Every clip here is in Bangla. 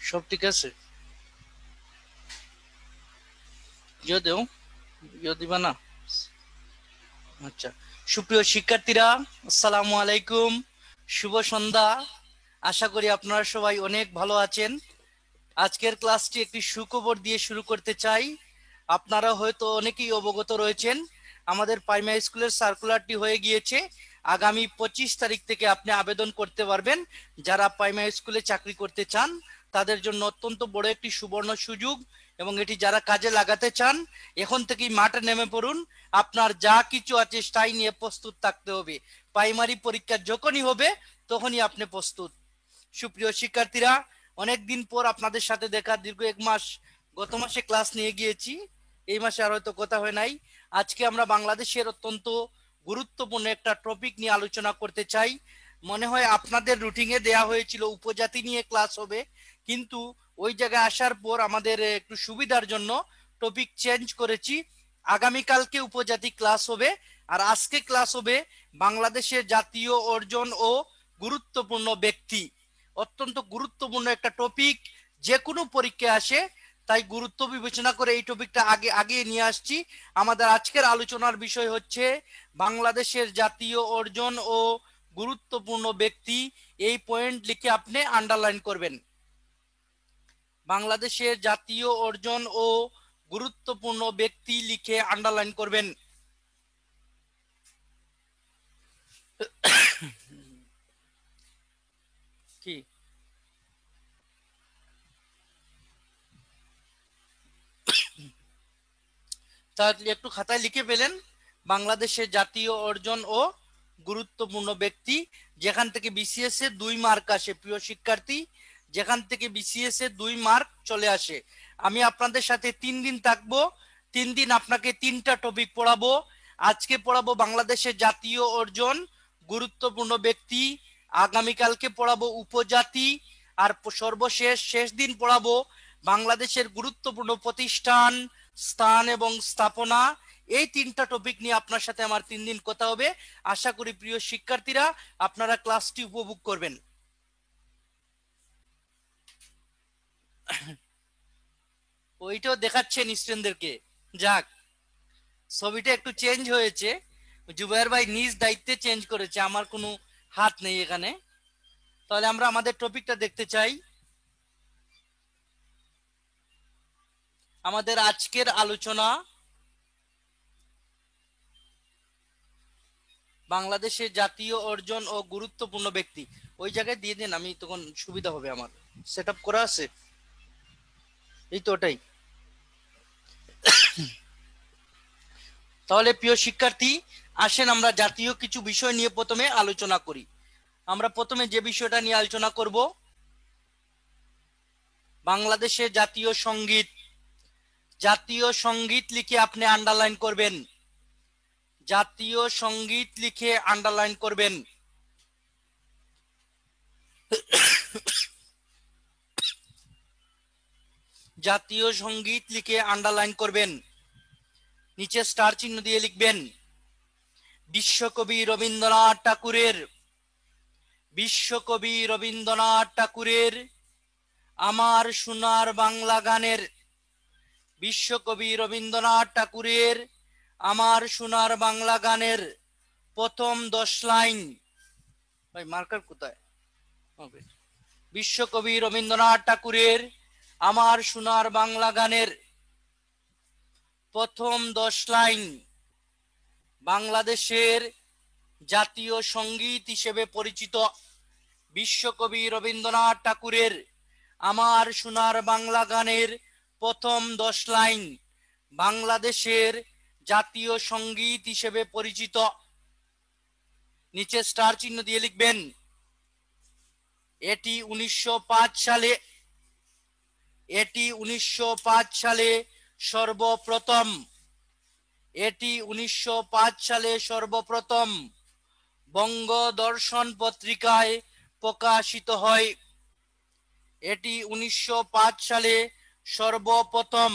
সব ঠিক আছে? ইয়ে দেও, ইয়ে দিবা না? আচ্ছা, সুপ্রিয় শিক্ষার্থীরা, আসসালামু আলাইকুম, শুভ সন্ধ্যা। আশা করি আপনারা সবাই অনেক ভালো আছেন। আজকের ক্লাসটি একটি সুখবর দিয়ে শুরু করতে চাই। আপনারা হয়তো অনেকেই অবগত রয়েছেন, আমাদের প্রাইমারি স্কুলের সার্কুলারটি হয়ে গিয়েছে। আগামী 25 তারিখ থেকে আপনি আবেদন করতে পারবেন। যারা প্রাইমারি স্কুলে চাকরি করতে চান তাদের জন্য অত্যন্ত বড় একটি সুবর্ণ সুযোগ, এবং এটি যারা কাজে লাগাতে চান এখন থেকেই মাঠে নেমে পড়ুন। আপনার যা কিছু আছে তাই নিয়ে প্রস্তুত থাকতে হবে। প্রাইমারি পরীক্ষা যখনই হবে তখনই আপনি প্রস্তুত। সুপ্রিয় শিক্ষার্থীরা, অনেকদিন পর আপনাদের সাথে দেখা, দীর্ঘ 1 মাস গত মাসে ক্লাস নিয়ে গিয়েছি, এই মাসে আর হয়তো কথা হয় নাই। আজকে আমরা বাংলাদেশের অত্যন্ত গুরুত্বপূর্ণ একটা টপিক নিয়ে আলোচনা করতে চাই। মনে হয় আপনাদের রুটিনে দেয়া হয়েছিল উপজাতি নিয়ে ক্লাস হবে, কিন্তু ওই জায়গায় আসার পর আমাদের একটু সুবিধার জন্য টপিক চেঞ্জ করেছি। আগামীকালকে উপজাতি ক্লাস হবে, আর আজকে ক্লাস হবে বাংলাদেশের জাতীয় অর্জন ও গুরুত্বপূর্ণ ব্যক্তি। অত্যন্ত গুরুত্বপূর্ণ একটা টপিক, যে কোনো পরীক্ষায় আসে, তাই গুরুত্ব বিবেচনা করে এই টপিকটা আগে নিয়ে আসছি। আমাদের আজকের আলোচনার বিষয় হচ্ছে বাংলাদেশের জাতীয় অর্জন ও গুরুত্বপূর্ণ ব্যক্তি। এই পয়েন্ট লিখে আপনি আন্ডারলাইন করবেন। বাংলাদেশের জাতীয় অর্জন ও গুরুত্বপূর্ণ ব্যক্তি লিখে আন্ডারলাইন করবেন। কি তাহলে একটু খাতায় লিখে পেলেন, বাংলাদেশের জাতীয় অর্জন ও গুরুত্বপূর্ণ ব্যক্তি। যেখান থেকে বিসিএস এ 2 মার্ক আসে, প্রিয় শিক্ষার্থী, যেখান থেকে বিসিএস এ 2 মার্ক চলে আসে। আমি আপনাদের সাথে 3 দিন থাকবো। 3 দিন আপনাকে 3টা টপিক পড়াবো। আজকে পড়াবো বাংলাদেশের জাতীয় অর্জন, গুরুত্বপূর্ণ ব্যক্তি। আগামীকালকে পড়াবো উপজাতি, আর শেষ দিন পড়াবো বাংলাদেশের গুরুত্বপূর্ণ প্রতিষ্ঠান, স্থান এবং স্থাপনা। এই 3টা টপিক নিয়ে আপনার সাথে আমার 3 দিন কথা হবে। আশা করি প্রিয় শিক্ষার্থীরা আপনারা ক্লাসটি উপভোগ করবেন। ওইটাও দেখাচ্ছেন স্টুডেন্টদেরকে। যাক, ছবিটা একটু চেঞ্জ হয়েছে, জুবাইর ভাই নিজ দায়িত্বে চেঞ্জ করেছে, আমার কোনো হাত নেই এখানে। তাহলে আমরা আমাদের টপিকটা দেখতে চাই। আমাদের আজকের আলোচনা বাংলাদেশের জাতীয় অর্জন ও গুরুত্বপূর্ণ ব্যক্তি। ওই জায়গায় দিয়ে দিন, আমি তখন সুবিধা হবে, আমার সেট আপ করা আছে। এই তো ওটাই। তাহলে প্রিয় শিক্ষার্থী, আসেন আমরা জাতীয় কিছু বিষয় নিয়ে প্রথমে আলোচনা করি। আমরা প্রথমে যে বিষয়টা নিয়ে আলোচনা করব, বাংলাদেশের জাতীয় সঙ্গীত। জাতীয় সঙ্গীত লিখে আপনি আন্ডারলাইন করবেন। জাতীয় সঙ্গীত লিখে আন্ডারলাইন করবেন। জাতীয় সঙ্গীত লিখে আন্ডারলাইন করবেন। নিচে স্টার চিহ্ন দিয়ে লিখবেন বিশ্বকবি রবীন্দ্রনাথ ঠাকুরের, বিশ্বকবি রবীন্দ্রনাথ ঠাকুরের আমার সোনার বাংলা গানের, বিশ্বকবি রবীন্দ্রনাথ ঠাকুরের আমার সোনার বাংলা গানের প্রথম 10 লাইন। ভাই মার্কার কোথায়? বিশ্বকবি রবীন্দ্রনাথ ঠাকুরের আমার সোনার বাংলা গানের প্রথম 10 লাইন বাংলাদেশের জাতীয় সঙ্গীত হিসেবে পরিচিত। বিশ্বকবি রবীন্দ্রনাথ ঠাকুরের আমার সোনার বাংলা গানের প্রথম 10 লাইন বাংলাদেশের জাতীয় সঙ্গীত হিসেবে পরিচিত। নিচে স্টার চিহ্ন দিয়ে লিখবেন এটি 1905 সালে, এটি 1905 সালে সর্বপ্রথম, এটি 1905 সালে সর্বপ্রথম বঙ্গদর্শন পত্রিকায় প্রকাশিত হয়। এটি 1905 সালে সর্বপ্রথম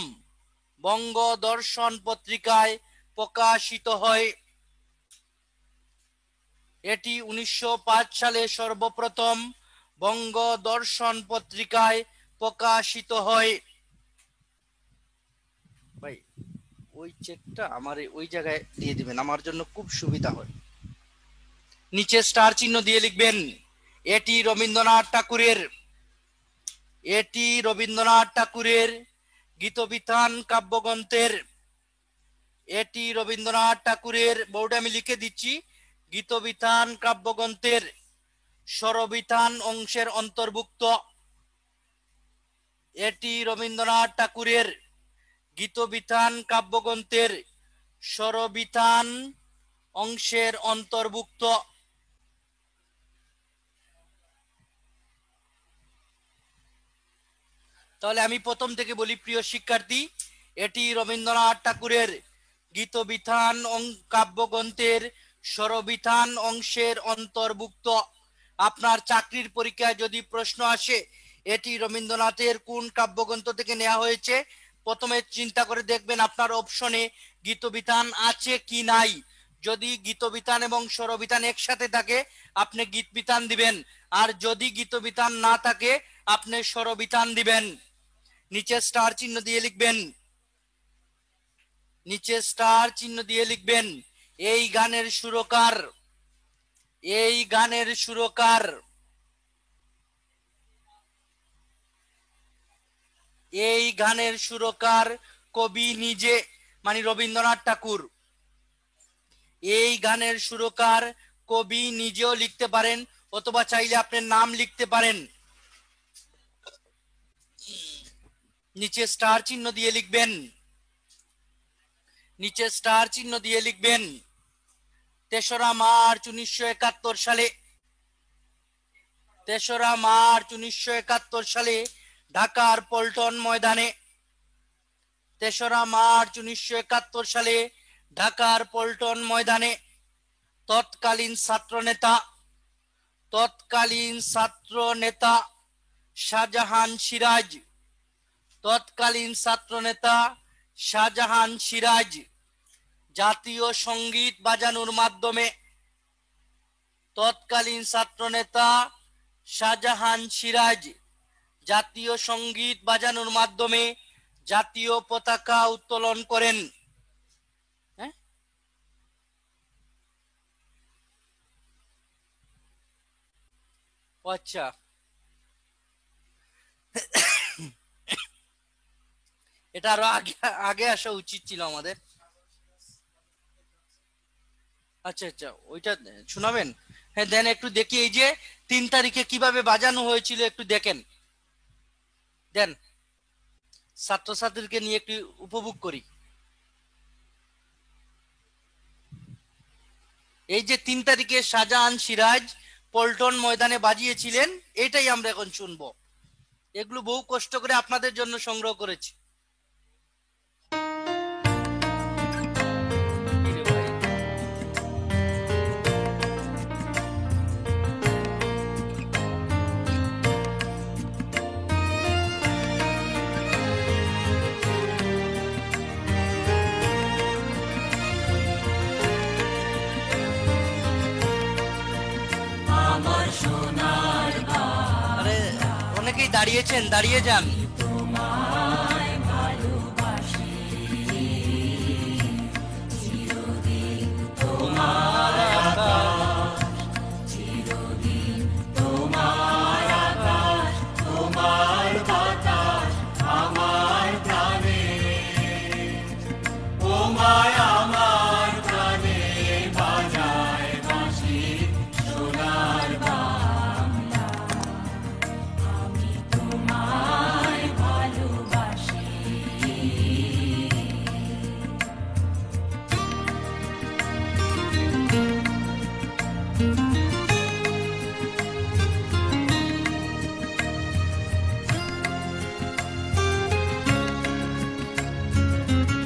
বঙ্গদর্শন পত্রিকায় প্রকাশিত হয়। এটি 1905 সালে সর্বপ্রথম বঙ্গদর্শন পত্রিকায় প্রকাশিত হয়। ভাই ওই চেকটা আমার ওই জায়গায় দিয়ে দিবেন, আমার জন্য খুব সুবিধা হয়। নিচে স্টার চিহ্ন দিয়ে লিখবেন এটি রবীন্দ্রনাথ ঠাকুরের, এটি রবীন্দ্রনাথ ঠাকুরের গীতবিতান কাব্যগ্রন্থের, এটি রবীন্দ্রনাথ ঠাকুরের, বোর্ডে আমি লিখে দিচ্ছি, গীতবিতান কাব্যগ্রন্থের স্বরবিতান অংশের অন্তর্ভুক্ত। এটি রবীন্দ্রনাথ ঠাকুরের গীতবিতান কাব্যগ্রন্থের স্বরবিতান অংশের অন্তর্ভুক্ত। তাহলে আমি প্রথম থেকে বলি, প্রিয় শিক্ষার্থী, এটি রবীন্দ্রনাথ ঠাকুরের গীতবিতান কাব্যগ্রন্থের স্বরবিতান অংশের অন্তর্ভুক্ত। আপনার চাকরির পরীক্ষায় যদি প্রশ্ন আসে এটি রবীন্দ্রনাথের কোন কাব্যগ্রন্থ থেকে নেওয়া হয়েছে, প্রথমে চিন্তা করে দেখবেন আপনার অপশনে গীতবিতান আছে কি নাই। যদি গীতবিতান এবং স্বরবিতান একসাথে থাকে আপনি গীতবিতান দিবেন, আর যদি গীতবিতান না থাকে আপনি স্বরবিতান দিবেন। নিচে স্টার চিহ্ন দিয়ে লিখবেন, নিচে স্টার চিহ্ন দিয়ে লিখবেন এই গানের সুরকার, এই গানের সুরকার, এই গানের সুরকার কবি নিজে, মানে রবীন্দ্রনাথ ঠাকুর। এই গানের সুরকার কবি নিজেও লিখতে পারেন, অথবা চাইলে আপনার নাম লিখতে পারেন। নিচে স্টার চিহ্ন দিয়ে লিখবেন, নিচে স্টার চিহ্ন দিয়ে লিখবেন ৩রা মার্চ ১৯৭১ সালে, ৩রা মার্চ ১৯৭১ সালে ঢাকার পল্টন ময়দানে, ৩রা মার্চ ১৯৭১ সালে ঢাকার পল্টন ময়দানে তৎকালীন ছাত্রনেতা, তৎকালীন ছাত্রনেতা শাহজাহান সিরাজ, তৎকালীন ছাত্রনেতা শাহজাহান সিরাজ জাতীয় সঙ্গীত বাজানোর মাধ্যমে, তৎকালীন ছাত্রনেতা শাহজাহান সিরাজ জাতীয় সঙ্গীত বাজানোর মাধ্যমে জাতীয় পতাকা উত্তোলন করেন। আচ্ছা, এটা আরো আগে আগে আসা উচিত ছিল আমাদের। আচ্ছা আচ্ছা, ওইটা শোনাবেন? হ্যাঁ দেন, একটু দেখি এই যে ৩ তারিখে কিভাবে বাজানো হয়েছিল একটু দেখেন, দেন ছাত্রছাত্রীকে নিয়ে একটু উপভোগ করি। এই যে ৩ তারিখে শাহজাহান সিরাজ পল্টন ময়দানে বাজিয়েছিলেন, এটাই আমরা এখন শুনবো। এগুলো বহু কষ্ট করে আপনাদের জন্য সংগ্রহ করেছি। আরে অনেকেই দাঁড়িয়েছেন, দাঁড়িয়ে যান।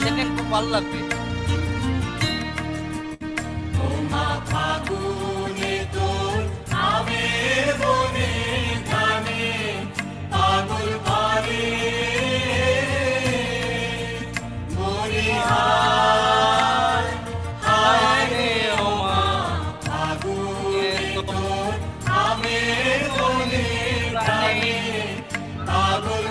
দেখেন খুব ভালো লাগবে। আগুন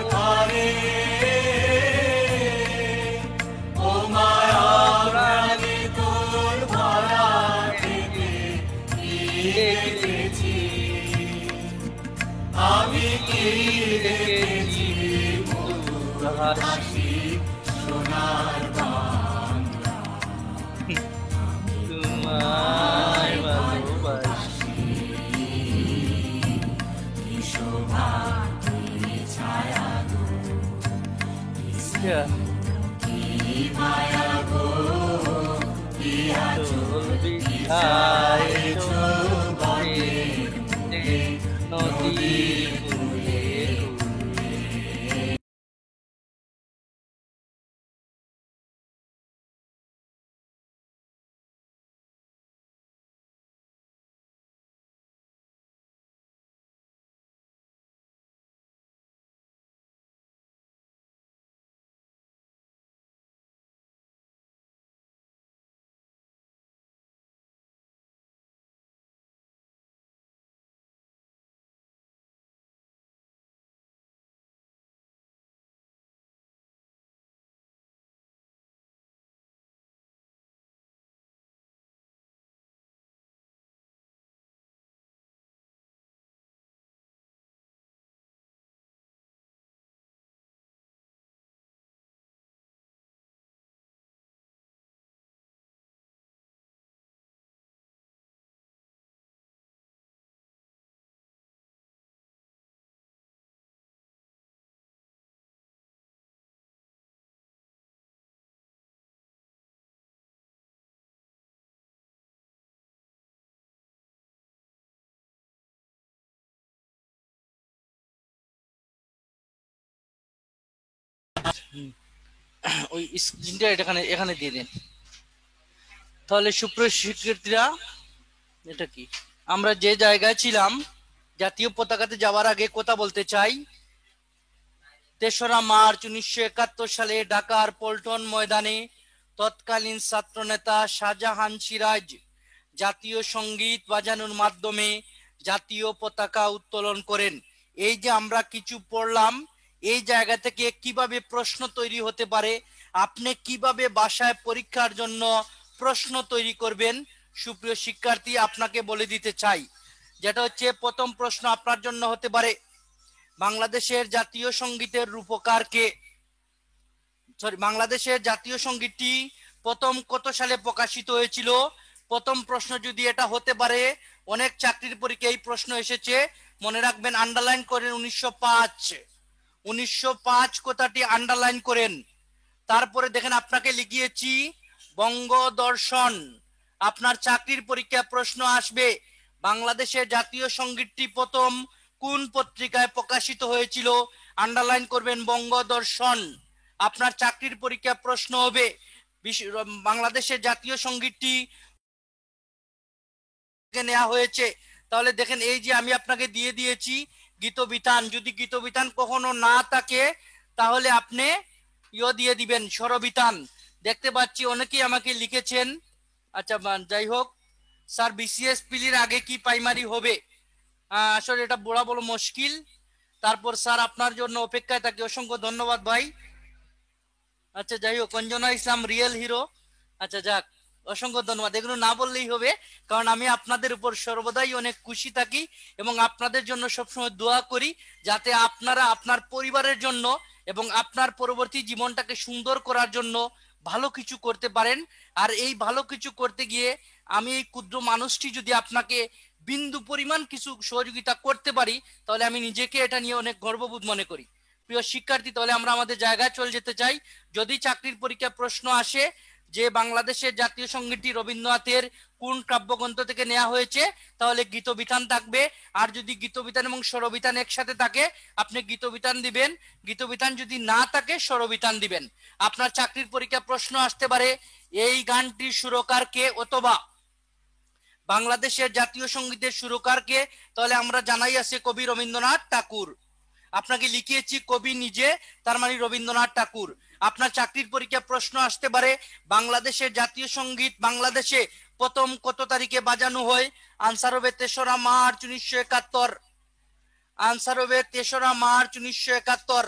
ছাইছো ঘরে নদী কূলে ওই স্ক্রিনটা এখানে এখানে দিয়ে দিন। তাহলে সুপ্রিয় শিক্ষার্থীরা, এটা কি আমরা যে জায়গায় ছিলাম জাতীয় পতাকাতে যাওয়ার আগে কথা বলতে চাই। ৩রা মার্চ ১৯৭১ সালে ঢাকার পল্টন ময়দানে তৎকালীন ছাত্রনেতা শাহজাহান সিরাজ জাতীয় সঙ্গীত বাজানোর মাধ্যমে জাতীয় পতাকা উত্তোলন করেন। এই যে আমরা কিছু পড়লাম, এই জায়গা থেকে কিভাবে প্রশ্ন তৈরি হতে পারে, আপনি কিভাবে বাসায় পরীক্ষার জন্য প্রশ্ন তৈরি করবেন, সুপ্রিয় শিক্ষার্থী আপনাকে বলে দিতে চাই। যেটা হচ্ছে প্রথম প্রশ্ন আপনার জন্য হতে পারে, বাংলাদেশের জাতীয় সঙ্গীতের রূপকার কে? বাংলাদেশের জাতীয় সঙ্গীতটি প্রথম কত সালে প্রকাশিত হয়েছিল? প্রথম প্রশ্ন যদি এটা হতে পারে, অনেক চাকরির পরীক্ষায় এই প্রশ্ন এসেছে, মনে রাখবেন, আন্ডারলাইন করেন ১৯০৫। ১৯০৫ কথাটি আন্ডারলাইন করেন। তারপরে দেখেন আপনাকে লিখিয়েছি বঙ্গদর্শন। আপনার চাকরির পরীক্ষা প্রশ্ন আসবে, বাংলাদেশের জাতীয় সঙ্গীতটি প্রথম কোন পত্রিকায় প্রকাশিত হয়েছিল? আন্ডারলাইন করবেন বঙ্গদর্শন। আপনার চাকরির পরীক্ষা প্রশ্ন হবে বাংলাদেশের জাতীয় সঙ্গীতটি নেওয়া হয়েছে। তাহলে দেখেন এই যে আমি আপনাকে দিয়ে দিয়েছি গীতবিতান। যদি গীতবিতান কখনো না থাকে তাহলে আপনি দিয়ে দিবেন স্বরবিতান। দেখতে পাচ্ছি অনেকেই আমাকে লিখেছেন। আচ্ছা যাই হোক, স্যার বিসিএস পিলির আগে কি প্রাইমারি হবে? আসলে এটা বড় বড় মুশকিল। তারপর স্যার আপনার জন্য অপেক্ষায় থাকি। অসংখ্য ধন্যবাদ ভাই। আচ্ছা যাই হোক, অঞ্জনা ইসলাম রিয়েল হিরো। আচ্ছা যাক, অসংখ্য ধন্যবাদ। এগুলো না বললেই হবে, কারণ আমি আপনাদের উপর সর্বদাই অনেক খুশি থাকি এবং আপনাদের জন্য সবসময় দোয়া করি যাতে আপনারা আপনার পরিবারের জন্য এবং আপনার পরবর্তী জীবনটাকে সুন্দর করার জন্য ভালো কিছু করতে পারেন। আর এই ভালো কিছু করতে গিয়ে আমি এই ক্ষুদ্র মানুষটি যদি আপনাকে বিন্দু পরিমাণ কিছু সহযোগিতা করতে পারি, তাহলে আমি নিজেকে এটা নিয়ে অনেক গর্ববোধ মনে করি। প্রিয় শিক্ষার্থী, তাহলে আমরা আমাদের জায়গায় চলে যেতে চাই। যদি চাকরির পরীক্ষা প্রশ্ন আসে যে বাংলাদেশের জাতীয় সঙ্গীতটি রবীন্দ্রনাথের কোন কাব্যগ্রন্থ থেকে নেওয়া হয়েছে, তাহলে গীতবিতান থাকবে। আর যদি গীতবিতান এবং স্বরবিতান একসাথে থাকে, আপনি গীতবিতান দিবেন। গীতবিতান যদি না থাকে, স্বরবিতান দিবেন। আপনার চাকরির পরীক্ষা প্রশ্ন আসতে পারে এই গানটির সুরকার কে, অথবা বাংলাদেশের জাতীয় সঙ্গীতের সুরকার কে? তাহলে আমরা জানাই আছে কবি রবীন্দ্রনাথ ঠাকুর। আপনাকে লিখিয়েছি কবি নিজে, তার মানে রবীন্দ্রনাথ ঠাকুর। আপনার চাকরির পরীক্ষা প্রশ্ন আসতে পারে বাংলাদেশের জাতীয় সঙ্গীত বাংলাদেশে প্রথম কত তারিখে বাজানো হয়? আনসার হবে ৩রা মার্চ ১৯৭১। আনসার হবে ৩রা মার্চ ১৯৭১।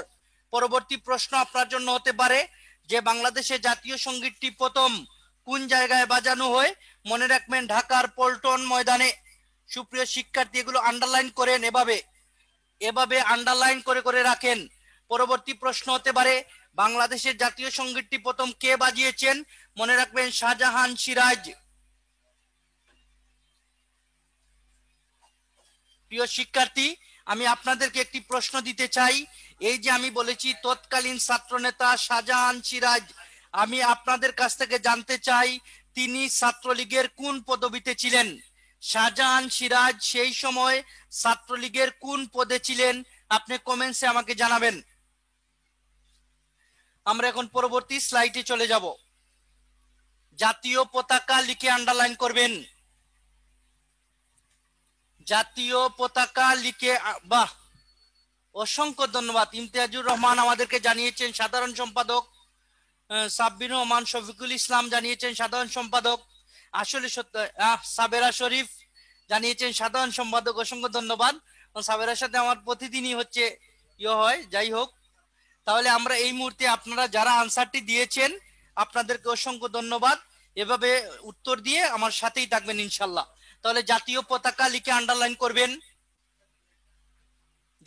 পরবর্তী প্রশ্ন আপনার জন্য হতে পারে যে বাংলাদেশের জাতীয় সঙ্গীতটি প্রথম কোন জায়গায় বাজানো হয়? মনে রাখবেন ঢাকার পল্টন ময়দানে। সুপ্রিয় শিক্ষার্থী, এগুলো আন্ডারলাইন করেন, এভাবে এভাবে আন্ডারলাইন করে করে রাখেন। পরবর্তী প্রশ্ন হতে পারে বাংলাদেশের জাতীয় সঙ্গীতটি প্রথম কে বাজিয়েছেন? মনে রাখবেন শাহজাহান সিরাজ। প্রিয় শিক্ষার্থী, আমি আপনাদেরকে একটি প্রশ্ন দিতে চাই। এই যে আমি বলেছি তৎকালীন ছাত্রনেতা শাহজাহান সিরাজ, আমি আপনাদের কাছ থেকে জানতে চাই তিনি ছাত্রলীগের কোন পদবিতে ছিলেন? শাহজাহান সিরাজ সেই সময় ছাত্রলীগের কোন পদে ছিলেন? আপনি কমেন্টসে আমাকে জানাবেন। আমরা এখন পরবর্তী স্লাইডে চলে যাব। জাতীয় পতাকা লিখে আন্ডারলাইন করবেন। জাতীয় পতাকা লিখে, বাহ, অসংখ্য ধন্যবাদ। ইমতিয়াজুর রহমান আমাদেরকে জানিয়েছেন সাধারণ সম্পাদক, সাব্বির রহমান, শফিকুল ইসলাম জানিয়েছেন সাধারণ সম্পাদক, আসলে সাবেরা শরীফ জানিয়েছেন সাধারণ সম্পাদক। অসংখ্য ধন্যবাদ। সাবেরার সাথে আমার প্রতিদিনই হচ্ছে হয়, যাই হোক। তাহলে আমরা এই মুহূর্তে আপনারা যারা আনসারটি দিয়েছেন আপনাদেরকে অসংখ্য ধন্যবাদ। এভাবে উত্তর দিয়ে আমার সাথেই থাকবেন ইনশাল্লাহ। তাহলে জাতীয় পতাকা লিখে আন্ডারলাইন করবেন।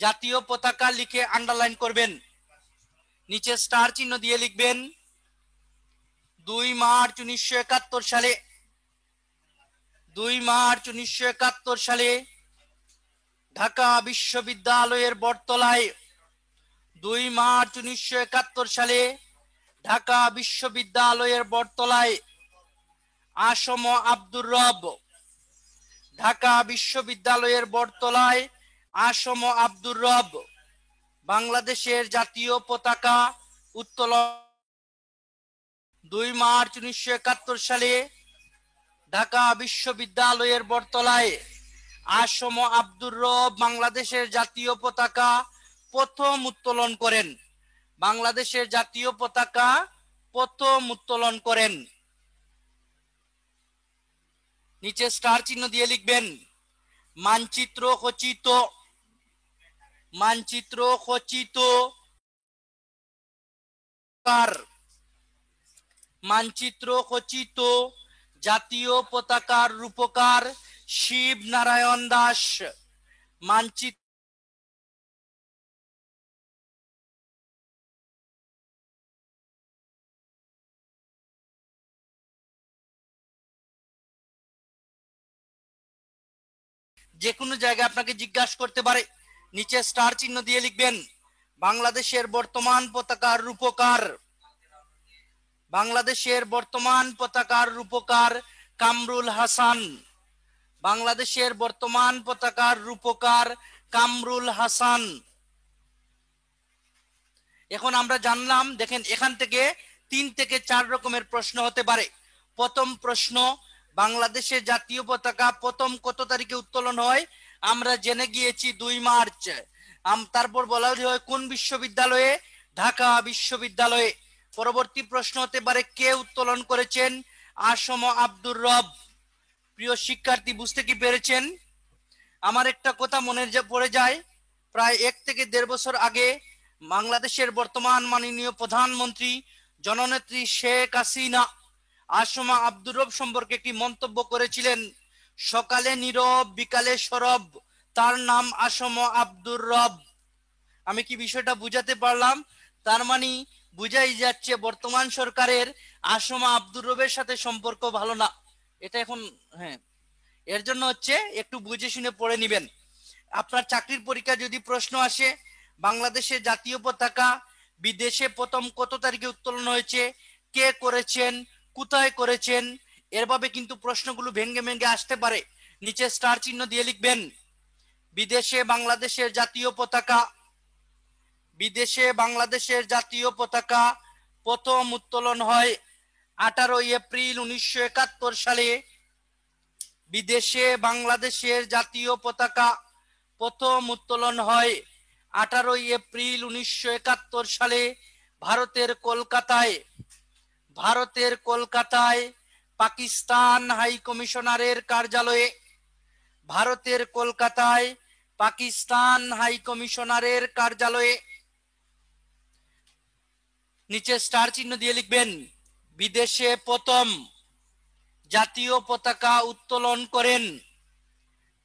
জাতীয় পতাকা লিখে আন্ডারলাইন করবেন। নিচে স্টার চিহ্ন দিয়ে লিখবেন 2 মার্চ 1971 সালে, 2 মার্চ 1971 সালে ঢাকা বিশ্ববিদ্যালয়ের বটতলায়, 2 মার্চ 1971 সালে ঢাকা বিশ্ববিদ্যালয়ের বটতলায় আসম আব্দুর রব, ঢাকা বিশ্ববিদ্যালয়ের বটতলায় আসম আব্দুর রব বাংলাদেশের জাতীয় পতাকা উত্তোলন। 2 মার্চ 1971 সালে ঢাকা বিশ্ববিদ্যালয়ের বটতলায় আসম আব্দুর রব বাংলাদেশের জাতীয় পতাকা প্রথম উত্তোলন করেন। বাংলাদেশের জাতীয় পতাকা প্রথম উত্তোলন করেন। নিচে স্টার চিহ্ন দিয়ে লিখবেন মানচিত্র খচিত, মানচিত্র খচিত, মানচিত্র খচিত জাতীয় পতাকার রূপকার শিব নারায়ণ দাস। মানচিত্র যে কোনো জায়গায় আপনাকে জিজ্ঞাসা করতে পারে, নিচে স্টার চিহ্ন দিয়ে লিখবেন বাংলাদেশের বর্তমান পতাকার রূপকার, বাংলাদেশের বর্তমান পতাকার রূপকার কামরুল হাসান, বাংলাদেশের বর্তমান পতাকার রূপকার কামরুল হাসান। এখন আমরা জানলাম, দেখেন এখান থেকে 3 থেকে 4 রকমের প্রশ্ন হতে পারে। প্রথম প্রশ্ন, বাংলাদেশের জাতীয় পতাকা প্রথম কত তারিখে উত্তোলন হয়? আমরা জেনে গিয়েছি 2 মার্চ। তারপর বলা হয় কোন বিশ্ববিদ্যালয়ে? ঢাকা বিশ্ববিদ্যালয়ে। পরবর্তী প্রশ্ন হতে পারে কে উত্তোলন করেছেন? আসম আব্দুর রব। প্রিয় শিক্ষার্থী, বুঝতে কি পেরেছেন? আমার একটা কথা মনে পড়ে যায়, প্রায় 1 থেকে 1.5 বছর আগে বাংলাদেশের বর্তমান মাননীয় প্রধানমন্ত্রী জননেত্রী শেখ হাসিনা আসমা আব্দুর রব সম্পর্কে একটি মন্তব্য করেছিলেন, সকালে নীরব বিকালে সরব, তার নাম আসম আব্দুর রব। আমি কি বিষয়টা বুঝাতে পারলাম? তার মানে বুঝাই যাচ্ছে বর্তমান সরকারের আসমা আব্দুর রবের সাথে সম্পর্ক ভালো না। এটা এখন, হ্যাঁ, এর জন্য হচ্ছে একটু বুঝে শুনে পড়ে নিবেন। আপনার চাকরির পরীক্ষা যদি প্রশ্ন আসে বাংলাদেশের জাতীয় পতাকা বিদেশে প্রথম কত তারিখে উত্তোলন হয়েছে, কে করেছেন, কোথায় করেছেন, এরভাবে কিন্তু প্রশ্নগুলো ভেঙ্গে ভেঙ্গে আসতে পারে। নিচে স্টার চিহ্ন দিয়ে লিখবেন বিদেশে বাংলাদেশের জাতীয় পতাকা, বিদেশে বাংলাদেশের জাতীয় পতাকা প্রথম উত্তোলন হয় 18 এপ্রিল 1971 সালে। বিদেশে বাংলাদেশের জাতীয় পতাকা প্রথম উত্তোলন হয় 18 এপ্রিল 1971 সালে ভারতের কলকাতায়। ভারতের কলকাতায় পাকিস্তান হাই কমিশনারের কার্যালয়ে। ভারতের কলকাতায় পাকিস্তান হাই কমিশনারের কার্যালয়ে। নিচে স্টার চিহ্ন দিয়ে লিখবেন বিদেশে প্রথম জাতীয় পতাকা উত্তোলন করেন।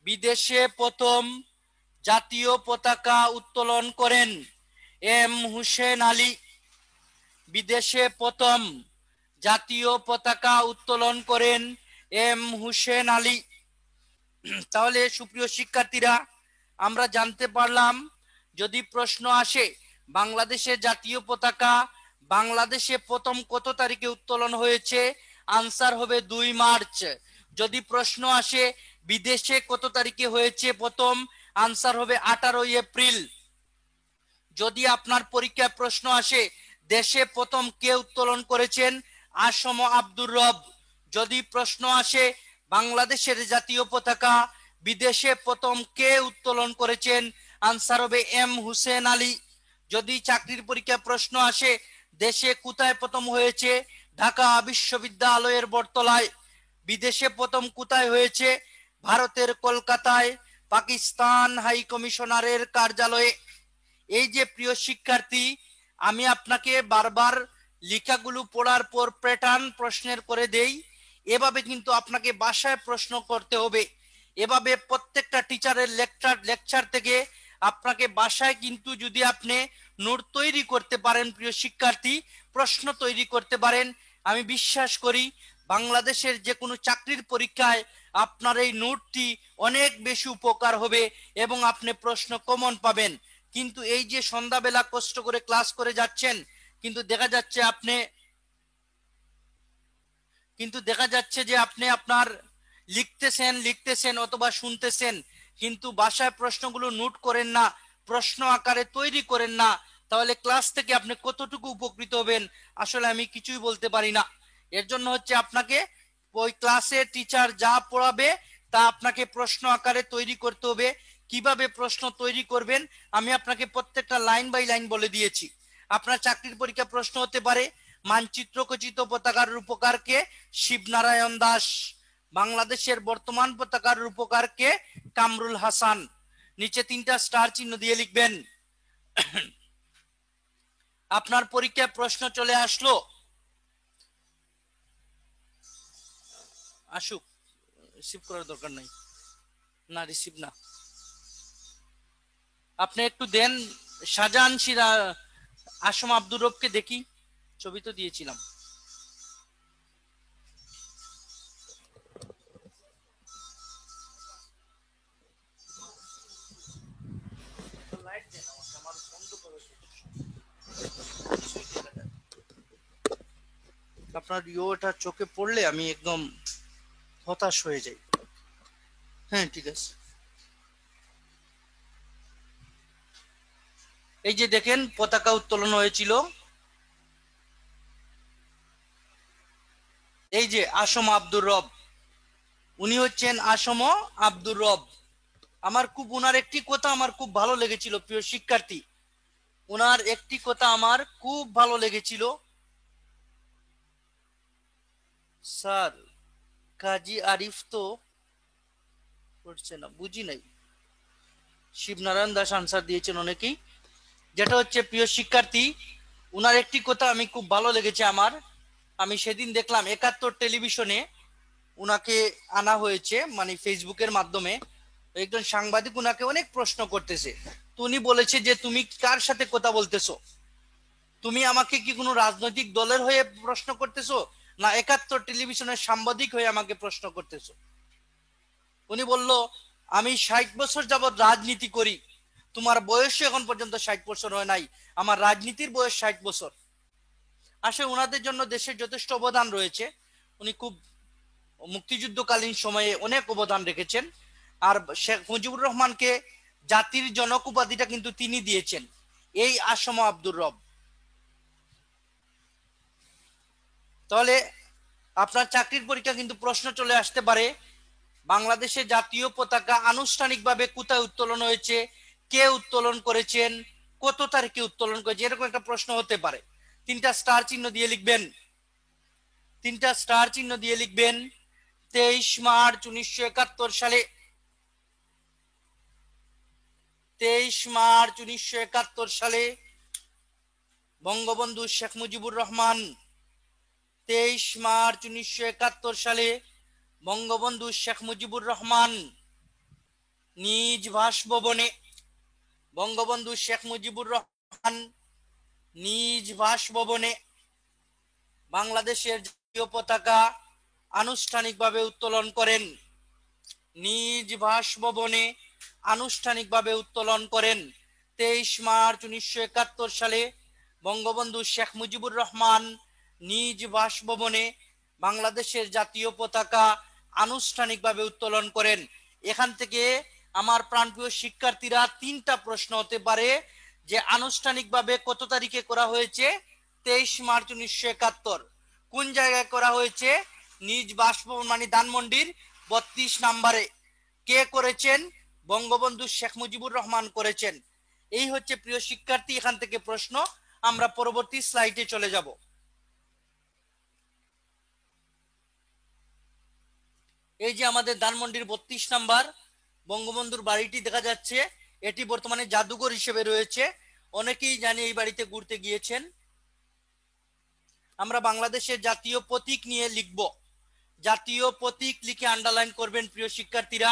বিদেশে প্রথম জাতীয় পতাকা উত্তোলন করেন এম হুসেন আলী। বিদেশে প্রথম জাতীয় পতাকা উত্তোলন করেন এম হুসেন আলী। তাহলে সুপ্রিয় শিক্ষার্থীরা, আমরা জানতে পারলাম যদি প্রশ্ন আসে বাংলাদেশের জাতীয় পতাকা বাংলাদেশে প্রথম কত তারিখে উত্তোলন হয়েছে? আনসার হবে 2 মার্চ। যদি প্রশ্ন আসে বিদেশে কত তারিখে হয়েছে প্রথম, আনসার হবে 18 এপ্রিল। যদি আপনার পরীক্ষায় প্রশ্ন আসে দেশে প্রথম কে উত্তোলন করেছেন, আসম আব্দুর রব। যদি প্রশ্ন আসে বাংলাদেশের জাতীয় পতাকা বিদেশে প্রথম কে উত্তোলন করেছেন, আনসার হবে এম হুসেন আলী। যদি চাকরির পরীক্ষায় প্রশ্ন আসে দেশে কোথায় প্রথম হয়েছে, ঢাকা বিশ্ববিদ্যালয়ের বটতলায়। বিদেশে প্রথম কোথায় হয়েছে, ভারতের কলকাতায় পাকিস্তান হাই কমিশনারের কার্যালয়ে। এই যে প্রিয় শিক্ষার্থী, আমি আপনাকে বারবার লেখাগুলো পড়ার পর প্যাটার্ন প্রশ্নের করে দেই, এভাবে কিন্তু আপনাকে বাসায় প্রশ্ন করতে হবে। এভাবে প্রত্যেকটা টিচারের লেকচার থেকে আপনাকে বাসায় কিন্তু যদি আপনি নোট তৈরি করতে পারেন প্রিয় শিক্ষার্থী, প্রশ্ন তৈরি করতে পারেন, আমি বিশ্বাস করি বাংলাদেশের যে কোনো চাকরির পরীক্ষায় আপনার এই নোটটি অনেক বেশি উপকার হবে এবং আপনি প্রশ্ন কমন পাবেন। কিন্তু এই যে সন্ধ্যাবেলা কষ্ট করে ক্লাস করে যাচ্ছেন, কিন্তু দেখা যাচ্ছে যে আপনি আপনার লিখতেছেন অথবা শুনতেছেন, কিন্তু বাসায় প্রশ্নগুলো নোট করেন না, প্রশ্ন আকারে তৈরি করেন না, তাহলে ক্লাস থেকে আপনি কতটুকু উপকৃত হবেন আসলে আমি কিছুই বলতে পারি না। এর জন্য হচ্ছে আপনাকে ওই ক্লাসে টিচার যা পড়াবে তা আপনাকে প্রশ্ন আকারে তৈরি করতে হবে। কিভাবে প্রশ্ন তৈরি করবেন আমি আপনাকে প্রত্যেকটা লাইন বাই লাইন বলে দিয়েছি। আপনার চাকরির পরীক্ষা প্রশ্ন হতে পারে মানচিত্র খচিত পতাকার রূপকার কে, শিবনারায়ণ দাস। বাংলাদেশের বর্তমান পতাকার রূপকার কে, কামরুল হাসান। নিচে 3টা স্টার চিহ্ন দিয়ে লিখবেন। আপনার পরীক্ষায় প্রশ্ন চলে আসলো, আসুক, রিসিভ করার দরকার নাই, না রিসিভ না, আপনি একটু দেন। শাহজাহান সিরা আসম আব্দুর রবকে দেখি, ছবি তো দিয়েছিলাম। আপনার ইয়োটা চোখে পড়লে আমি একদম হতাশ হয়ে যাই। হ্যাঁ ঠিক আছে, এই যে দেখেন পতাকা উত্তোলন হয়েছিল, এই যে আসম আব্দুর রব, উনি হচ্ছেন আসম আব্দুর রব। আমার খুব ওনার একটি কথা আমার খুব ভালো লেগেছিল প্রিয় শিক্ষার্থী, ওনার একটি কথা আমার খুব ভালো লেগেছিল। স্যার কাজী আরিফ তো করছে না, বুঝি নাই। শিবনারায়ণ দাস আনসার দিয়েছেন অনেকেই। যেটা হচ্ছে প্রিয় শিক্ষার্থী, উনার একটি কথা আমি খুব ভালো লেগেছে আমার। আমি সেদিন দেখলাম 71 টেলিভিশনে উনাকে আনা হয়েছে, মানে ফেসবুকের মাধ্যমে একজন সাংবাদিক উনাকে অনেক প্রশ্ন করতেছে। তো উনি বলেছে যে তুমি কার সাথে কথা বলতেছো, তুমি আমাকে কি কোনো রাজনৈতিক দলের হয়ে প্রশ্ন করতেছো না 71 টেলিভিশনের সাংবাদিক হয়ে আমাকে প্রশ্ন করতেছো। উনি বলল আমি 60 বছর যাবৎ রাজনীতি করি, তোমার বয়সও এখন পর্যন্ত 60 বছর হয় নাই, আমার রাজনীতির বয়স 60 বছর। আসলে ওনাদের জন্য দেশের যথেষ্ট অবদান রয়েছে, উনি খুব মুক্তিযুদ্ধকালীন সময়ে অনেক অবদান রেখেছেন। আর শেখ মুজিবুর রহমানকে জাতির জনক উপাধিটা কিন্তু তিনি দিয়েছেন, এই আসম আব্দুর রব। তাহলে আপনার চাকরির পরীক্ষা কিন্তু প্রশ্ন চলে আসতে পারে বাংলাদেশের জাতীয় পতাকা আনুষ্ঠানিকভাবে কোথায় উত্তোলন হয়েছে, কে উত্তোলন করেছেন, কত তারিখে উত্তোলন করেছে, এরকম একটা প্রশ্ন হতে পারে। 3টা স্টার চিহ্ন দিয়ে লিখবেন, 3টা স্টার চিহ্ন দিয়ে লিখবেন। 23 মার্চ 1971 সালে, 23 মার্চ 1971 সালে বঙ্গবন্ধু শেখ মুজিবুর রহমান, 23 মার্চ 1971 সালে বঙ্গবন্ধু শেখ মুজিবুর রহমান নিজ বাসভবনে, বঙ্গবন্ধু শেখ মুজিবুর রহমান নিজ বাসভবনে বাংলাদেশের জাতীয় পতাকা আনুষ্ঠানিকভাবে উত্তোলন করেন, নিজ বাসভবনে আনুষ্ঠানিকভাবে উত্তোলন করেন 23 মার্চ 1971 সালে বঙ্গবন্ধু শেখ মুজিবুর রহমান নিজ বাসভবনে বাংলাদেশের জাতীয় পতাকা আনুষ্ঠানিকভাবে উত্তোলন করেন। এখান থেকে আমার প্রাণপ্রিয় শিক্ষার্থীরা তিনটা প্রশ্ন হতে পারে যে আনুষ্ঠানিকভাবে কত তারিখে করা হয়েছে? 23 মার্চ 1971। কোন জায়গায় করা হয়েছে? নিজ বাসভবন মানে ধানমন্ডির 32 নম্বরে। কে করেছেন? বঙ্গবন্ধু শেখ মুজিবুর রহমান করেছেন। এই হচ্ছে প্রিয় শিক্ষার্থী এখান থেকে প্রশ্ন। আমরা পরবর্তী স্লাইডে চলে যাব। এই যে আমাদের ধানমন্ডির 32 নাম্বার বঙ্গবন্ধুর বাড়িটি দেখা যাচ্ছে, এটি বর্তমানে জাদুঘর হিসেবে রয়েছে। অনেকেই জানি এই বাড়িতে ঘুরতে গিয়েছেন। আমরা বাংলাদেশের জাতীয় প্রতীক নিয়ে লিখব। জাতীয় প্রতীক লিখে আন্ডারলাইন করবেন প্রিয় শিক্ষার্থীরা।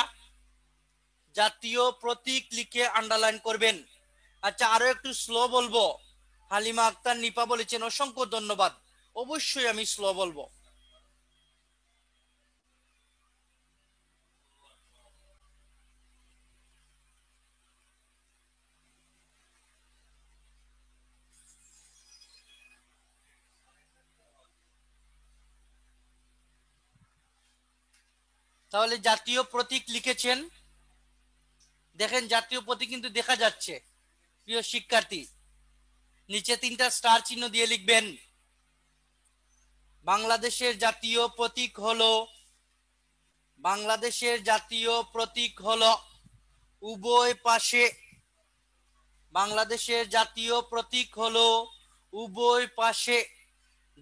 জাতীয় প্রতীক লিখে আন্ডারলাইন করবেন। আচ্ছা, আরো একটু স্লো বলবো। হালিমা আক্তার নিপা বলেছেন অসংখ্য ধন্যবাদ। অবশ্যই আমি স্লো বলবো। তাহলে জাতীয় প্রতীক লিখেছেন, দেখেন জাতীয় প্রতীক কিন্তু দেখা যাচ্ছে প্রিয় শিক্ষার্থী। নিচে 3টা স্টার চিহ্ন দিয়ে লিখবেন। বাংলাদেশের জাতীয় প্রতীক হলো, বাংলাদেশের জাতীয় প্রতীক হলো উভয় পাশে, বাংলাদেশের জাতীয় প্রতীক হলো উভয় পাশে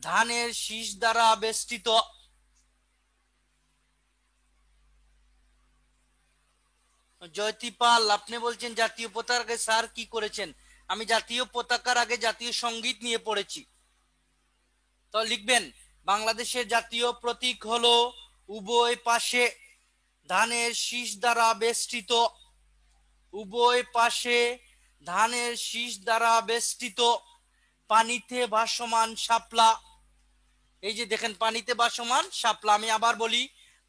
ধানের শীষ দ্বারা বেষ্টিত। জয়তিপাল আপনি বলছেন জাতীয় পতাকার স্যার কি করেছেন? আমি জাতীয় পতাকার আগে জাতীয় সঙ্গীত নিয়ে পড়েছি। তো লিখবেন বাংলাদেশের জাতীয় প্রতীক হলো উভয় পাশে ধানের শীষ দ্বারা বেষ্টিত, উভয় পাশে ধানের শীষ দ্বারা বেষ্টিত পানিতে ভাসমান শাপলা। এই যে দেখেন পানিতে ভাসমান শাপলা। আমি আবার বলি,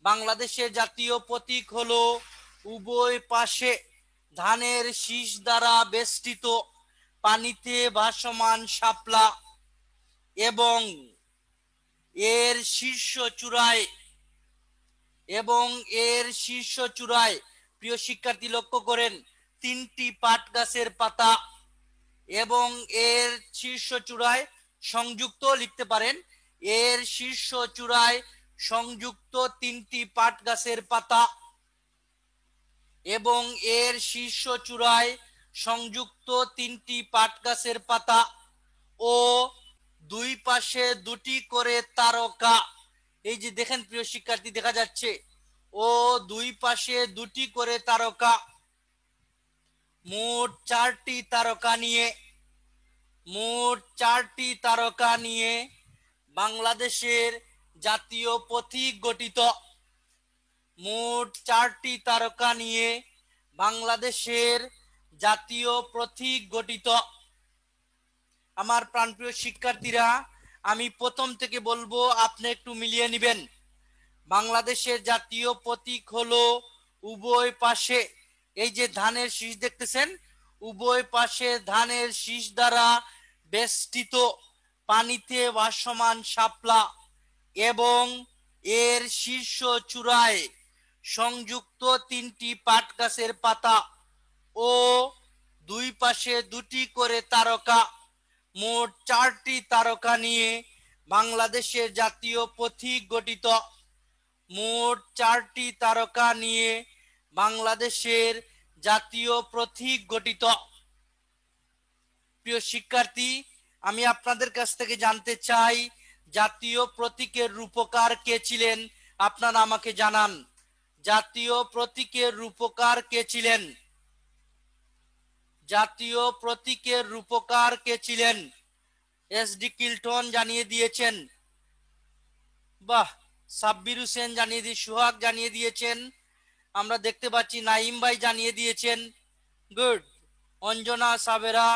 বাংলাদেশের জাতীয় প্রতীক হলো উভয় পাশে ধানের শীষ দ্বারা বেষ্টিত পানিতে ভাসমান শাপলা এবং এর শীর্ষ চূড়ায়, এবং এর শীর্ষ চূড়ায় প্রিয় শিক্ষার্থী লক্ষ্য করেন 3টি পাট গাছের পাতা, এবং এর শীর্ষ চূড়ায় সংযুক্ত লিখতে পারেন, এর শীর্ষ চূড়ায় সংযুক্ত 3টি পাট গাছের পাতা, এবং এর শীর্ষ চূড়ায় সংযুক্ত 3টি পাট গাছের পাতা ও দুই পাশে 2টি করে তারকা। এই যে দেখেন প্রিয় শিক্ষার্থী দেখা যাচ্ছে, ও দুই পাশে 2টি করে তারকা, মোট 4টি তারকা নিয়ে, মোট 4টি তারকা নিয়ে বাংলাদেশের জাতীয় প্রতীক গঠিত। মোট 4টি তারকা নিয়ে বাংলাদেশের জাতীয় প্রতীক গঠিত। আমার প্রাণপ্রিয় শিক্ষার্থীরা, আমি প্রথম থেকে বলবো, আপনি একটু মিলিয়ে নেবেন। বাংলাদেশের জাতীয় প্রতীক হলো উভয় পাশে, এই যে ধানের শীষ দেখতেছেন, উভয় পাশে ধানের শীষ দ্বারা বেষ্টিত পানিতে ভাসমান শাপলা এবং এর শীর্ষ চূড়ায় সংযুক্ত 3টি পাট গাছের পাতা ও দুই পাশে 2টি করে তারকা, মোট 4টি তারকা নিয়ে বাংলাদেশের জাতীয় প্রতীক গঠিত। মোট 4টি তারকা নিয়ে বাংলাদেশের জাতীয় প্রতীক গঠিত। প্রিয় শিক্ষার্থী, আমি আপনাদের কাছ থেকে জানতে চাই জাতীয় প্রতীকের রূপকার কে ছিলেন? আপনারা আমাকে জানান, জাতীয় প্রতীকের রূপকার কে ছিলেন? জাতীয় প্রতীকের রূপকার কে ছিলেন? এস.ডি. কিল্টন জানিয়ে দিয়েছেন, বাহ। সাব্বির হোসেন জানিয়ে দিয়ে, সুহাগ জানিয়ে দিয়েছেন, আমরা দেখতে পাচ্ছি নাইম ভাই জানিয়ে দিয়েছেন, গুড। অঞ্জনা সাবেরা,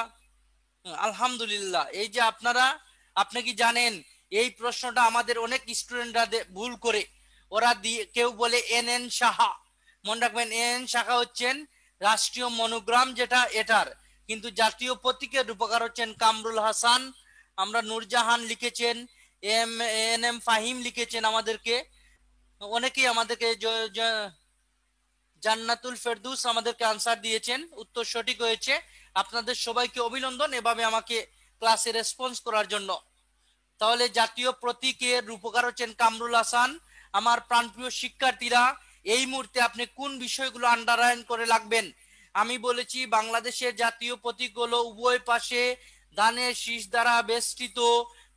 আলহামদুলিল্লাহ। এই যে আপনারা, আপনি কি জানেন এই প্রশ্নটা আমাদের অনেক স্টুডেন্টরা ভুল করে, ওরা দিয়ে কেউ বলে এন সাহা। মনে রাখবেন এন সাহা হচ্ছেন রাষ্ট্রীয় মনোগ্রাম যেটা এটার, কিন্তু জাতীয় প্রতীকের রূপকার হচ্ছেন কামরুল হাসান। আমরা নূরজাহান লিখেছেন, এম ফাহিম লিখেছেন আমাদেরকে, অনেকেই আমাদেরকে জান্নাতুল ফেরদৌস আমাদেরকে আনসার দিয়েছেন, উত্তর সঠিক হয়েছে। আপনাদের সবাইকে অভিনন্দন এভাবে আমাকে ক্লাসে রেসপন্স করার জন্য। তাহলে জাতীয় প্রতীকের রূপকার হচ্ছেন কামরুল হাসান। আমার প্রাণপ্রিয় শিক্ষার্থীরা, এই মুহূর্তে আপনি কোন বিষয়গুলো আন্ডারলাইন করে রাখবেন? আমি বলেছি বাংলাদেশের জাতীয় প্রতীক হলো উভয় পাশে ধানের শীষ দ্বারা বেষ্টিত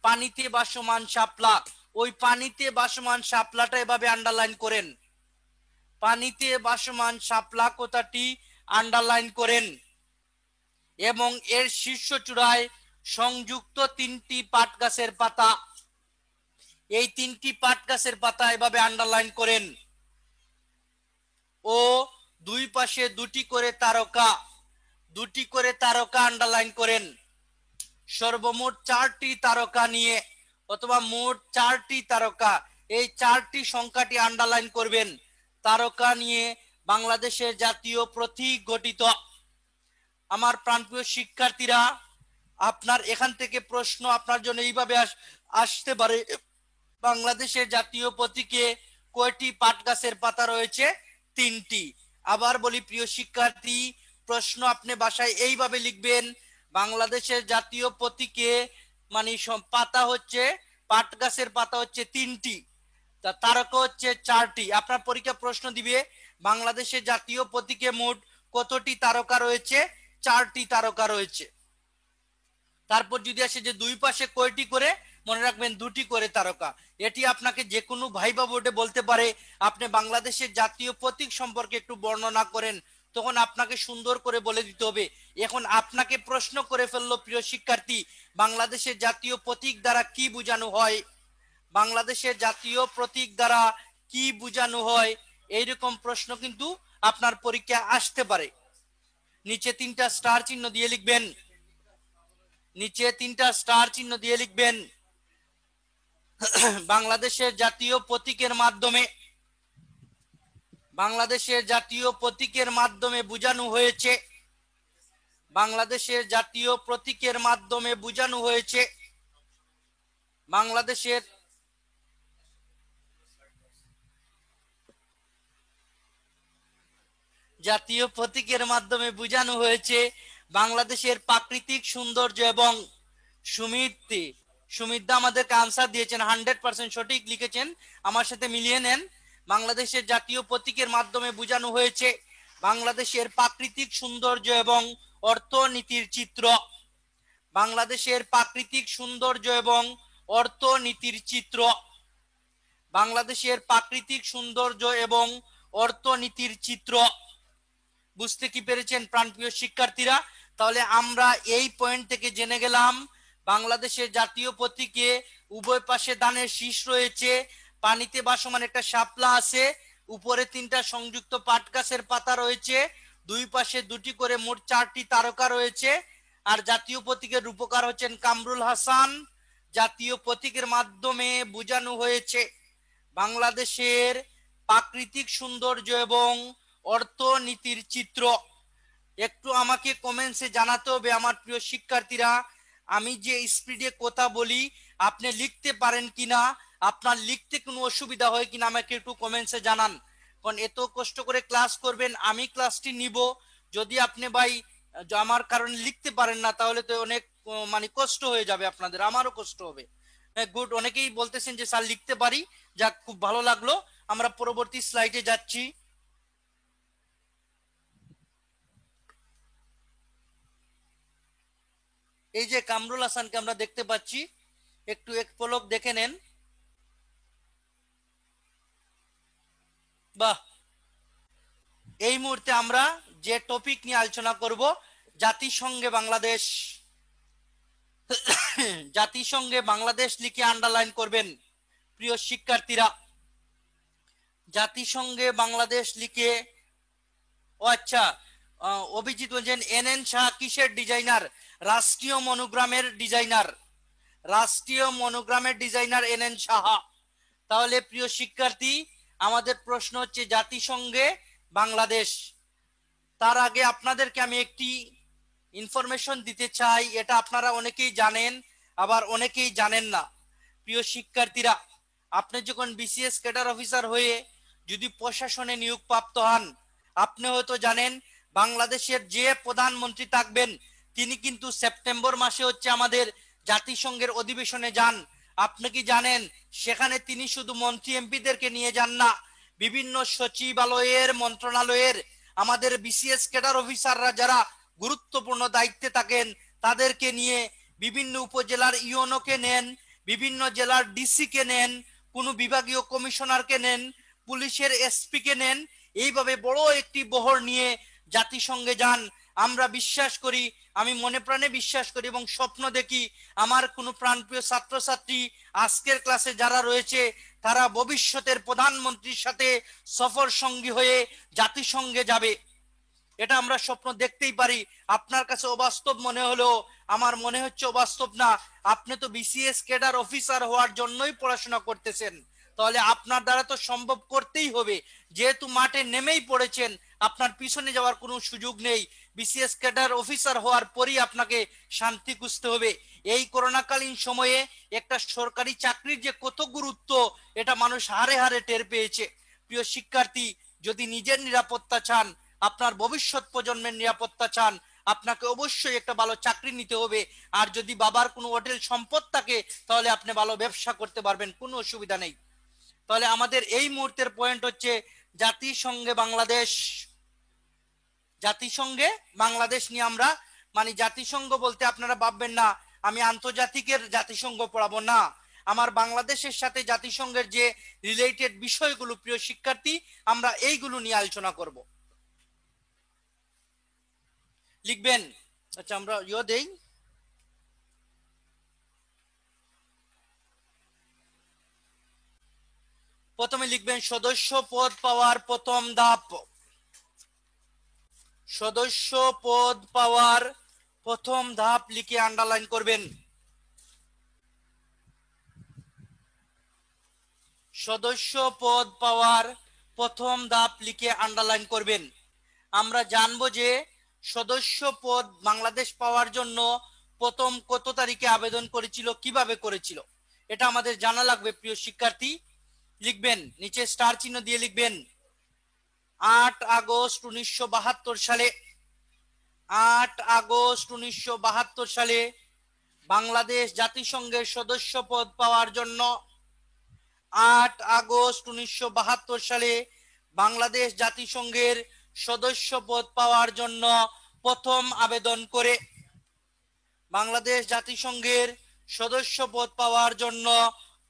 পানিতে ভাসমান শাপলা। ওই পানিতে ভাসমান শাপলাটা এভাবে আন্ডারলাইন করেন, পানিতে ভাসমান শাপলা কথাটি আন্ডারলাইন করেন। এবং এর শীর্ষ চূড়ায় সংযুক্ত তিনটি পাট গাছের পাতা, এই তিনটি পাট গাছের পাতা এভাবে আন্ডারলাইন করেন। ও দুই পাশে দুটি করে তারকা, দুটি করে তারকা আন্ডারলাইন করেন। সর্বমোট 4টি তারকা নিয়ে, অথবা মোট 4টি তারকা, এই 4টি সংখ্যাটি আন্ডারলাইন করবেন। তারকা নিয়ে বাংলাদেশের জাতীয় প্রতীক গঠিত। আমার প্রাণপ্রিয় শিক্ষার্থীরা, আপনার এখান থেকে প্রশ্ন আপনার জন্য এইভাবে আসতে পারে, বাংলাদেশের জাতীয় প্রতীকে কয়টি পাট গাছের পাতা রয়েছে? 3টি। আবার বলি প্রিয় শিক্ষার্থী, প্রশ্ন আপনি বাসায় এইভাবে লিখবেন, বাংলাদেশের জাতীয় প্রতীকে মানে পাতা হচ্ছে, পাট গাছের পাতা হচ্ছে 3টি, তারকা হচ্ছে 4টি। আপনার পরীক্ষা প্রশ্ন দিবে বাংলাদেশের জাতীয় প্রতীকে মোট কতটি তারকা রয়েছে? 4টি তারকা রয়েছে। তারপর যদি আসে যে দুই পাশে কয়টি করে, মনে রাখবেন 2টি করে তারকা। এটি আপনাকে যে কোনো ভাইবা বোর্ডে বলতে পারে আপনি বাংলাদেশের জাতীয় প্রতীক সম্পর্কে একটু বর্ণনা করেন, তখন আপনাকে সুন্দর করে বলে দিতে হবে। এখন আপনাকে প্রশ্ন করে ফেললো প্রিয় শিক্ষার্থী, বাংলাদেশের জাতীয় প্রতীক দ্বারা কি বোঝানো হয়? বাংলাদেশের জাতীয় প্রতীক দ্বারা কি বোঝানো হয়? এইরকম প্রশ্ন কিন্তু আপনার পরীক্ষা আসতে পারে। নিচে 3টা স্টার চিহ্ন দিয়ে লিখবেন, নিচে 3টা স্টার চিহ্ন দিয়ে লিখবেন বাংলাদেশের জাতীয় প্রতীকের মাধ্যমে, বাংলাদেশের জাতীয় প্রতীকের মাধ্যমে বোঝানো হয়েছে, বাংলাদেশের জাতীয় প্রতীকের মাধ্যমে বোঝানো হয়েছে, বাংলাদেশের জাতীয় প্রতীকের মাধ্যমে বোঝানো হয়েছে বাংলাদেশের প্রাকৃতিক সৌন্দর্য এবং সমৃদ্ধি। সুমিদ্দা আমাদেরকে আনসার দিয়েছেন, 100% সঠিক লিখেছেন, আমার সাথে মিলিয়ে নেন। বাংলাদেশের জাতীয় প্রতীকের মাধ্যমে বোঝানো হয়েছে বাংলাদেশের প্রাকৃতিক সৌন্দর্য এবং অর্থনীতির চিত্র। বাংলাদেশের প্রাকৃতিক সৌন্দর্য এবং অর্থনীতির চিত্র, বাংলাদেশের প্রাকৃতিক সৌন্দর্য এবং অর্থনীতির চিত্র। বুঝতে কি পেরেছেন প্রাণপ্রিয় শিক্ষার্থীরা? তাহলে আমরা এই পয়েন্ট থেকে জেনে গেলাম বাংলাদেশের জাতীয় প্রতীকে উভয় পাশে ধানের শীষ রয়েছে, পানিতে ভাসমান একটা শাপলা আছে, উপরে 3টা সংযুক্ত পাট গাছের পাতা রয়েছে, দুই পাশে 2টি করে মোট 4টি তারকা রয়েছে। আর জাতীয় প্রতীকের রূপকার হচ্ছেন কামরুল হাসান। জাতীয় প্রতীকের মাধ্যমে বোঝানো হয়েছে বাংলাদেশের প্রাকৃতিক সৌন্দর্য এবং অর্থনীতির চিত্র। একটু আমাকে কমেন্টসে জানাতে হবে আমার প্রিয় শিক্ষার্থীরা, আমি যে স্পিডে কথা বলি আপনি লিখতে পারেন কিনা, আপনার লিখতে কোনো অসুবিধা হয় কিনা আমাকে একটু কমেন্টসে জানান। কারণ এত কষ্ট করে ক্লাস করবেন, আমি ক্লাসটি নিব, যদি আপনি ভাই আমার কারণে লিখতে পারেন না তাহলে তো অনেক মানে কষ্ট হয়ে যাবে আপনাদের, আমারও কষ্ট হবে। গুড, অনেকেই বলতেছেন যে স্যার লিখতে পারি, যাক খুব ভালো লাগলো। আমরা পরবর্তী স্লাইডে যাচ্ছি। এই যে কামরুল হাসানকে আমরা দেখতে পাচ্ছি, একটু এক পলক দেখে নেন। বাহ, এই মুহূর্তে আমরা যে টপিক নিয়ে আলোচনা করব, জাতিসংঘে বাংলাদেশ। জাতিসংঘে বাংলাদেশ লিখে আন্ডারলাইন করবেন প্রিয় শিক্ষার্থীরা। জাতিসংঘে বাংলাদেশ লিখে, ও আচ্ছা, অভিজিৎ বলছেন NN শাহ কিসের ডিজাইনার? রাষ্ট্রীয় মনোগ্রামের ডিজাইনার, রাষ্ট্রীয় মনোগ্রামের ডিজাইনার NN শাহ। তাহলে প্রিয় শিক্ষার্থী, আমাদের প্রশ্ন হচ্ছে জাতিসংঘে বাংলাদেশ। তার আগে আপনাদেরকে আমি একটি ইনফরমেশন দিতে চাই, এটা আপনারা অনেকেই জানেন আবার অনেকেই জানেন না। প্রিয় শিক্ষার্থীরা, আপনি যখন বিসিএস ক্যাডার অফিসার হয়ে যদি প্রশাসনে নিয়োগপ্রাপ্ত হন, আপনি হয়তো জানেন বাংলাদেশের যে প্রধানমন্ত্রী থাকবেন তিনি কিন্তু সেপ্টেম্বর মাসে হচ্ছে আমাদের জাতিসংঘের অধিবেশনে যান। আপনি কি জানেন সেখানে তিনি শুধু মন্ত্রী এমপিদেরকে নিয়ে যান না, বিভিন্ন সচিবালয়ের মন্ত্রণালয়ের আমাদের বিসিএস ক্যাডার অফিসাররা যারা গুরুত্বপূর্ণ দায়িত্বে থাকেন তাদেরকে নিয়ে বিভিন্ন উপজেলার ইউএনওকে নেন, বিভিন্ন জেলার ডিসি কে নেন, কোন বিভাগীয় কমিশনারকে নেন, পুলিশের এসপি কে নেন, এইভাবে বড় একটি বহর নিয়ে জাতিসংঘে যান। আমরা বিশ্বাস করি, আমি মনে প্রাণে বিশ্বাস করি এবং স্বপ্ন দেখি আমার কোনো প্রাণপ্রিয় ছাত্রছাত্রী আজকের ক্লাসে যারা রয়েছে তারা ভবিষ্যতের প্রধানমন্ত্রীর সাথে সফর সঙ্গী হয়ে জাতিসংঘে যাবে। এটা আমরা স্বপ্ন দেখতেই পারি। আপনার কাছে অবাস্তব মনে হলেও আমার মনে হচ্ছে অবাস্তব না। আপনি তো বিসিএস ক্যাডার অফিসার হওয়ার জন্যই পড়াশোনা করতেছেন, তাহলে আপনার দ্বারা তো সম্ভব করতেই হবে। যেহেতু মাঠে নেমেই পড়েছেন, আপনার পিছনে যাওয়ার কোনো সুযোগ নেই। বিসিএস ক্যাডার অফিসার হওয়ার পরই আপনাকে শান্তি খুঁজতে হবে। এই করোনাকালীন সময়ে একটা সরকারি চাকরির যে কত গুরুত্ব এটা মানুষ হারে হারে টের পেয়েছে। প্রিয় শিক্ষার্থী, যদি নিজের নিরাপত্তা চান, আপনার ভবিষ্যৎ প্রজন্মের নিরাপত্তা চান, আপনাকে অবশ্যই একটা ভালো চাকরি নিতে হবে। আর যদি বাবার কোনো হোটেল সম্পদ থাকে তাহলে আপনি ভালো ব্যবসা করতে পারবেন, কোনো অসুবিধা নেই। তাহলে আমাদের এই মুহূর্তের পয়েন্ট হচ্ছে জাতিসংঘে বাংলাদেশ। জাতিসংঘে বাংলাদেশ নিয়ে আমরা মানে জাতিসংঘ বলতে আপনারা ভাববেন না আমি আন্তর্জাতিকের জাতিসংঘ পড়াবো না, আমার বাংলাদেশের সাথে জাতিসংঘের যে রিলেটেড বিষয়গুলো প্রিয় শিক্ষার্থী আমরা এইগুলো নিয়ে আলোচনা করব। লিখবেন, আচ্ছা আমরা দেই, প্রথমে লিখবেন সদস্য পদ পাওয়ার প্রথম ধাপ। সদস্য পদ পাওয়ার প্রথম ধাপ লিখে আন্ডারলাইন করবেন। সদস্য পদ পাওয়ার প্রথম ধাপ লিখে আন্ডারলাইন করবেন। আমরা জানবো যে সদস্য পদ বাংলাদেশ পাওয়ার জন্য প্রথম কত তারিখে আবেদন করেছিল, কিভাবে করেছিল, এটা আমাদের জানা লাগবে। প্রিয় শিক্ষার্থী লিখবেন, নিচে স্টার চিহ্ন দিয়ে লিখবেন 8 আগস্ট 1972 সালে। 8 আগস্ট 1972 সালে বাংলাদেশ জাতিসংঘের সদস্য পদ পাওয়ার জন্য 8 আগস্ট 1972 সালে বাংলাদেশ জাতিসংঘের সদস্য পদ পাওয়ার জন্য প্রথম আবেদন করে। বাংলাদেশ জাতিসংঘের সদস্য পদ পাওয়ার জন্য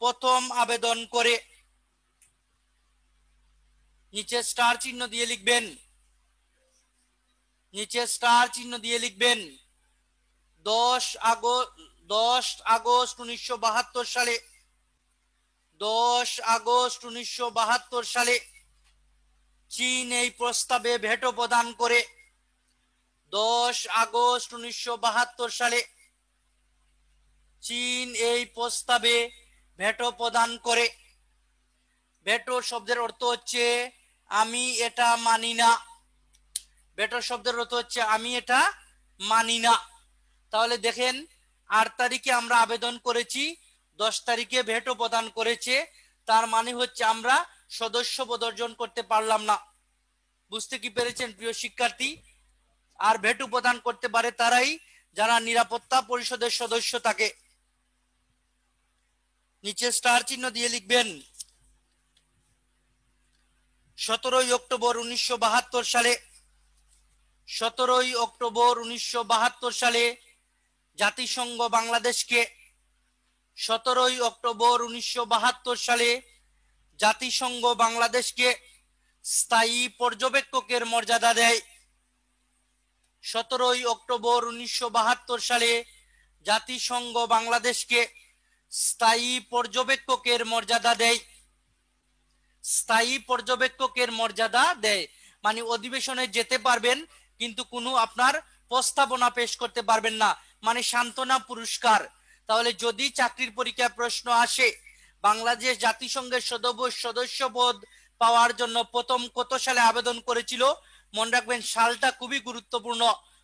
প্রথম আবেদন করে। নিচে স্টার চিহ্ন দিয়ে লিখবেন, নিচে স্টার চিহ্ন দিয়ে লিখবেন 10 আগস্ট 1972 সালে। 10 আগস্ট 1972 সালে চীন এই প্রস্তাবে ভেটো প্রদান করে। 10 আগস্ট 1972 সালে চীন এই প্রস্তাবে ভেটো প্রদান করে। ভেটো শব্দের অর্থ হচ্ছে আমি এটা মানি না। ভেটো শব্দের অর্থ হচ্ছে আমি এটা মানি না। তাহলে দেখেন 8 তারিখে আমরা আবেদন করেছি, 10 তারিখে ভেটো প্রদান করেছে, তার মানে হচ্ছে আমরা সদস্য পদ অর্জন করতে পারলাম না। বুঝতে কি পেরেছেন প্রিয় শিক্ষার্থী? আর ভেটো প্রদান করতে পারে তারাই যারা নিরাপত্তা পরিষদের সদস্য থাকে। নিচে স্টার চিহ্ন দিয়ে লিখবেন 17 অক্টোবর 1972 সালে। 17 অক্টোবর 1972 সালে জাতিসংঘ বাংলাদেশকে 17 অক্টোবর 1972 সালে জাতিসংঘ বাংলাদেশকে স্থায়ী পর্যবেক্ষকের মর্যাদা দেয়। 17 অক্টোবর 1972 সালে জাতিসংঘ বাংলাদেশকে স্থায়ী পর্যবেক্ষকের মর্যাদা দেয়। স্থায়ী পর্যবেক্ষকের মর্যাদা দেয় মানে অধিবেশনে যেতে পারবেন কিন্তু কোনো আপনার প্রস্তাবনা পেশ করতে পারবেন না, মানে সান্ত্বনা পুরস্কার। তাহলে যদি চাকরির পরীক্ষায় প্রশ্ন আসে বাংলাদেশ জাতিসংঘের সদস্য পদ পাওয়ার জন্য প্রথম কত সালে আবেদন করেছিল, মনে রাখবেন সালটা খুবই গুরুত্বপূর্ণ।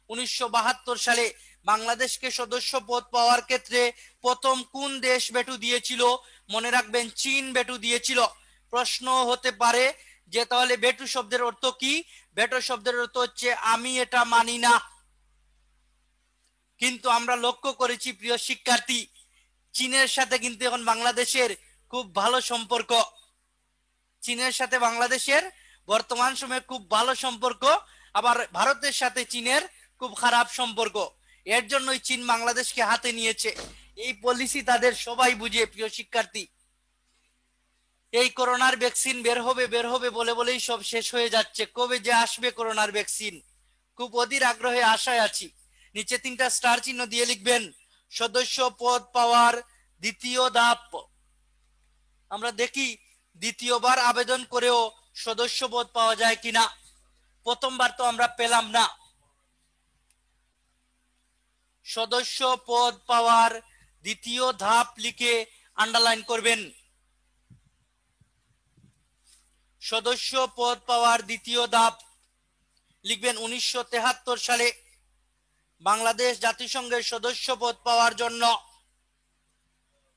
1972 সালে বাংলাদেশকে সদস্য পদ পাওয়ার ক্ষেত্রে প্রথম কোন দেশ ভেটো দিয়েছিল? মনে রাখবেন চীন ভেটো দিয়েছিল। প্রশ্ন হতে পারে যে তাহলে ভেটো শব্দের অর্থ কি? ভেটো শব্দের অর্থ হচ্ছে আমি এটা মানি না। কিন্তু আমরা লক্ষ্য করেছি প্রিয় শিক্ষার্থী, চীনের সাথে কিন্তু এখন বাংলাদেশের খুব ভালো সম্পর্ক। চীনের সাথে বাংলাদেশের বর্তমান সময়ে খুব ভালো সম্পর্ক, আবার ভারতের সাথে চীনের খুব খারাপ সম্পর্ক। এর জন্যই চীন বাংলাদেশকে হাতে নিয়েছে। এই পলিসি তাদের সবাই বুঝে প্রিয় শিক্ষার্থী। এই করোনার ভ্যাকসিন বের হবে বলে বলেই সব শেষ হয়ে যাচ্ছে। কবে যে আসবে করোনার ভ্যাকসিন, খুব অধীর আগ্রহে আশায় আছি। নিচে 3টা স্টার চিহ্ন দিয়ে লিখবেন সদস্য পদ পাওয়ার দ্বিতীয় ধাপ। আমরা দেখি দ্বিতীয়বার আবেদন করেও সদস্য পদ পাওয়া যায় কিনা। প্রথমবার তো আমরা পেলাম না। সদস্য পদ পাওয়ার দ্বিতীয় ধাপ লিখে আন্ডারলাইন করবেন। সদস্য পদ পাওয়ার দ্বিতীয় ধাপ লিখবেন 1973 সালে বাংলাদেশ জাতিসংঘের সদস্য পদ পাওয়ার জন্য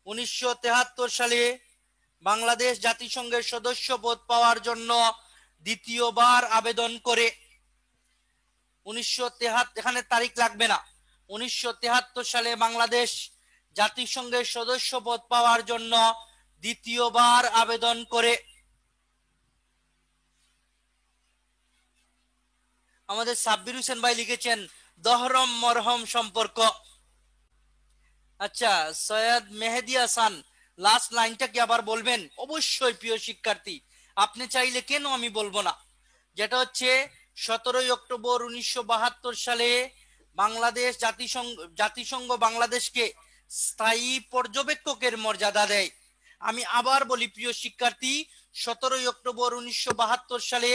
1973 সালে বাংলাদেশ জাতিসংঘের সদস্য পদ পাওয়ার জন্য দ্বিতীয়বার আবেদন করে 1973, এখানে তারিখ লাগবে না, 1973 সালে বাংলাদেশ জাতিসংঘের সদস্য পদ পাওয়ার জন্য দ্বিতীয়বার আবেদন করে। আমাদের সাব্বির হোসেন ভাই লিখেছেন দহরম মরহম সম্পর্ক। আচ্ছা, সৈয়দ মেহেদি হাসান লাস্ট লাইনটা কি আবার বলবেন? অবশ্যই প্রিয় শিক্ষার্থী, আপনি চাইলে কেন আমি বলবো না। যেটা হচ্ছে 17 অক্টোবর 1972 সালে বাংলাদেশ জাতিসংঘ বাংলাদেশকে স্থায়ী পর্যবেক্ষকের মর্যাদা দেয়। আমি আবার বলি প্রিয় শিক্ষার্থী, 17 অক্টোবর 1972 সালে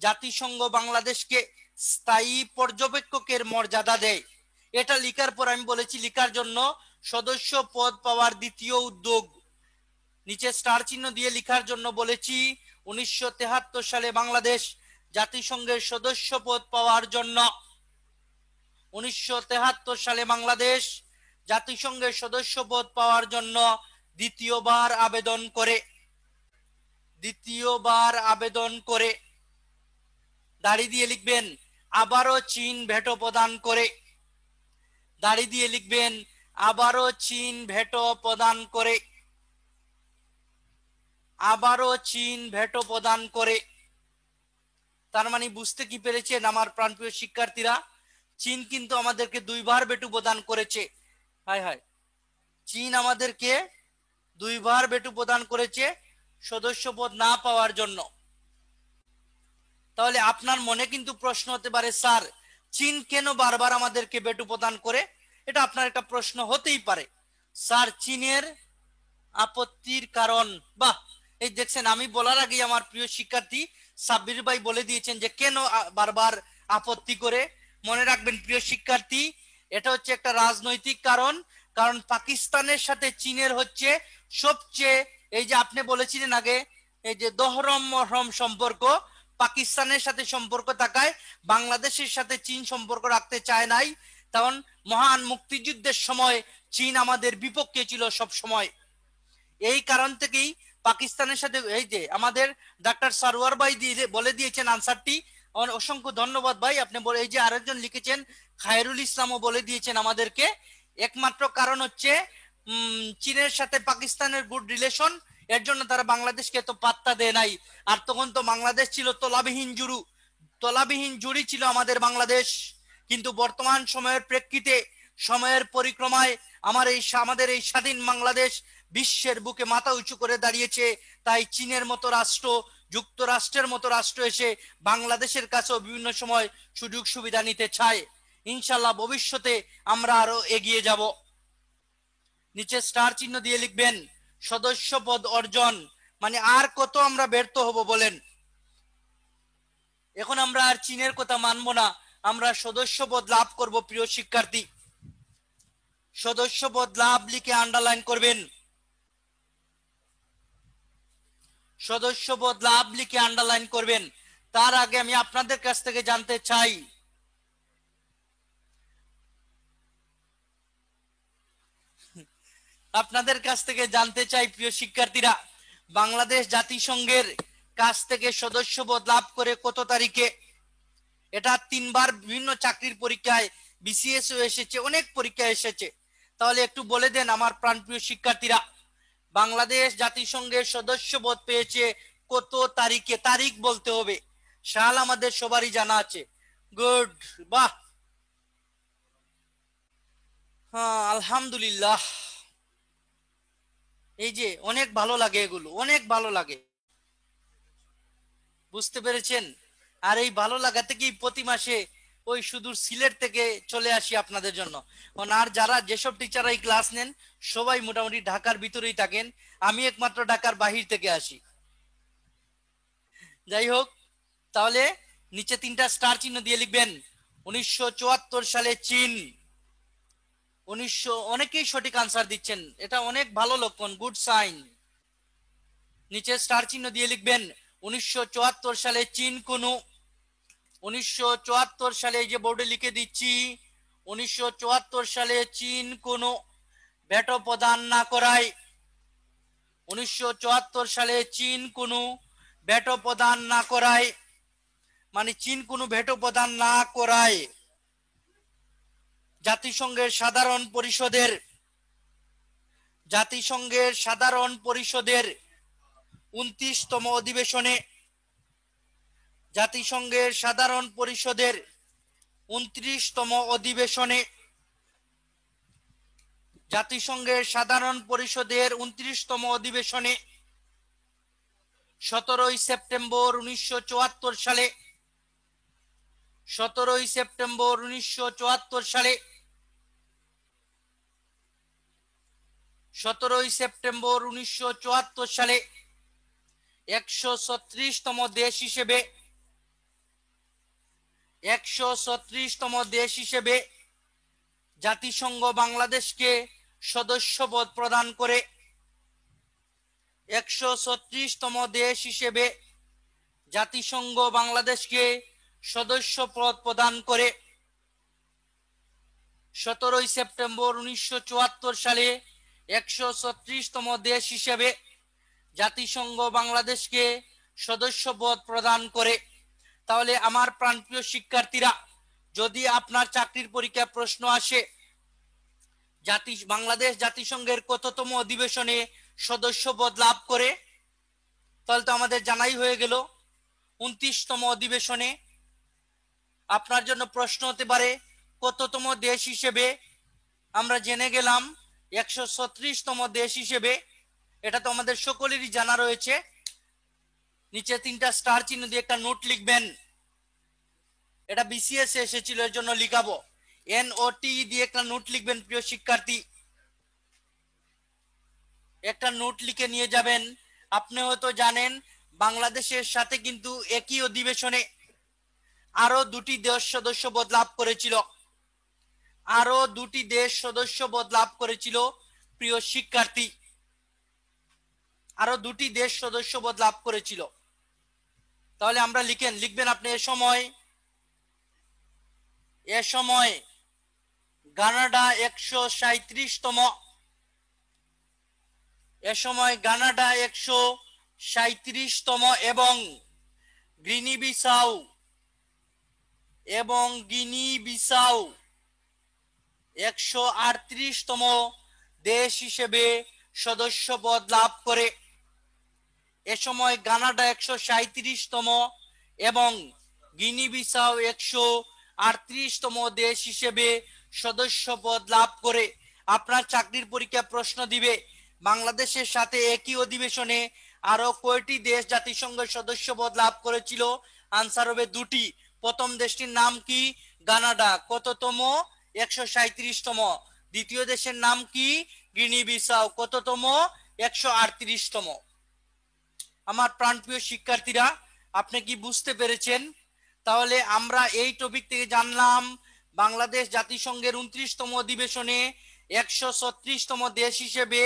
জাতিসংঘ বাংলাদেশকে স্থায়ী পর্যবেক্ষকের মর্যাদা দেয়। এটা লিখার পর আমি বলেছি লিখার জন্য সদস্য পদ পাওয়ার দ্বিতীয় উদ্যোগ। নিচে স্টার চিহ্ন দিয়ে লিখার জন্য বলেছি 1973 সালে বাংলাদেশ জাতিসংঘের সদস্য পদ পাওয়ার জন্য 1973 সালে বাংলাদেশ জাতিসংঘের সদস্য পদ পাওয়ার জন্য দ্বিতীয়বার আবেদন করে। দাড়ি দিয়ে লিখবেন আবারও চীন ভেটো প্রদান করে। দাড়ি দিয়ে লিখবেন আবারও চীন ভেটো প্রদান করে। আবারও চীন ভেটো প্রদান করে। তার মানে বুঝতে কি পেরেছেন আমার প্রাণপ্রিয় শিক্ষার্থীরা? চীন কিন্তু আমাদেরকে 2বার ভেটো প্রদান করেছে। হায় হায়, চীন আমাদেরকে 2বার ভেটো প্রদান করেছে সদস্য পদ না পাওয়ার জন্য। তাহলে আপনার মনে কিন্তু প্রশ্ন হতে পারে, স্যার চীন কেন বারবার আমাদেরকে ভেটো প্রদান করে? এটা আপনার একটা প্রশ্ন হতেই পারে। স্যার চীনের আপত্তির কারণ, বাহ, এই দেখছেন আমি বলার আগে আমার প্রিয় শিক্ষার্থী সাব্বির ভাই বলে দিয়েছেন যে কেন বারবার আপত্তি করে। মনে রাখবেন প্রিয় শিক্ষার্থী, এটা হচ্ছে একটা রাজনৈতিক কারণ। কারণ পাকিস্তানের সাথে চীনের হচ্ছে সবচেয়ে, এই যে আপনি বলেছিলেন আগে, এই যে দহরম মহরম সম্পর্ক, পাকিস্তানের সাথে সম্পর্ক থাকায় বাংলাদেশের সাথে চীন সম্পর্ক রাখতে চায় নাই। কারণ মহান মুক্তিযুদ্ধের সময় চীন আমাদের বিপক্ষে ছিল সব সময়। এই কারণ থেকেই পাকিস্তানের সাথে, এই যে আমাদের ডাক্তার সারওয়ার ভাই বলে দিয়েছেন আনসারটি, অসংখ্য ধন্যবাদ ভাই। আপনি এই যে আরেকজন লিখেছেন খায়রুল ইসলামও বলে দিয়েছেন আমাদেরকে। একমাত্র কারণ হচ্ছে চীনের সাথে পাকিস্তানের গুড রিলেশন, এর জন্য তারা বাংলাদেশকে এত পাত্তা দেয় নাই। আর তখন তো বাংলাদেশ ছিল তলাবিহীন জুড়ি ছিল আমাদের বাংলাদেশ। কিন্তু বর্তমান সময়ের প্রেক্ষিতে, সময়ের পরিক্রমায় আমাদের এই স্বাধীন বাংলাদেশ বিশ্বের বুকে মাথা উঁচু করে দাঁড়িয়েছে। তাই চীনের মতো রাষ্ট্র, যুক্তরাষ্ট্রের মতো রাষ্ট্র এসে বাংলাদেশের কাছেও বিভিন্ন সময় সুযোগ সুবিধা নিতে চায়। ইনশাল্লাহ ভবিষ্যতে আমরা আরো এগিয়ে যাব। নিচে স্টার চিহ্ন দিয়ে লিখবেন সদস্য পদ অর্জন, মানে আর কত আমরা ব্যর্থ হব বলেন। এখন আমরা আর চীনের কথা মানব না, আমরা সদস্য পদ লাভ করব প্রিয় শিক্ষার্থী। সদস্য পদ লাভ লিখে আন্ডারলাইন করবেন। সদস্য পদ লাভ লিখে আন্ডারলাইন করবেন। তার আগে আমি আপনাদের কাছ থেকে জানতে চাই আপনাদের কাছ থেকে জানতে চাই প্রিয় শিক্ষার্থীরা, বাংলাদেশ জাতিসংঘের কাছ থেকে সদস্যপদ লাভ করে কত তারিখে? এটা 3বার বিভিন্ন চাকরির পরীক্ষায়, বিসিএস এসেছে, অনেক পরীক্ষা এসেছে। তাহলে একটু বলে দেন আমার প্রাণপ্রিয় শিক্ষার্থীরা, বাংলাদেশ জাতিসংঘের সদস্যপদ পেয়েছে কত তারিখে? তারিখ বলতে হবে, সাল আমাদের সবারই জানা আছে। গুড, বাহ, হ্যাঁ আলহামদুলিল্লাহ। এই যে অনেক ভালো লাগে, এগুলো অনেক ভালো লাগে, বুঝতে পেরেছেন? আর এই ভালো লাগা থেকেই প্রতি মাসে ওই সুদূর সিলেট থেকে চলে আসি আপনাদের জন্য। আর যারা যেসব টিচাররা এই ক্লাস নেন সবাই মোটামুটি ঢাকার ভিতরেই থাকেন, আমি একমাত্র ঢাকার বাহির থেকে আসি। যাই হোক, তাহলে নিচে 3টা স্টার চিহ্ন দিয়ে লিখবেন 1974 সালে চীন। 1900, অনেকেই সঠিক আনসার দিচ্ছেন, এটা অনেক ভালো লক্ষণ, গুড সাইন। নিচে স্টার চিহ্ন দিয়ে লিখবেন 1974 সালে চীন কোন, 1974 সালে, এই যে বোর্ডে লিখে দিচ্ছি, 1974 সালে চীন কোন ভেটো প্রদান না করায়, 1974 সালে চীন কোন ভেটো প্রদান না করায়, মানে চীন কোনো ভেটো প্রদান না করায় জাতিসংঘের সাধারণ পরিষদের, জাতিসংঘের সাধারণ পরিষদের 29তম অধিবেশনে, জাতিসংঘের সাধারণ পরিষদের 29তম অধিবেশনে, জাতিসংঘের সাধারণ পরিষদের 29তম অধিবেশনে 17ই সেপ্টেম্বর 1974 সালে, 17ই সেপ্টেম্বর 1974 সালে, 17ই সেপ্টেম্বর 1974 সালে 136তম দেশ হিসেবে, 136তম দেশ হিসেবে জাতিসংঘ বাংলাদেশকে সদস্যপদ প্রদান করে, 136তম দেশ হিসেবে জাতিসংঘ বাংলাদেশকে সদস্যপদ প্রদান করে 17ই সেপ্টেম্বর 1974 সালে 136তম দেশ হিসেবে জাতিসংঘ বাংলাদেশকে সদস্যপদ প্রদান করে। তাহলে আমার প্রাণপ্রিয় শিক্ষার্থীরা, যদি আপনার চাকরির পরীক্ষায় প্রশ্ন আসে বাংলাদেশ জাতিসংঘের কততম অধিবেশনে সদস্যপদ লাভ করে, তাহলে তো আমাদের জানাই হয়ে গেল 29তম অধিবেশনে। আপনার জন্য প্রশ্ন হতে পারে কততম দেশ হিসেবে, আমরা জেনে গেলাম 136তম দেশ হিসেবে, এটা তো আমাদের সকলেরই জানা রয়েছে। নিচে 3টা স্টার চিহ্ন দিয়ে একটা নোট লিখবেন, এটা বিসিএস এসেছিল এর জন্য লিখাবো, NOT দিয়ে একটা নোট লিখবেন প্রিয় শিক্ষার্থী, একটা নোট লিখে নিয়ে যাবেন। আপনি হয়তো জানেন বাংলাদেশের সাথে কিন্তু একই অধিবেশনে আরো 2টি দেশ সদস্যপদ লাভ করেছিল, আরো 2টি দেশ সদস্যপদ লাভ করেছিল প্রিয় শিক্ষার্থী, আরো 2টি দেশ সদস্যপদ লাভ করেছিল। তাহলে আমরা লিখবেন আপনি এ সময় কানাডা 137তম, এ সময় কানাডা 137তম এবং গিনি বিসাউ 138তম দেশ হিসেবে সদস্যপদ লাভ করে। এ সময় কানাডা 137তম এবং গিনি বিসাউ 138তম দেশ হিসেবে সদস্যপদ লাভ করে। আপনার চাকরির পরীক্ষা প্রশ্ন দিবে বাংলাদেশের সাথে একই অধিবেশনে আরো কয়টি দেশ জাতিসংঘের সদস্যপদ লাভ করেছিল? আনসার হবে 2টি। প্রথম দেশটির নাম কি? কানাডা, কততম? 137তম। দ্বিতীয় দেশের নাম কি? গিনি বিসাউ, কততম? 138তম। আমার প্রাণপ্রিয় শিক্ষার্থীরা, আপনি কি বুঝতে পেরেছেন? তাহলে আমরা এই টপিক থেকে জানলাম বাংলাদেশ জাতিসংঘের 29তম অধিবেশনে 136তম দেশ হিসেবে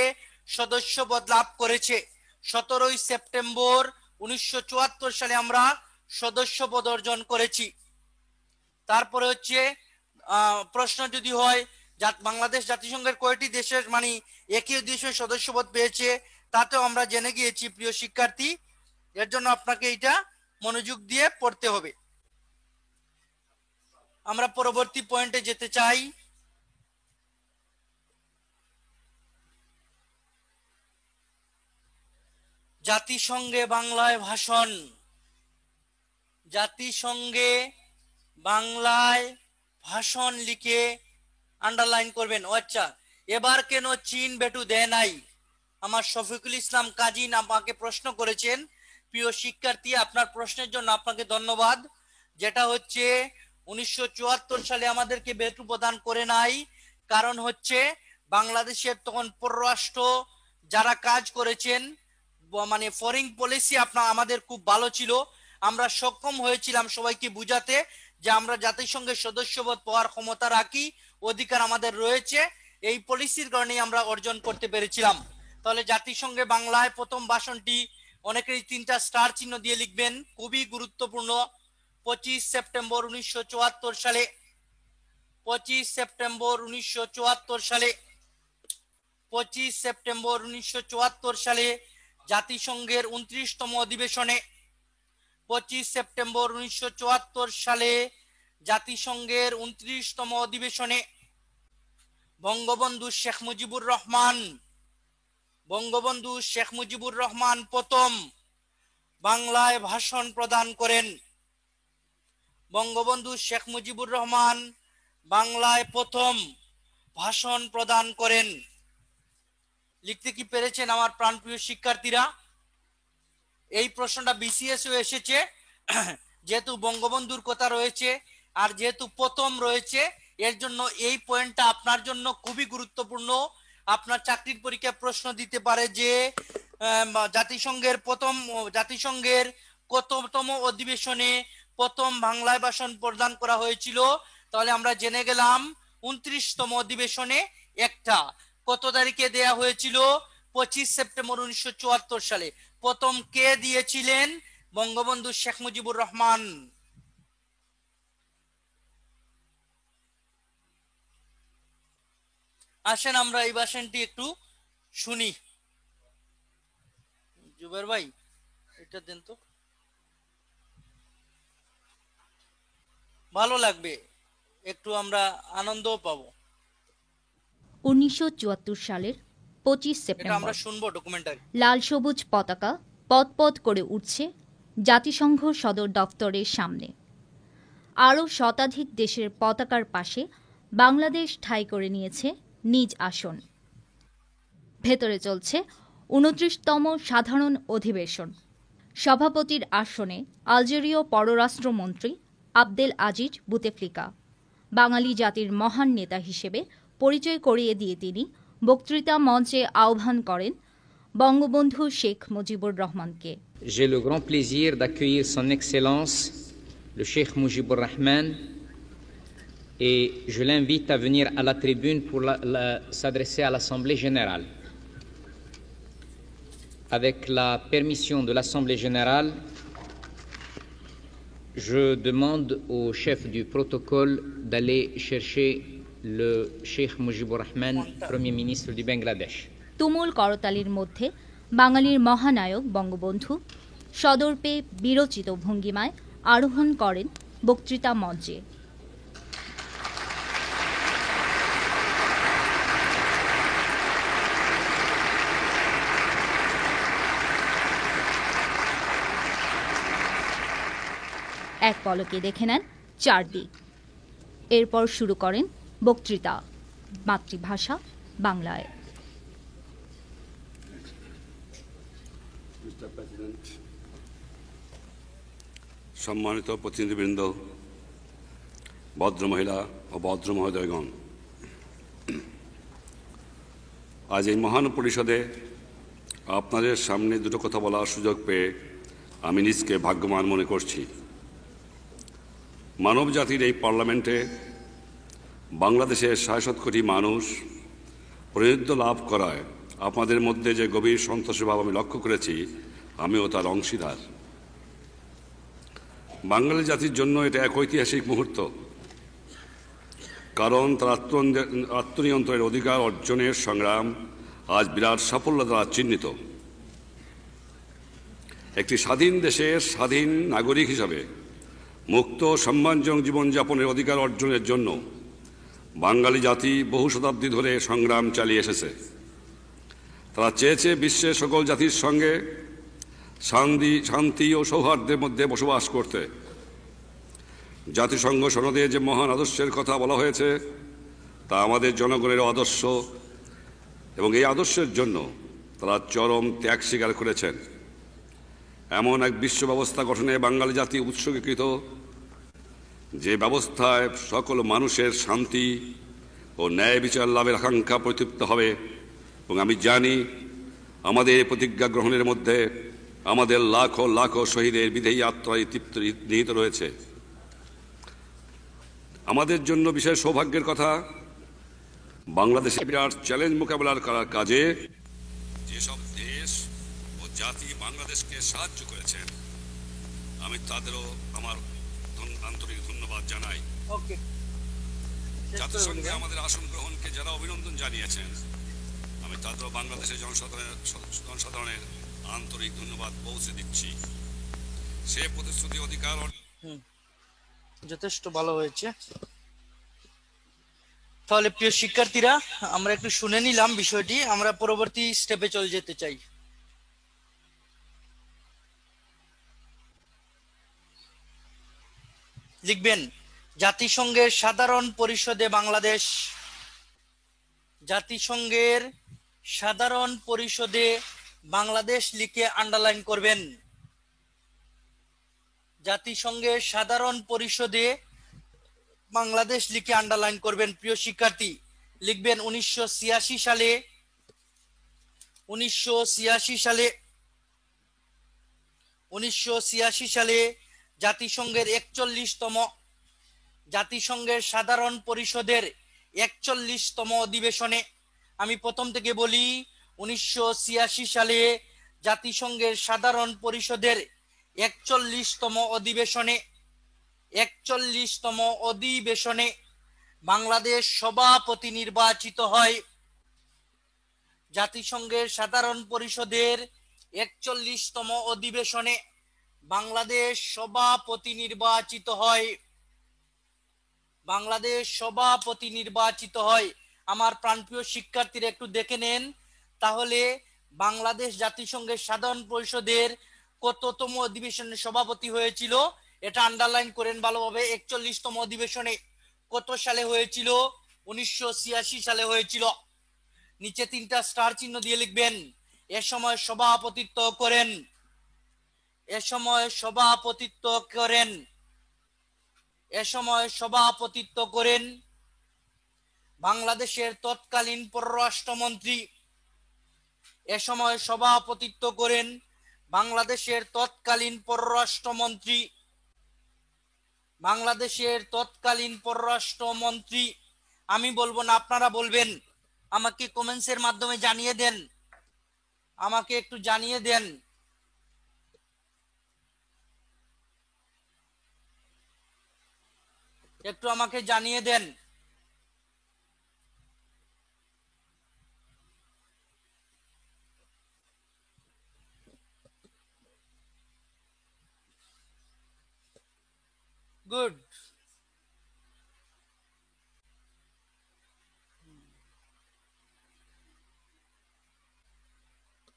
সদস্যপদ লাভ করেছে। 17ই সেপ্টেম্বর 1974 সালে আমরা সদস্যপদ অর্জন করেছি। তারপরে হচ্ছে প্রশ্ন যদি হয় বাংলাদেশ জাতিসংঘের কয়টি দেশের, মানে একই অধিবেশনের সদস্যপদ পেয়েছে, তাতেও আমরা জেনে গিয়েছি প্রিয় শিক্ষার্থী। এর জন্য আপনাকে এটা মনোযোগ দিয়ে পড়তে হবে। আমরা পরবর্তী পয়েন্টে যেতে চাই। জাতিসংঘে বাংলায় ভাষণ। জাতিসংঘে বাংলায় ভাষণ লিখে আন্ডারলাইন করবেন। আচ্ছা, এবার কেন চীন ভেটু দেয় নাই? আমার শফিকুল ইসলাম কাজী আমাকে প্রশ্ন করেছেন। প্রিয় শিক্ষার্থী, আপনার প্রশ্নের জন্য আপনাকে ধন্যবাদ। যেটা হচ্ছে 1974 সালে আমাদেরকে ভেটু প্রদান করে নাই, কারণ হচ্ছে বাংলাদেশের তখন পররাষ্ট্র যারা কাজ করেছেন, মানে ফরেন পলিসি আমাদের খুব ভালো ছিল। আমরা সক্ষম হয়েছিলাম সবাইকে বুঝাতে যে আমরা জাতিসংঘের সদস্যপদ পাওয়ার ক্ষমতা রাখি, অধিকার আমাদের রয়েছে। এই পলিসির কারণেই আমরা অর্জন করতে পেরেছিলাম। তাহলে জাতিসংঘে বাংলায় প্রথম ভাষণটি অনেকেই 3টা স্টার চিহ্ন দিয়ে লিখবেন, খুবই গুরুত্বপূর্ণ। 25 সেপ্টেম্বর 1974 সালে, 25 সেপ্টেম্বর 1974 সালে, 25 সেপ্টেম্বর 1974 সালে জাতিসংঘের 29তম অধিবেশনে, 25 সেপ্টেম্বর 1974 সালে জাতিসংঘের 29তম অধিবেশনে বঙ্গবন্ধু শেখ মুজিবুর রহমান, বঙ্গবন্ধু শেখ মুজিবুর রহমান প্রথম বাংলায় ভাষণ প্রদান করেন। বঙ্গবন্ধু শেখ মুজিবুর রহমান বাংলায় প্রথম ভাষণ প্রদান করেন। লিখতে কি পেরেছেন আমার প্রাণপ্রিয় শিক্ষার্থীরা? এই প্রশ্নটা বিসিএসও এসেছে, যেহেতু বঙ্গবন্ধুর কথা রয়েছে আর যেহেতু প্রথম রয়েছে, এর জন্য এই পয়েন্টটা আপনার জন্য খুবই গুরুত্বপূর্ণ। আপনার চাকরির পরীক্ষায় প্রশ্ন দিতে পারে যে জাতিসংঘের কততম অধিবেশনে প্রথম বাংলায় ভাষণ প্রদান করা হয়েছিল? তাহলে আমরা জেনে গেলাম 29তম অধিবেশনে একটা। কত তারিখে দেয়া হয়েছিল? 25 সেপ্টেম্বর 1974 সালে। প্রথম কে দিয়েছিলেন? বঙ্গবন্ধু শেখ মুজিবুর রহমান। আসেন আমরা এই ভাষণটি একটু শুনি। জুবের ভাই, এটা দেন তো, ভালো লাগবে, একটু আমরা আনন্দও পাবো। 1974 সালের 25 সেপ্টেম্বর আমরা শুনবো ডকুমেন্টারি। লাল সবুজ পতাকা পদ পদ করে উঠছে জাতিসংঘ সদর দফতরের সামনে। আরও শতাধিক দেশের পতাকার পাশে বাংলাদেশ ঠাঁই করে নিয়েছে নিজ আসন। ভেতরে চলছে 29তম সাধারণ অধিবেশন। সভাপতির আসনে আলজেরীয় পররাষ্ট্রমন্ত্রী আবদেল আজিজ বুতেফ্লিকা বাঙালি জাতির মহান নেতা হিসেবে পরিচয় করিয়ে দিয়ে তিনি বক্তৃতা মঞ্চে আহ্বান করেন বঙ্গবন্ধু শেখ মুজিবুর রহমানকে। J'ai le grand plaisir d'accueillir son Excellence, le Cheikh Mujibur Rahman, et je l'invite à venir à la tribune pour s'adresser à l'Assemblée générale. Avec la permission de l'Assemblée générale, je demande au chef du protocole d'aller chercher le Cheikh Mujibur Rahman, Premier ministre du Bangladesh. তুমুল করতালির মধ্যে বাঙালির মহানায়ক বঙ্গবন্ধু সদর্পে বিরচিত ভঙ্গিমায় আরোহণ করেন বক্তৃতা মঞ্চে। এক পলকে দেখে নেন চারদিক। এরপর শুরু করেন বক্তৃতা মাতৃভাষা বাংলায়। সম্মানিত প্রতিনিধিবৃন্দ, ভদ্র মহিলা ও ভদ্র মহোদয়গণ, আজ এই মহান পরিষদে আপনাদের সামনে দুটো কথা বলার সুযোগ পেয়ে আমি নিজকে ভাগ্যবান মনে করছি। মানব জাতির এই পার্লামেন্টে বাংলাদেশের ৬৭ কোটি মানুষ প্রতিনিধিত্ব লাভ করায় আপনাদের মধ্যে যে গভীর সন্তোষের ভাব আমি লক্ষ্য করেছি, আমিও তার অংশীদার। বাঙালি জাতির জন্য এটা এক ঐতিহাসিক মুহূর্ত, কারণ তার আত্মনিয়ন্ত্রণের অধিকার অর্জনের সংগ্রাম আজ বিরাট সাফল্য দ্বারা চিহ্নিত। একটি স্বাধীন দেশের স্বাধীন নাগরিক হিসাবে মুক্ত সম্মানজনক জীবনযাপনের অধিকার অর্জনের জন্য বাঙালি জাতি বহু শতাব্দী ধরে সংগ্রাম চালিয়ে এসেছে। তারা চেয়েছে বিশ্বের সকল জাতির সঙ্গে শান্তি ও সৌহার্দ্যের মধ্যে বসবাস করতে। জাতিসংঘ সনদে যে মহান আদর্শের কথা বলা হয়েছে তা আমাদের জনগণের আদর্শ, এবং এই আদর্শের জন্য তারা চরম ত্যাগ স্বীকার করেছেন। এমন এক বিশ্ব ব্যবস্থা গঠনে বাঙালি জাতি উৎসর্গীকৃত, যে ব্যবস্থায় সকল মানুষের শান্তি ও ন্যায় বিচার লাভের আকাঙ্ক্ষা প্রতিপ্ত হবে। এবং আমি জানি আমাদের এই প্রতিজ্ঞা গ্রহণের মধ্যে আমাদের লাখো লাখো শহীদের বিদেহী আত্মায় তৃপ্ত নিহিত রয়েছে। আমাদের জন্য বিশেষ সৌভাগ্যের কথা, বাংলাদেশে বিরাট চ্যালেঞ্জ মোকাবেলার করার কাজে যেসব দেশ ও জাতি বাংলাদেশকে সাহায্য করেছেন, আমি তাদেরও আমার আন্তরিক ধন্যবাদ জানাই। জাতিসংঘে আমাদের আসন গ্রহণকে যারা অভিনন্দন জানিয়েছেন, আমি তাদেরও বাংলাদেশের জনসাধারণের আন্তরিক ধন্যবাদ পৌঁছে দিচ্ছি। সে প্রতিশ্রুতি অধিকার যথেষ্ট ভালো হয়েছে। তাহলে প্রিয় শিক্ষার্থীরা, আমরা একটু শুনে নিলাম বিষয়টি, আমরা পরবর্তী স্টেপে চলে যেতে চাই। লিখবেন জাতিসংঘের সাধারণ পরিষদে বাংলাদেশ। জাতিসংঘের সাধারণ পরিষদে বাংলাদেশ লিখে আন্ডারলাইন করবেন। জাতিসংঘের সাধারণ পরিষদে বাংলাদেশ লিখে আন্ডারলাইন করবেন। প্রিয় শিক্ষার্থী, লিখবেন 1986 সালে 1986 সালে জাতিসংঘের 41তম জাতিসংঘের সাধারণ পরিষদের 41তম অধিবেশনে, আমি প্রথম থেকে বলি, 1986 সালে জাতিসংঘের সাধারণ পরিষদের 41তম অধিবেশনে বাংলাদেশ সভাপতি নির্বাচিত হয়। জাতিসংঘের সাধারণ পরিষদের 41তম অধিবেশনে বাংলাদেশ সভাপতি নির্বাচিত হয়। বাংলাদেশ সভাপতি নির্বাচিত হয়। আমার প্রাণপ্রিয় শিক্ষার্থীরা একটু দেখে নেন তাহলে বাংলাদেশ জাতিসংঘের সাধারণ পরিষদের কততম অধিবেশনে সভাপতি হয়েছিল, এটা আন্ডারলাইন করেন ভালোভাবে। 41তম অধিবেশনে কত সালে হয়েছিল? 1986 সালে হয়েছিল। নিচে 3টা স্টার চিহ্ন দিয়ে লিখবেন। এ সময় সভাপতিত্ব করেন বাংলাদেশের তৎকালীন পররাষ্ট্রমন্ত্রী। বাংলাদেশের তৎকালীন পররাষ্ট্রমন্ত্রী। আমি বলবো না, আপনারা বলবেন। আমাকে কমেন্টসের মাধ্যমে জানিয়ে দেন, আমাকে একটু জানিয়ে দেন। একটু আমাকে জানিয়ে দেন। গুড।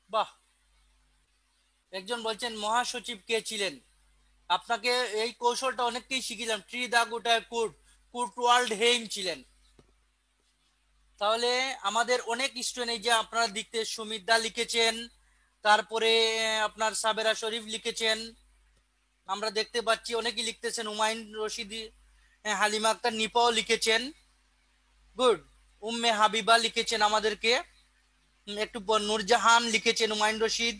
বাহ। একজন বলছেন মহাসচিব কে ছিলেন? আপনাকে এই কৌশলটা অনেককেই শিখিলাম। ট্রি দা গোটায় কুট ওয়ার্ল্ড হেইম ছিলেন। তাহলে আমাদের অনেক স্টুডেন্ট, এই যে আপনারা দেখতে সুমিত দা লিখেছেন, তারপরে আপনার সাবেরা শরীফ লিখেছেন, আমরা দেখতে পাচ্ছি অনেকেই লিখতেছেন। হুমায়ুন রশিদ, হালিমা আক্তার নিপাও লিখেছেন। গুড। উম্মে হাবিবা লিখেছেন আমাদেরকে একটু। নূরজাহান লিখেছেন হুমায়ুন রশিদ।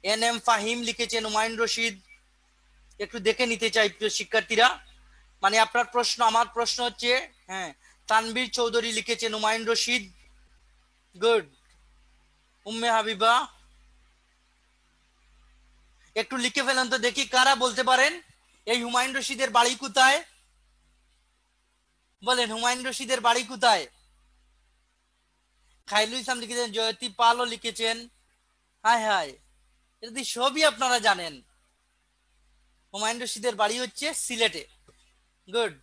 NM ফাহিম লিখেছেন হুমায়ুন রশিদ। একটু দেখে নিতে চাই প্রিয় শিক্ষার্থীরা, মানে আপনার প্রশ্ন, আমার প্রশ্ন হচ্ছে, হ্যাঁ, তানবীর চৌধুরী লিখেছেন হুমায়ুন রশিদ। গুড। উম্মে হাবিবা একটু লিখে ফেলেন তো দেখি কারা বলতে পারেন এই হুমায়ুন রশিদের বাড়ি কোথায়। বলেন হুমায়ুন রশিদের বাড়ি কোথায়? খাইরুল ইসলাম লিখেছেন, জয়তী পালও লিখেছেন। হায় হায়, যদি সবই আপনারা জানেন। হুমায়ুন রশিদের বাড়ি হচ্ছে সিলেটে। গুড।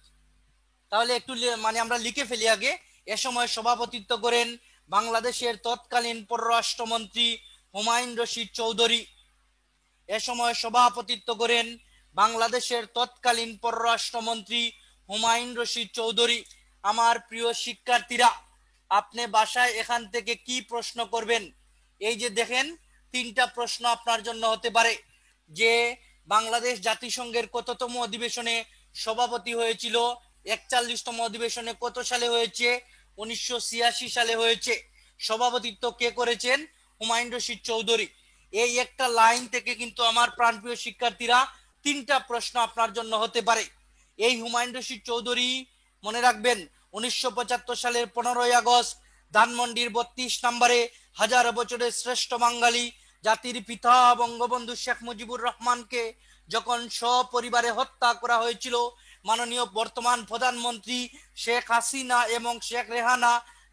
তাহলে একটু মানে আমরা লিখে ফেলি আগে। এ সময় সভাপতিত্ব করেন বাংলাদেশের তৎকালীন পররাষ্ট্রমন্ত্রী হুমায়ুন রশিদ চৌধুরী। এ সময় সভাপতিত্ব করেন বাংলাদেশের তৎকালীন পররাষ্ট্রমন্ত্রী হুমায়ুন রশিদ চৌধুরী। আমার প্রিয় শিক্ষার্থীরা, আপনি বাসায় এখান থেকে কি প্রশ্ন করবেন? এই যে দেখেন, 3টা প্রশ্ন আপনার জন্য হতে পারে যে বাংলাদেশ জাতিসংঘের কততম অধিবেশনে সভাপতি হয়েছিল, 41তম অধিবেশনে কত সালে হয়েছে? 1986 সালে হয়েছে। সভাপতিত্ব কে করেছেন? হুমায়ুন রশিদ চৌধুরী। এই একটা লাইন থেকে কিন্তু আমার প্রাণপ্রিয় শিক্ষার্থীরা 3টা প্রশ্ন আপনার জন্য হতে পারে। এই হুমায়ুন রশিদ চৌধুরী, মনে রাখবেন, 1975 সালের 15ই আগস্ট ধানমন্ডির 32 নম্বরে হাজার বছরের শ্রেষ্ঠ বাঙালি জাতির পিতা বঙ্গবন্ধু শেখ মুজিবুর রহমানকে যখন সপরিবারে হত্যা করা হয়েছিল, মাননীয় বর্তমান প্রধানমন্ত্রী শেখ হাসিনা এবং শেখ রেহানা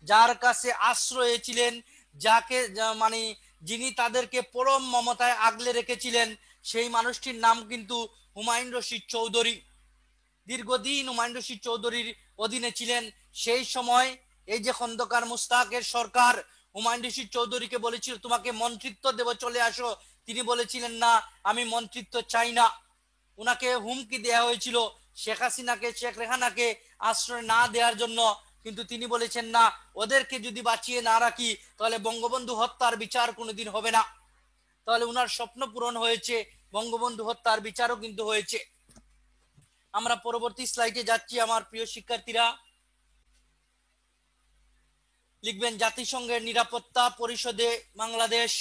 যার কাছে আশ্রয়ে ছিলেন, যাকে মানে যিনি তাদেরকে পরম মমতায় আগলে রেখেছিলেন, সেই মানুষটির নাম কিন্তু হুমায়ুন রশিদ চৌধুরী। দীর্ঘদিন হুমায়ুন রশিদ চৌধুরীর অধীনে ছিলেন। সেই সময় এই যে খন্দকার মুস্তাকের সরকার হুমায়ুন রশিদ চৌধুরীকে বলেছিল, তোমাকে মন্ত্রিত্ব দেব, চলে আসো। তিনি বলেছিলেন, না, আমি মন্ত্রিত্ব চাই না। উনাকে হুমকি দেওয়া হয়েছিল শেখ হাসিনাকে, শেখ রেহানাকে আশ্রয় না দেওয়ার জন্য, কিন্তু তিনি বলেছেন, না, ওদেরকে যদি বাঁচিয়ে না রাখি তাহলে বঙ্গবন্ধু হত্যার বিচার কোনোদিন হবে না। তাহলে উনার স্বপ্ন পূরণ হয়েছে, বঙ্গবন্ধু হত্যার বিচারও কিন্তু হয়েছে। আমরা পরবর্তী স্লাইডে যাচ্ছি। আমার প্রিয় শিক্ষার্থীরা, লিখবেন জাতিসংঘের নিরাপত্তা পরিষদে বাংলাদেশ।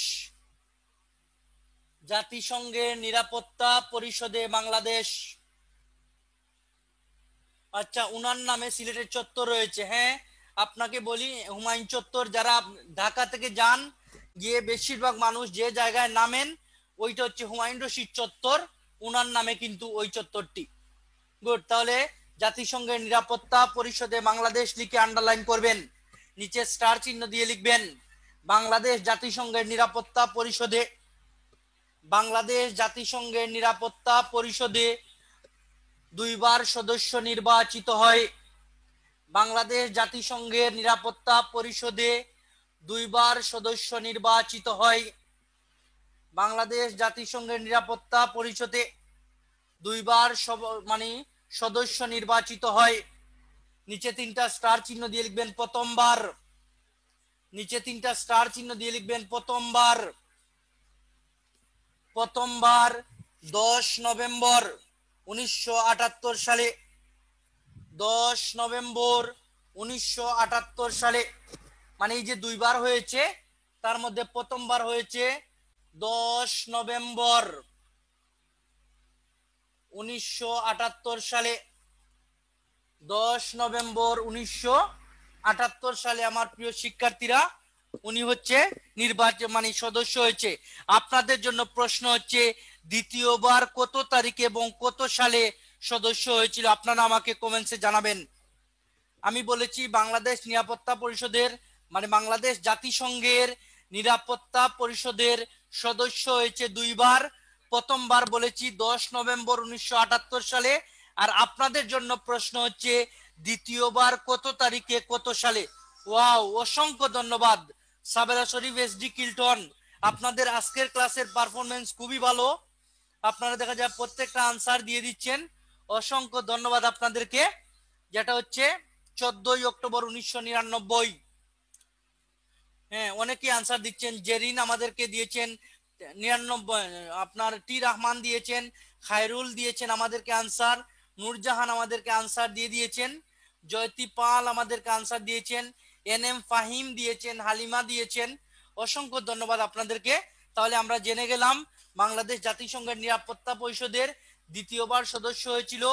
জাতিসংঘের নিরাপত্তা পরিষদে বাংলাদেশ। আচ্ছা, উনার নামে সিলেটের চত্বর রয়েছে। হ্যাঁ, আপনাকে বলি, হুমায়ুন চত্বর, যারা ঢাকা থেকে যান, গিয়ে বেশিরভাগ মানুষ যে জায়গায় নামেন ওইটা হচ্ছে হুমায়ুন রশিদ চত্বর। উনার নামে কিন্তু ওই চত্বরটি। গুড। তাহলে জাতিসংঘের নিরাপত্তা পরিষদে বাংলাদেশ লিখে আন্ডারলাইন করবেন, নিচে স্টার চিহ্ন দিয়ে লিখবেন বাংলাদেশ জাতিসংঘের নিরাপত্তা পরিষদে। বাংলাদেশ জাতিসংঘের নিরাপত্তা পরিষদে 2বার সদস্য নির্বাচিত হয়। বাংলাদেশ জাতিসংঘের নিরাপত্তা পরিষদে 2বার সদস্য নির্বাচিত হয়। বাংলাদেশ জাতিসংঘের নিরাপত্তা পরিষদে 2বার মানে সদস্য নির্বাচিত হয়। নিচে 3টা স্টার চিহ্ন দিয়ে লিখবেন প্রথমবার। নিচে 3টা স্টার চিহ্ন দিয়ে লিখবেন প্রথমবার। প্রথমবার 10 নভেম্বর 1978 সালে। 10 নভেম্বর 1978 সালে, মানে এই যে 2বার হয়েছে তার মধ্যে প্রথমবার হয়েছে 10 নভেম্বর 1978 সালে। 10 নভেম্বর 1978 সালে আমার প্রিয় শিক্ষার্থীরা উনি হচ্ছে নির্বাচন মানে সদস্য হয়েছে। আপনাদের জন্য প্রশ্ন হচ্ছে, দ্বিতীয়বার কত তারিখে এবং কত সালে সদস্য হয়েছিল? আপনারা আমাকে কমেন্টসে জানাবেন। আমি বলেছি বাংলাদেশ নিরাপত্তা পরিষদের মানে বাংলাদেশ জাতিসংঘের নিরাপত্তা পরিষদের সদস্য হয়েছে 2বার। প্রথমবার বলেছি 10 নভেম্বর 1978 সালে। আর আপনাদের জন্য প্রশ্ন হচ্ছে, দ্বিতীয়বার কত তারিখে কত সালে? ওয়াও, অসংখ্য ধন্যবাদ সাবেরা শরীফ, এসডি কিল্টন। আপনাদের আজকের ক্লাসের পারফরমেন্স খুবই ভালো। আপনারা দেখা যায় প্রত্যেকটা আনসার দিয়ে দিচ্ছেন। অসংখ্য ধন্যবাদ আপনাদেরকে। যেটা হচ্ছে 14 অক্টোবর 1999। হ্যাঁ, অনেকেই আনসার দিচ্ছেন। জেরিন আমাদেরকে দিয়েছেন 99, আপনার টি রহমান দিয়েছেন, খায়রুল দিয়েছেন আমাদেরকে আনসার, নূরজাহান আমাদেরকে আনসার দিয়ে দিয়েছেন, জয়তী পাল আমাদেরকে আনসার দিয়েছেন, এনএম ফাহিম দিয়েছেন, হালিমা দিয়েছেন। অসংখ্য ধন্যবাদ আপনাদেরকে। তাহলে আমরা জেনে গেলাম বাংলাদেশ জাতিসংঘের নিরাপত্তা পরিষদের দ্বিতীয়বার সদস্য হয়েছিল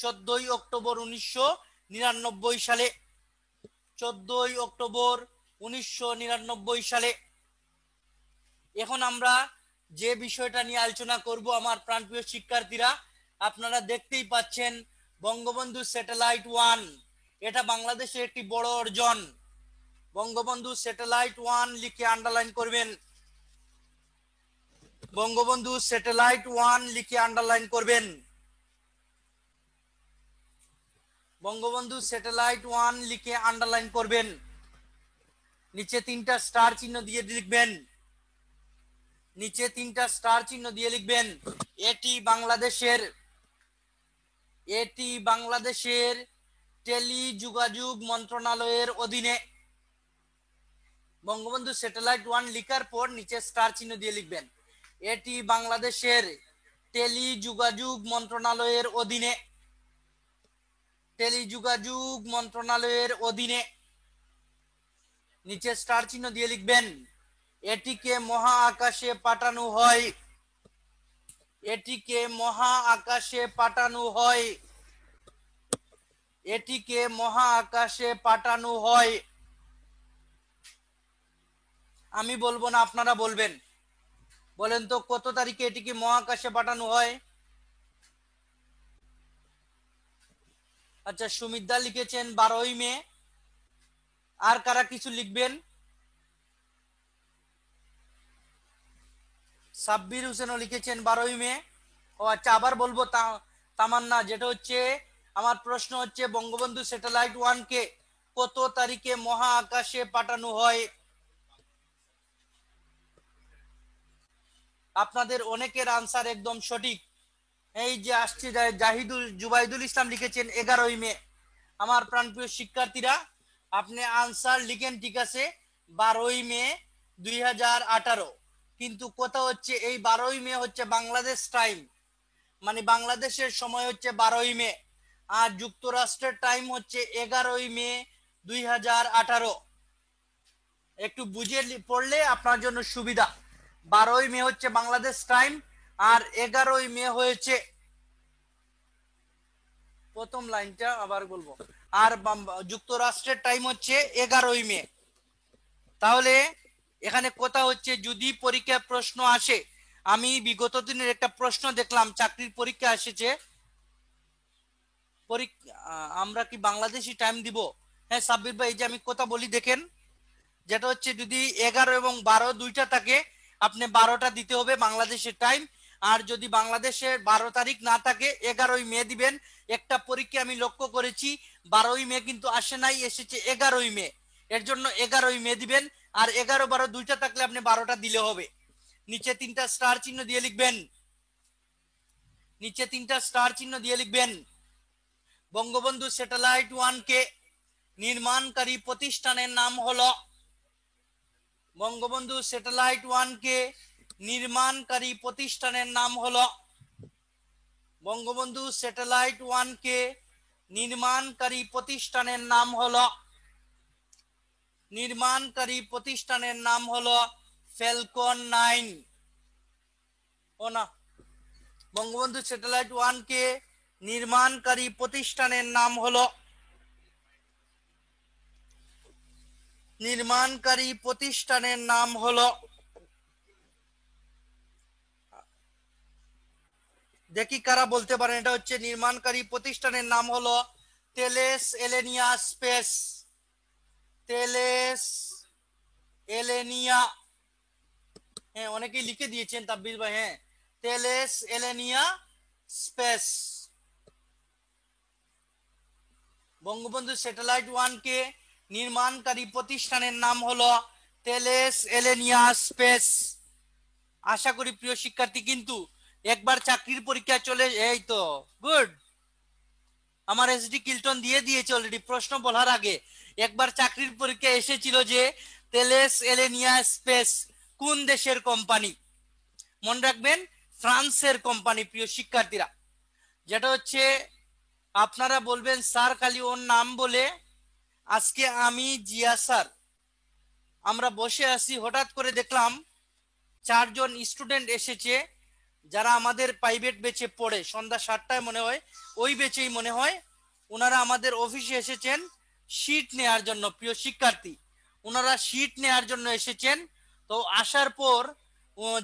14 অক্টোবর 1999 সালে। 14 অক্টোবর 1999 সালে। এখন আমরা যে বিষয়টা নিয়ে আলোচনা করব আমার প্রাণপ্রিয় শিক্ষার্থীরা, আপনারা দেখতেই পাচ্ছেন বঙ্গবন্ধু স্যাটেলাইট 1। এটা বাংলাদেশের একটি বড় অর্জন। বঙ্গবন্ধু স্যাটেলাইট 1 লিখে আন্ডারলাইন করবেন। বঙ্গবন্ধু স্যাটেলাইট 1 লিখে আন্ডারলাইন করবেন। বঙ্গবন্ধু স্যাটেলাইট 1 লিখে আন্ডারলাইন করবেন। নিচে 3টা স্টার চিহ্ন দিয়ে লিখবেন। নিচে 3টা স্টার চিহ্ন দিয়ে লিখবেন এটি বাংলাদেশের টেলিযোগাযোগ মন্ত্রণালয়ের অধীনে। বঙ্গবন্ধু স্যাটেলাইট 1 লিখার পর নিচে স্টার চিহ্ন দিয়ে লিখবেন এটি বাংলাদেশের টেলিযোগাযোগ মন্ত্রণালয়ের অধীনে। টেলিযোগাযোগ মন্ত্রণালয়ের অধীনে। নিচে স্টার চিহ্ন দিয়ে লিখবেন এটিকে মহা আকাশে পাঠানো হয়। এটিকে মহা আকাশে পাঠানো হয়। এটিকে মহা আকাশে পাঠানো হয়। আমি বলবো না, আপনারা বলবেন। বলেন তো কত তারিখে এটিকে মহাকাশে পাঠানো হয়? আচ্ছা, সুমিত দা লিখেছেন 12ই মে। আর কারা কিছু লিখবেন? সাব্বির হোসেনও লিখেছেন 12ই মে। ও আচ্ছা, আবার বলবো তামান্না, যেটা হচ্ছে আমার প্রশ্ন হচ্ছে বঙ্গবন্ধু স্যাটেলাইট 1 কে কত তারিখে মহা আকাশে পাঠানো হয়? আপনাদের অনেকের আনসার একদম সঠিক। এই যে আসছে জুবাইদুল ইসলাম লিখেছেন 11ই মে। আমার প্রাণপ্রিয় শিক্ষার্থীরা, আপনি আনসার লিখেন ঠিক আছে 12ই মে 2018, কিন্তু কথা হচ্ছে এই 12ই মে হচ্ছে বাংলাদেশ টাইম, মানে বাংলাদেশের সময় হচ্ছে 12ই মে, আর যুক্তরাষ্ট্রের টাইম হচ্ছে 11ই মে 2018। একটু বুঝে পড়লে আপনার জন্য সুবিধা। 12ই মে হচ্ছে বাংলাদেশ টাইম, আর 11ই মে হয়েছে, প্রথম লাইনটা আবার বলবো, আর যুক্তরাষ্ট্রের টাইম হচ্ছে 11ই মে। তাহলে এখানে কথা হচ্ছে যদি পরীক্ষায় প্রশ্ন আসে, আমি বিগত দিনের একটা প্রশ্ন দেখলাম, চাকরির পরীক্ষা এসেছে, আমরা কি বাংলাদেশি টাইম দিব? হ্যাঁ সাব্বির ভাই, এই যে আমি কথা বলি দেখেন, যেটা হচ্ছে যদি 11 এবং 12 দুইটা থাকে, আপনি 12টা দিতে হবে বাংলাদেশের টাইম। আর যদি বাংলাদেশের 12 তারিখ না থাকে 11ই মে দিবেন। একটা পরীক্ষা আমি লক্ষ্য করেছি 12ই মে কিন্তু আসে নাই, এসেছে 11ই মে, এর জন্য 11ই মে দিবেন। আর 11 12 দুইটা থাকলে আপনি 12টা দিলে হবে। নিচে 3টা স্টার চিহ্ন দিয়ে লিখবেন। নিচে 3টা স্টার চিহ্ন দিয়ে লিখবেন বঙ্গবন্ধু স্যাটেলাইট 1 কে নির্মাণকারী প্রতিষ্ঠানের নাম হলো। বঙ্গবন্ধু স্যাটেলাইট 1 কে নির্মাণকারী প্রতিষ্ঠানের নাম হলো। বঙ্গবন্ধু স্যাটেলাইট 1 কে নির্মাণকারী প্রতিষ্ঠানের নাম হলো। নির্মাণকারী প্রতিষ্ঠানের নাম হলো ফ্যালকন 9। ও না, বঙ্গবন্ধু স্যাটেলাইট 1 কে নির্মাণকারী প্রতিষ্ঠানের নাম হলো, নির্মাণকারী প্রতিষ্ঠানের নাম হলো, দেখি কারা বলতে পারেন, এটা হচ্ছে নির্মাণকারী প্রতিষ্ঠানের নাম হলো তেলেস এলেনিয়া স্পেস। তেলেস এলেনিয়া, হ্যাঁ অনেকেই লিখে দিয়েছেন তাব্বির ভাই, হ্যাঁ তেলেস এলেনিয়া স্পেস। বঙ্গবন্ধু স্যাটেলাইট 1 কে নির্মাণকারী প্রতিষ্ঠানের নাম হলো তেলেস এলেনিয়া স্পেস। আশা করি প্রিয় শিক্ষার্থী কিন্তু একবার চাকরির পরীক্ষা চলে, এই তো গুড, আমার এসডি কিল্টন দিয়ে দিয়েছে অলরেডি প্রশ্ন বলার আগে। একবার চাকরির পরীক্ষা এসেছিল যে তেলেস এলেনিয়া স্পেস কোন দেশের কোম্পানি? মনে রাখবেন ফ্রান্সের কোম্পানি প্রিয় শিক্ষার্থীরা। যেটা হচ্ছে আপনারা বলবেন স্যার খালি ওর নাম বলে, আজকে আমি জিয়া স্যার আমরা বসে আছি, হঠাৎ করে দেখলাম 4 জন স্টুডেন্ট এসেছে যারা আমাদের প্রাইভেট বেচে পড়ে, সন্ধ্যা 7টায় মনে হয়, ওই বেচেই মনে হয়, ওনারা আমাদের অফিসে এসেছেন শীট নেয়ার জন্য। প্রিয় শিক্ষার্থী, ওনারা শীট নেয়ার জন্য এসেছেন। তো আসার পর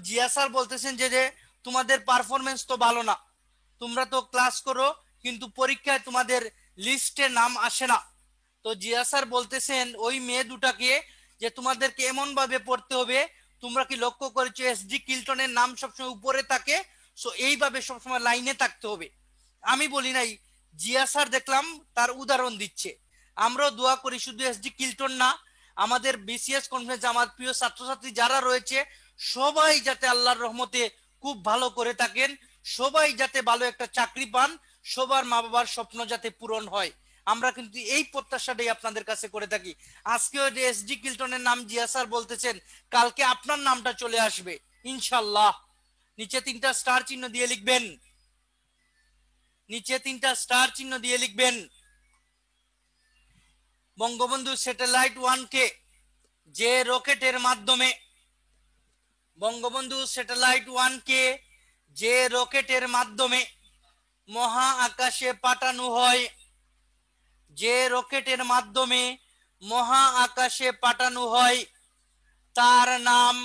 জিয়া স্যার বলতেছেন যে তোমাদের পারফরমেন্স তো ভালো না, তোমরা তো ক্লাস করো কিন্তু পরীক্ষায় তোমাদের লিস্টে নাম আসে না। তো তো জিয়া স্যার বলতেছেন ওই মেয়ে দুটাকে যে তোমাদেরকে এমন ভাবে পড়তে হবে, তোমরা কি লক্ষ্য করেছো এসডি কিল্টনের নাম সবসময় উপরে থাকে, সো এইভাবে সবসময় লাইনে থাকতে হবে। আমি বলি নাই, জিয়া স্যার দেখলাম তার উদাহরণ দিচ্ছে। আমরাও দোয়া করি শুধু এসডি কিল্টন না, আমাদের বিসিএস কনফারেন্স আমার প্রিয় ছাত্রছাত্রী যারা রয়েছে সবাই যাতে আল্লাহর রহমতে খুব ভালো করে থাকেন, সবাই যাতে ভালো একটা চাকরি পান, সবার মা বাবার স্বপ্ন যাতে পূরণ হয়, আমরা কিন্তু এই প্রত্যাশাটাই আপনাদের কাছে করে থাকি। আজকেও এসডি কিল্টনের নাম জিয়া স্যার বলতেছেন, কালকে আপনার নামটা চলে আসবে ইনশাল্লাহ। নিচে 3টা স্টার চিহ্ন দিয়ে লিখবেন, নিচে 3টা স্টার চিহ্ন দিয়ে লিখবেন। বঙ্গবন্ধু স্যাটেলাইট 1 কে যে রকেটের মাধ্যমে, বঙ্গবন্ধু স্যাটেলাইট 1 কে যে রকেটের মাধ্যমে মহা আকাশে পাঠানো হয়, যে রকেটের মাধ্যমে মহা আকাশে পাঠানো হয় তার নাম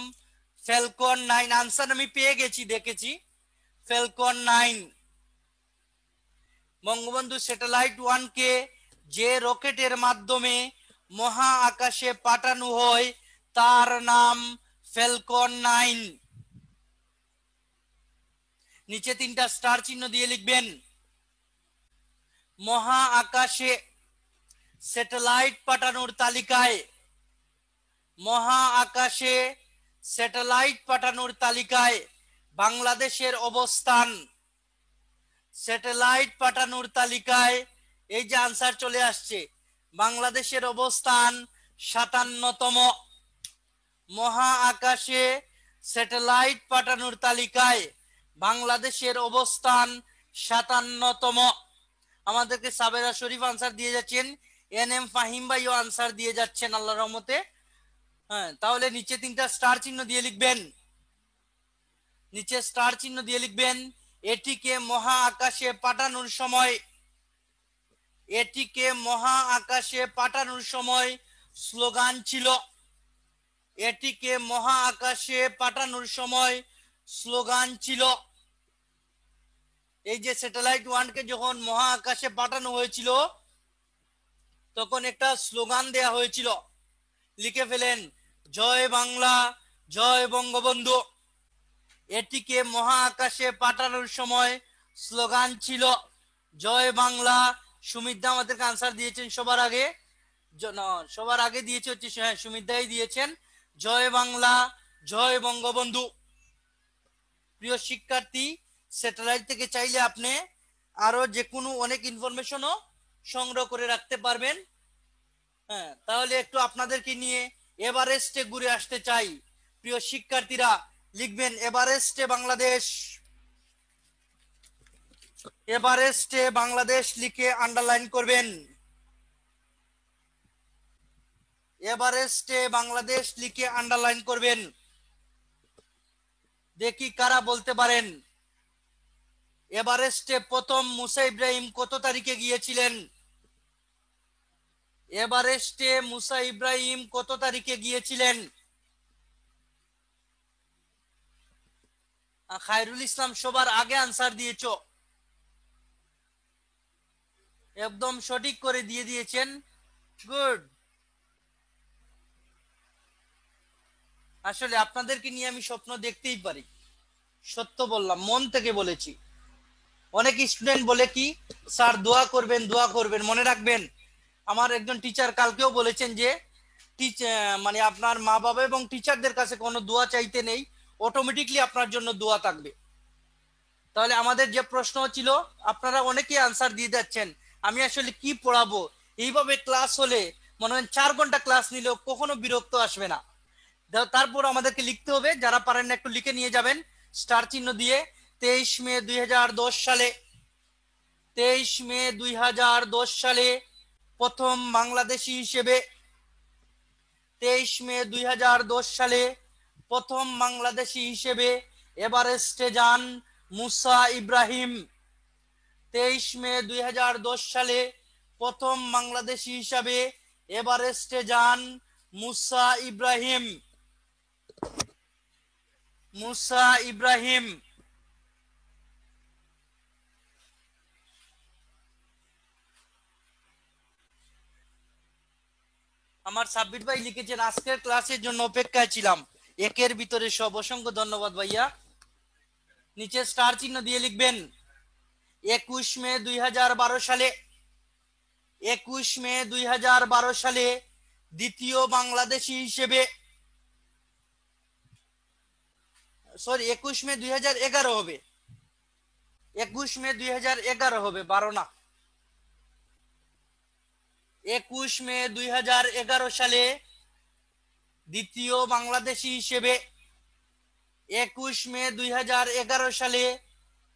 ফ্যালকন 9। আনসার আমি পেয়ে গেছি, দেখেছি, ফ্যালকন 9। বঙ্গবন্ধু স্যাটেলাইট 1 কে যে রকেটের মাধ্যমে মহা আকাশে পাঠানো হয় তার নাম ফ্যালকন 9। নিচে 3টা স্টার চিহ্ন দিয়ে লিখবেন। মহা আকাশে স্যাটেলাইট পাঠানোর তালিকায়, মহা আকাশে স্যাটেলাইট পাঠানোর তালিকায় বাংলাদেশের অবস্থান, স্যাটেলাইট পাঠানোর তালিকায় এই যে আনসার চলে আসছে, বাংলাদেশের অবস্থান 57তম। মহা আকাশে স্যাটেলাইট পাঠানোর তালিকায় বাংলাদেশের অবস্থান 57তম। আমাদেরকে সাবেরা শরীফ আনসার দিয়ে যাচ্ছেন, এনএম ফাহিম ভাইও আনসার দিয়ে যাচ্ছেন আল্লাহর রহমতে। হ্যাঁ, তাহলে নিচে 3টা স্টার চিহ্ন দিয়ে লিখবেন, নিচে স্টার চিহ্ন দিয়ে লিখবেন। এটিকে মহা আকাশে পাঠানোর সময়, এটিকে মহা আকাশে পাঠানোর সময় স্লোগান ছিল, এটিকে মহা আকাশে পাঠানোর সময় স্লোগান ছিল। এই যে স্যাটেলাইট 1 কে যখন মহা আকাশে পাঠানো হয়েছিল তখন একটা স্লোগান দেয়া হয়েছিল, লিখে ফেলেন, জয় বাংলা, জয় বঙ্গবন্ধু। এটিকে মহা আকাশে পাঠানোর সময় স্লোগান ছিল জয় বাংলা। সুমিত আমাদেরকে আনসার দিয়েছেন সবার আগে, সবার আগে দিয়েছে হচ্ছে, হ্যাঁ সুমিত দাই দিয়েছেন, জয় বাংলা, জয় বঙ্গবন্ধু। প্রিয় শিক্ষার্থী, স্যাটেলাইট থেকে চাইলে আপনি আরো যে কোনো অনেক ইনফরমেশনও সংগ্রহ করে রাখতে পারবেন। হ্যাঁ, তাহলে একটু আপনাদেরকে নিয়ে এভারেস্টে ঘুরে আসতে চাই। প্রিয় শিক্ষার্থীরা লিখবেন এভারেস্টে বাংলাদেশ, এভারেস্টে বাংলাদেশ লিখে আন্ডারলাইন করবেন, এভারেস্টে বাংলাদেশ লিখে আন্ডারলাইন করবেন। দেখি কারা বলতে পারেন এভারেস্টে প্রথম মুসা ইব্রাহিম কত তারিখে গিয়েছিলেন, এভারেস্টে মুসা ইব্রাহিম কত তারিখে গিয়েছিলেন। খায়রুল ইসলাম সবার আগে আনসার দিয়েছ, একদম সঠিক করে দিয়ে দিয়েছেন, গুড। আসলে আপনাদেরকে নিয়ে আমি স্বপ্ন দেখতেই পারি, সত্য বললাম, মন থেকে বলেছি। অনেক স্টুডেন্ট বলে কি স্যার দোয়া করবেন, দোয়া করবেন। মনে রাখবেন, আমার একজন টিচার কালকেও বলেছেন যে মানে আপনার মা বাবা এবং টিচারদের কাছে কোনো দোয়া চাইতে নেই, অটোমেটিকলি আপনার জন্য দোয়া থাকবে। তাহলে আমাদের যে প্রশ্ন ছিল আপনারা অনেকেই আনসার দিয়ে যাচ্ছেন, আমি আসলে কি পড়াবো। এইভাবে ক্লাস হলে মনে হয় 4 ঘন্টা ক্লাস নিলেও কখনো বিরক্ত আসবে না। তারপর আমাদেরকে লিখতে হবে, যারা পারেন না একটু লিখে নিয়ে যাবেন স্টার চিহ্ন দিয়ে। 23 মে 2010 সালে, 23 মে 2010 সালে প্রথম বাংলাদেশি হিসেবে, 23 মে 2010 সালে প্রথম বাংলাদেশি হিসেবে এভারেস্টে যান মুসা ইব্রাহিম। 23 মে 2010 সালে প্রথম বাংলাদেশি হিসাবে এভারেস্টে যান মুসা ইব্রাহিম, মুসা ইব্রাহিম। আমার সাব্বির ভাই লিখেছেন আজকের ক্লাসের জন্য অপেক্ষায় ছিলাম, একের ভিতরে সব। অসংখ্য ধন্যবাদ ভাইয়া। নিচে স্টার চিহ্ন দিয়ে লিখবেন 21 মে 2012 সালে, 21 মে 2012 সালে দ্বিতীয় বাংলাদেশি হিসেবে, সরি 21 মে 2011 হবে, 21 মে 2011 হবে, 12 না। 21 মে 2011 সালে দ্বিতীয় বাংলাদেশি হিসেবে, 21 মে 2011 সালে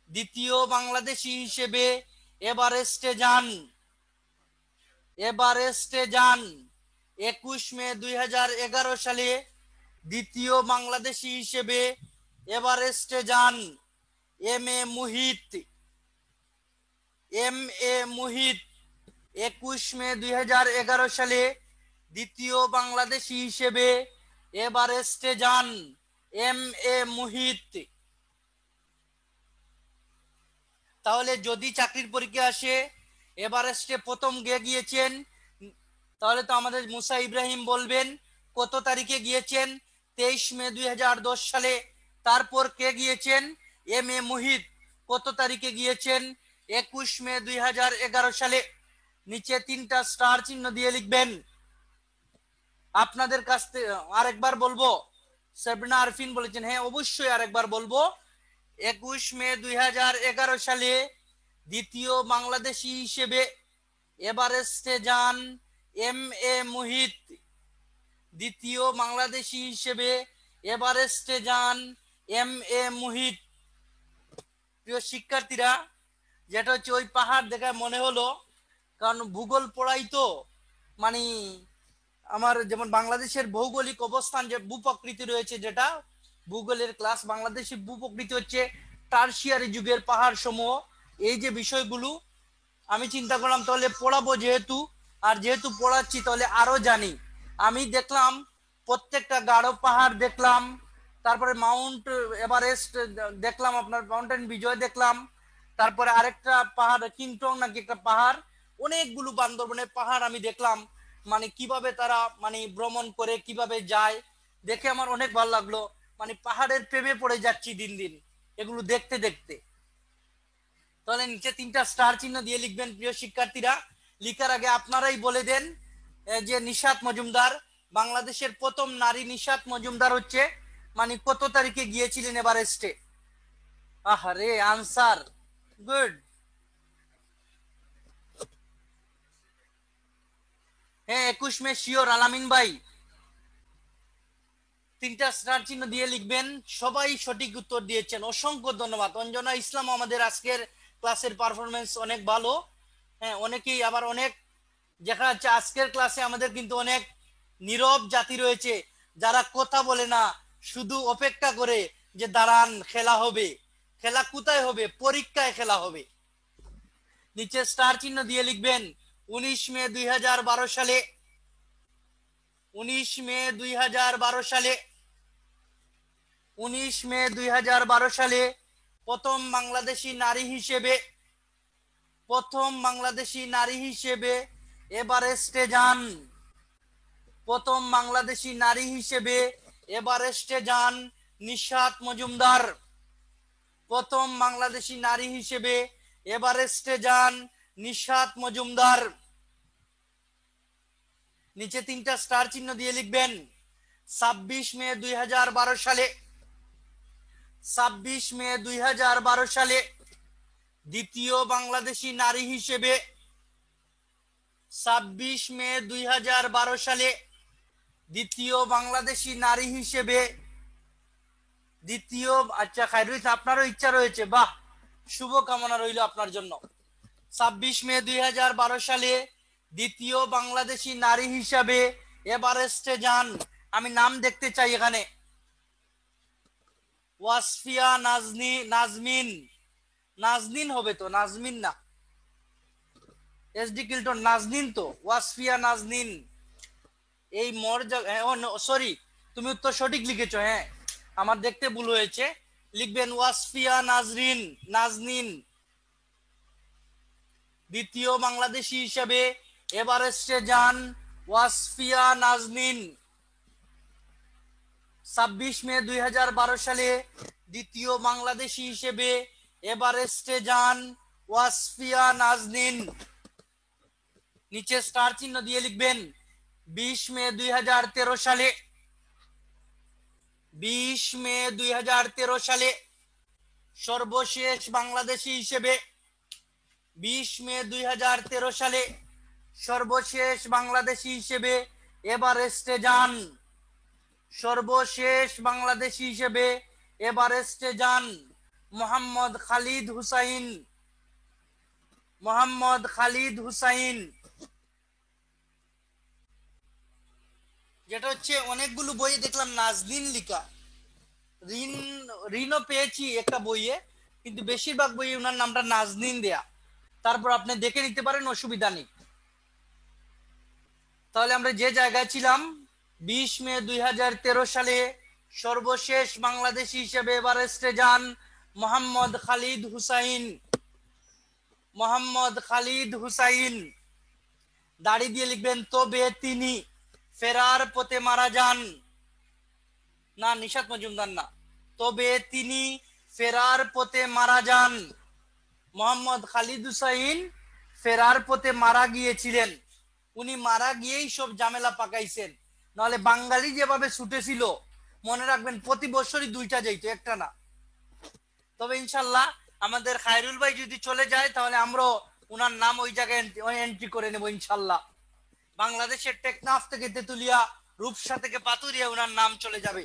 দ্বিতীয় বাংলাদেশি হিসেবে এভারেস্টে যান, এভারেস্টে যান। 21 মে 2011 সালে দ্বিতীয় বাংলাদেশি হিসেবে এভারেস্টে যান M A Muhith, M A Muhith. 21 মে 2011 সালে দ্বিতীয় বাংলাদেশি হিসেবে এভারেস্টে যান এম এ মুহিত। তাহলে যদি চাকরির পরীক্ষা আসে এভারেস্টে প্রথম গিয়েছেন, তাহলে তো আমাদের মুসা ইব্রাহিম বলবেন কত তারিখে গিয়েছেন, 23 মে 2010 সালে। তারপর কে গিয়েছেন, এম এ মুহিত, কত তারিখে গিয়েছেন, 21 মে 2011 সালে। নিচে 3টা স্টার চিহ্ন দিয়ে লিখবেন। আপনাদের কাছ থেকে আরেকবার বলবো, সাবরিনা আরফিন বলেছেন হ্যাঁ অবশ্যই আরেকবার বলবো। 21 মে 2011 সালে দ্বিতীয় বাংলাদেশি হিসেবে এভারেস্টে যান এম এ মুহিত, দ্বিতীয় বাংলাদেশি হিসেবে এভারেস্টে যান এম এ মুহিত। প্রিয় শিক্ষার্থীরা, যেটা হচ্ছে ওই পাহাড় দেখায় মনে হলো, কারণ ভূগোল পড়াই তো, মানে আমার যেমন বাংলাদেশের ভৌগোলিক অবস্থান যে ভূপ্রকৃতি রয়েছে, যেটা ভূগোলের ক্লাস, বাংলাদেশের ভূপ্রকৃতি হচ্ছে টারশিয়ারি যুগের পাহাড় সমূহ। এই যে বিষয়গুলো আমি চিন্তা করলাম তাহলে পড়াবো যেহেতু, আর যেহেতু পড়াচ্ছি তাহলে আরো জানি। আমি দেখলাম প্রত্যেকটা গাঢ় পাহাড় দেখলাম, তারপরে মাউন্ট এভারেস্ট দেখলাম, আপনার মাউন্টেন বিজয় দেখলাম, তারপরে আরেকটা পাহাড় কিংটং নাকি একটা পাহাড়, অনেকগুলো বান্দরবনের পাহাড় আমি দেখলাম। মানে কিভাবে তারা মানে ভ্রমণ করে কিভাবে যায়, দেখে আমার অনেক ভালো লাগলো। মানে পাহাড়ের প্রেমে পড়ে যাচ্ছি দিন দিন এগুলো দেখতে দেখতে। তাহলে নিচে 3টা স্টার চিহ্ন দিয়ে লিখবেন প্রিয় শিক্ষার্থীরা। লিখার আগে আপনারাই বলে দেন যে নিশাত মজুমদার, বাংলাদেশের প্রথম নারী নিশাত মজুমদার হচ্ছে মানে কত তারিখে গিয়েছিলেন এভারেস্টে। আহারে আনসার গুড। হ্যাঁ 21 মে শিওর আলামিন ভাই। 3টা স্টার চিহ্ন দিয়ে লিখবেন। সবাই সঠিক উত্তর দিয়েছেন, অসংখ্য ধন্যবাদ। অঞ্জনা ইসলাম, আমাদের আজকের ক্লাসের পারফরমেন্স অনেক ভালো। হ্যাঁ অনেকেই আবার অনেক দেখা যাচ্ছে আজকের ক্লাসে আমাদের কিন্তু অনেক নীরব জাতি রয়েছে, যারা কথা বলে না, শুধু অপেক্ষা করে যে দাঁড়ান খেলা হবে। খেলা কোথায় হবে, পরীক্ষায় খেলা হবে। নিচে স্টার চিহ্ন দিয়ে লিখবেন 19 মে 2012 সালে, 19 মে 2012 সালে, 19 মে 2012 সালে প্রথম বাংলাদেশি নারী হিসেবে, প্রথম বাংলাদেশি নারী হিসেবে এভারেস্টে যান, প্রথম বাংলাদেশি নারী হিসেবে এভারেস্টে যান নিশাত মজুমদার, প্রথম বাংলাদেশি নারী হিসেবে এভারেস্টে যান নিশাত মজুমদার। নিচে 3টা স্টার চিহ্ন দিয়ে লিখবেন 26 মে 2012 সালে, 26 মে 2012 সালে দ্বিতীয় বাংলাদেশি নারী হিসেবে, 26 মে 2012 সালে দ্বিতীয় বাংলাদেশি নারী হিসেবে, দ্বিতীয়, আচ্ছা খায়রুল আপনারও ইচ্ছা রয়েছে, বাহ, শুভ কামনা রইল আপনার জন্য। 26 মে 2012 সালে দ্বিতীয় বাংলাদেশি নারী হিসাবে এভারেস্টে যান, আমি নাম দেখতে চাই এখানে, ওয়াসফিয়া নাজমিন, নাজনীন হবে তো, নাজমিন না, এসডি কিল্টন নাজনীন তো, ওয়াসফিয়া নাজনীন। এই মর্যাদা, সরি তুমি উত্তর সঠিক লিখেছো, হ্যাঁ আমার দেখতে ভুল হয়েছে, লিখবেন ওয়াসফিয়া নাজনীন দ্বিতীয় বাংলাদেশি হিসেবে এভারেস্টে যান ওয়াসফিয়া নাজনীন। 26 মে 2012 সালে দ্বিতীয় বাংলাদেশি হিসেবে এভারেস্টে যান ওয়াসফিয়া নাজনীন। নিচে স্টার চিহ্ন দিয়ে লিখবেন। 20 মে 2013 সালে 20 মে 2013 সালে সর্বশেষ বাংলাদেশি হিসেবে 20 মে 2013 সালে সর্বশেষ বাংলাদেশি হিসেবে এভারেস্টে যান। সর্বশেষ বাংলাদেশি হিসেবে এভারেস্টে যান মোহাম্মদ খালিদ হুসাইন। মোহাম্মদ খালিদ হুসাইন। যেটা হচ্ছে অনেকগুলো বইয়ে দেখলাম নাজনীন লিখা, ঋণও পেয়েছি একটা বইয়ে, কিন্তু বেশিরভাগ বইয়ে ওনার নামটা নাজনীন দেয়া। তারপর আপনি দেখে নিতে পারেন, অসুবিধা নেই। তাহলে আমরা যে জায়গায় ছিলাম, 20 মে 2013 সালে সর্বশেষ বাংলাদেশি হিসেবে এভারেস্টে যান মোহাম্মদ খালিদ হুসাইন। মোহাম্মদ খালিদ হুসাইন। দাড়ি দিয়ে লিখবেন তবে তিনি ফেরার পথে মারা যান। না, নিশাত মজুমদার না, তবে তিনি ফেরার পথে মারা যান। মোহাম্মদ খালিদ হুসাইন ফেরার পথে মারা গিয়েছিলেন। উনি মারা গিয়েই সব ঝামেলা পাকাইছেন, নাহলে বাঙালি যেভাবে ছুটেছিল মনে রাখবেন প্রতি বছরই 2টা যাইতো, একটা না। তবে ইনশাল্লাহ আমাদের খায়রুল ভাই যদি চলে যায় তাহলে আমরা উনার নাম ওই জায়গায় এন্ট্রি করে নেব ইনশাল্লাহ। বাংলাদেশের টেকনাফ থেকে তেতুলিয়া, রূপসা থেকে পাতুরিয়া উনার নাম চলে যাবে।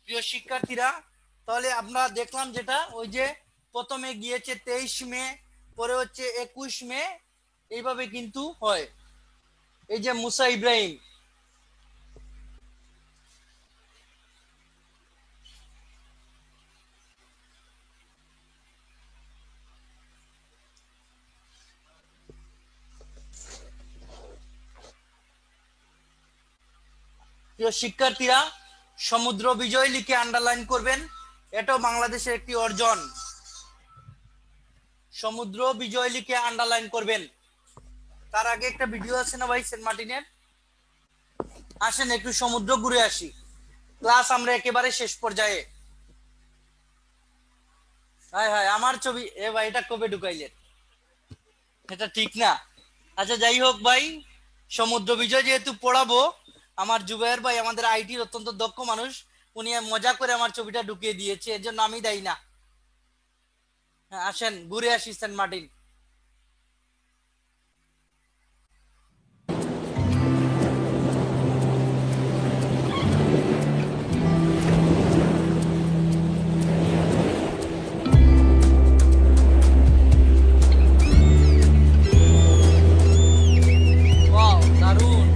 প্রিয় শিক্ষার্থীরা, তাহলে আমরা দেখলাম যেটা ওই যে প্রথমে গিয়েছে 23 মে, পরে হচ্ছে 21 মে, এইভাবে কিন্তু হয়। এই যে মুসা ইব্রাহিম, প্রিয় শিক্ষার্থীরা, সমুদ্র বিজয় লিখে আন্ডারলাইন করবেন, এটাও বাংলাদেশের একটি অর্জন। সমুদ্র বিজয় লিখে আন্ডারলাইন করবেন। তার আগে একটা ভিডিও আছে না ভাই সেন্ট মার্টিনের, আসেন একটু সমুদ্র ঘুরে আসি। ক্লাস আমরা একেবারে শেষ পর্যায়ে। হায় হায়, আমার ছবি, এ ভাই এটা কবে ঢুকাইলেন? এটা ঠিক না। আচ্ছা যাই হোক ভাই, সমুদ্র বিজয় যেহেতু পড়াবো, আমার জুবাইর ভাই আমাদের আইটির অত্যন্ত দক্ষ মানুষ, উনি মজা করে আমার ছবিটা ঢুকিয়ে দিয়েছে, এর জন্য আমি দায়ী না। হ্যাঁ, আসেন ঘুরে আসি সেন্ট মার্টিন। ওয়াও, দারুণ।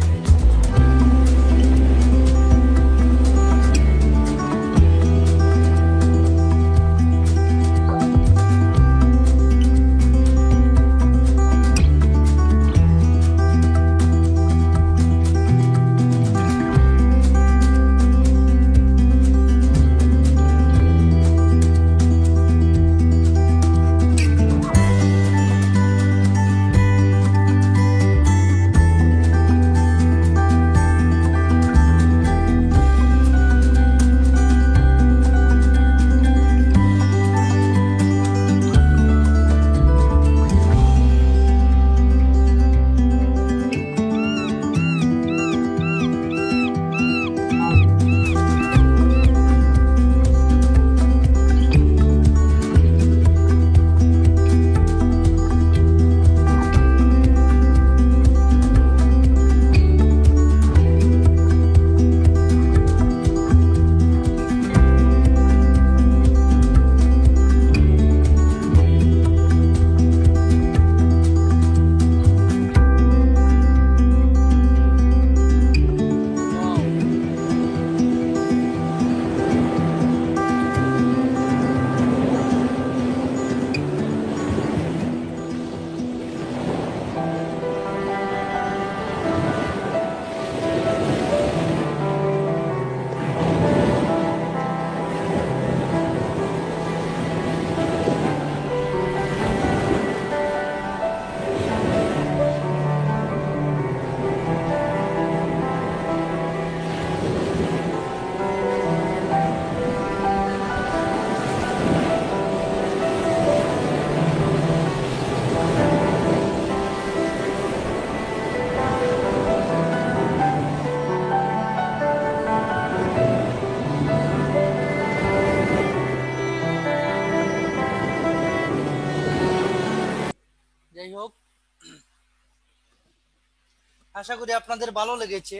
আশা করি আপনাদের ভালো লেগেছে,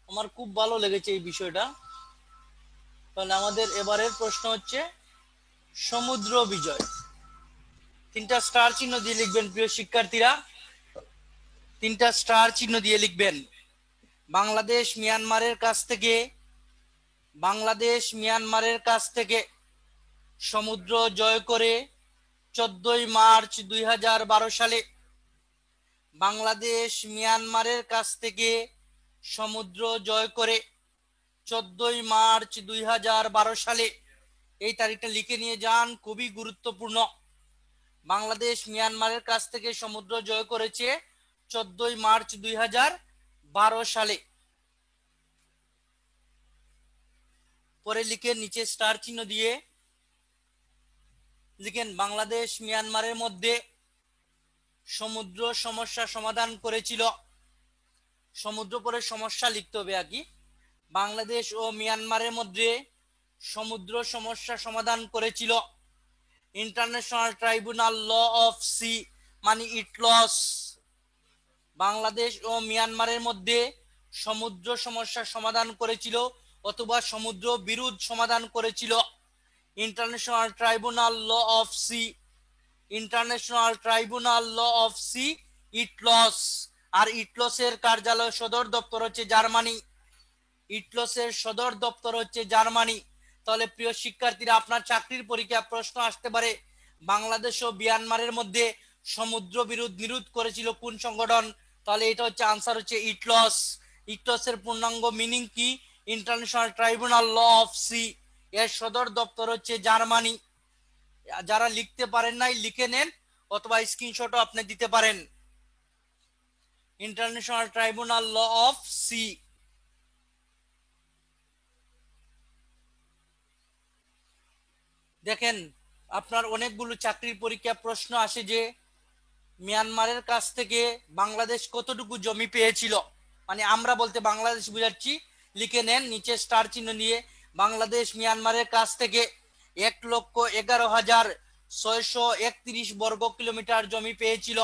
আমার খুব ভালো লেগেছে এই বিষয়টা। তাহলে আমাদের এবারের প্রশ্ন হচ্ছে সমুদ্র বিজয়। 3টা স্টার চিহ্ন দিয়ে লিখবেন প্রিয় শিক্ষার্থীরা, 3টা স্টার চিহ্ন দিয়ে লিখবেন। বাংলাদেশ মিয়ানমারের কাছ থেকে সমুদ্র জয় করে 14ই মার্চ 2012 সালে, বাংলাদেশ মিয়ানমারের কাছ থেকে সমুদ্র জয় করে 14ই মার্চ 2012 সালে, এই তারিখটা লিখে নিয়ে যান, খুবই গুরুত্বপূর্ণ। বাংলাদেশ মিয়ানমারের কাছ থেকে সমুদ্র জয় করেছে 14ই মার্চ 2012 সালে। পরে লিখে নিচে স্টার চিহ্ন দিয়ে লিখেন বাংলাদেশ মিয়ানমারের মধ্যে সমুদ্র সমস্যা সমাধান করেছিল। সমুদ্র পরে সমস্যা লিখতে হবে আর কি। বাংলাদেশ ও মিয়ানমারের মধ্যে সমুদ্র সমস্যা সমাধান করেছিল international tribunal law of sea, মানে ইটলস। বাংলাদেশ ও মিয়ানমারের মধ্যে সমুদ্র সমস্যা সমাধান করেছিল অথবা সমুদ্র বিরোধ সমাধান করেছিল international tribunal law of sea, international tribunal law of sea, ITLOS. আর ইটলসের কার্যালয় সদর দপ্তর হচ্ছে জার্মানি, ইটলসের সদর দপ্তর হচ্ছে জার্মানি। তাহলে প্রিয় শিক্ষার্থীরা, আপনার চাকরির পরীক্ষায় প্রশ্ন আসতে পারে বাংলাদেশ ও মিয়ানমারের মধ্যে সমুদ্র নিরোধ করেছিল কোন সংগঠন? তাহলে এটা হচ্ছে আনসার হচ্ছে ইটলস। ইটলসের পূর্ণাঙ্গ মিনিং কি? International tribunal law of sea. এর সদর দপ্তর হচ্ছে জার্মানি। যারা লিখতে পারেন নাই লিখে নেন অথবা স্ক্রিনশটও আপনি দিতে পারেন। International tribunal law of sea. দেখেন, আপনার অনেকগুলো চাকরির পরীক্ষা প্রশ্ন আসে যে মিয়ানমারের কাছ থেকে বাংলাদেশ কতটুকু জমি পেয়েছিল, মানে আমরা বলতে বাংলাদেশ বুঝাচ্ছি। লিখে নেন নিচে স্টার চিহ্ন নিয়ে বাংলাদেশ মিয়ানমারের কাছ থেকে 1,11,631 বর্গ কিলোমিটার জমি পেয়েছিল।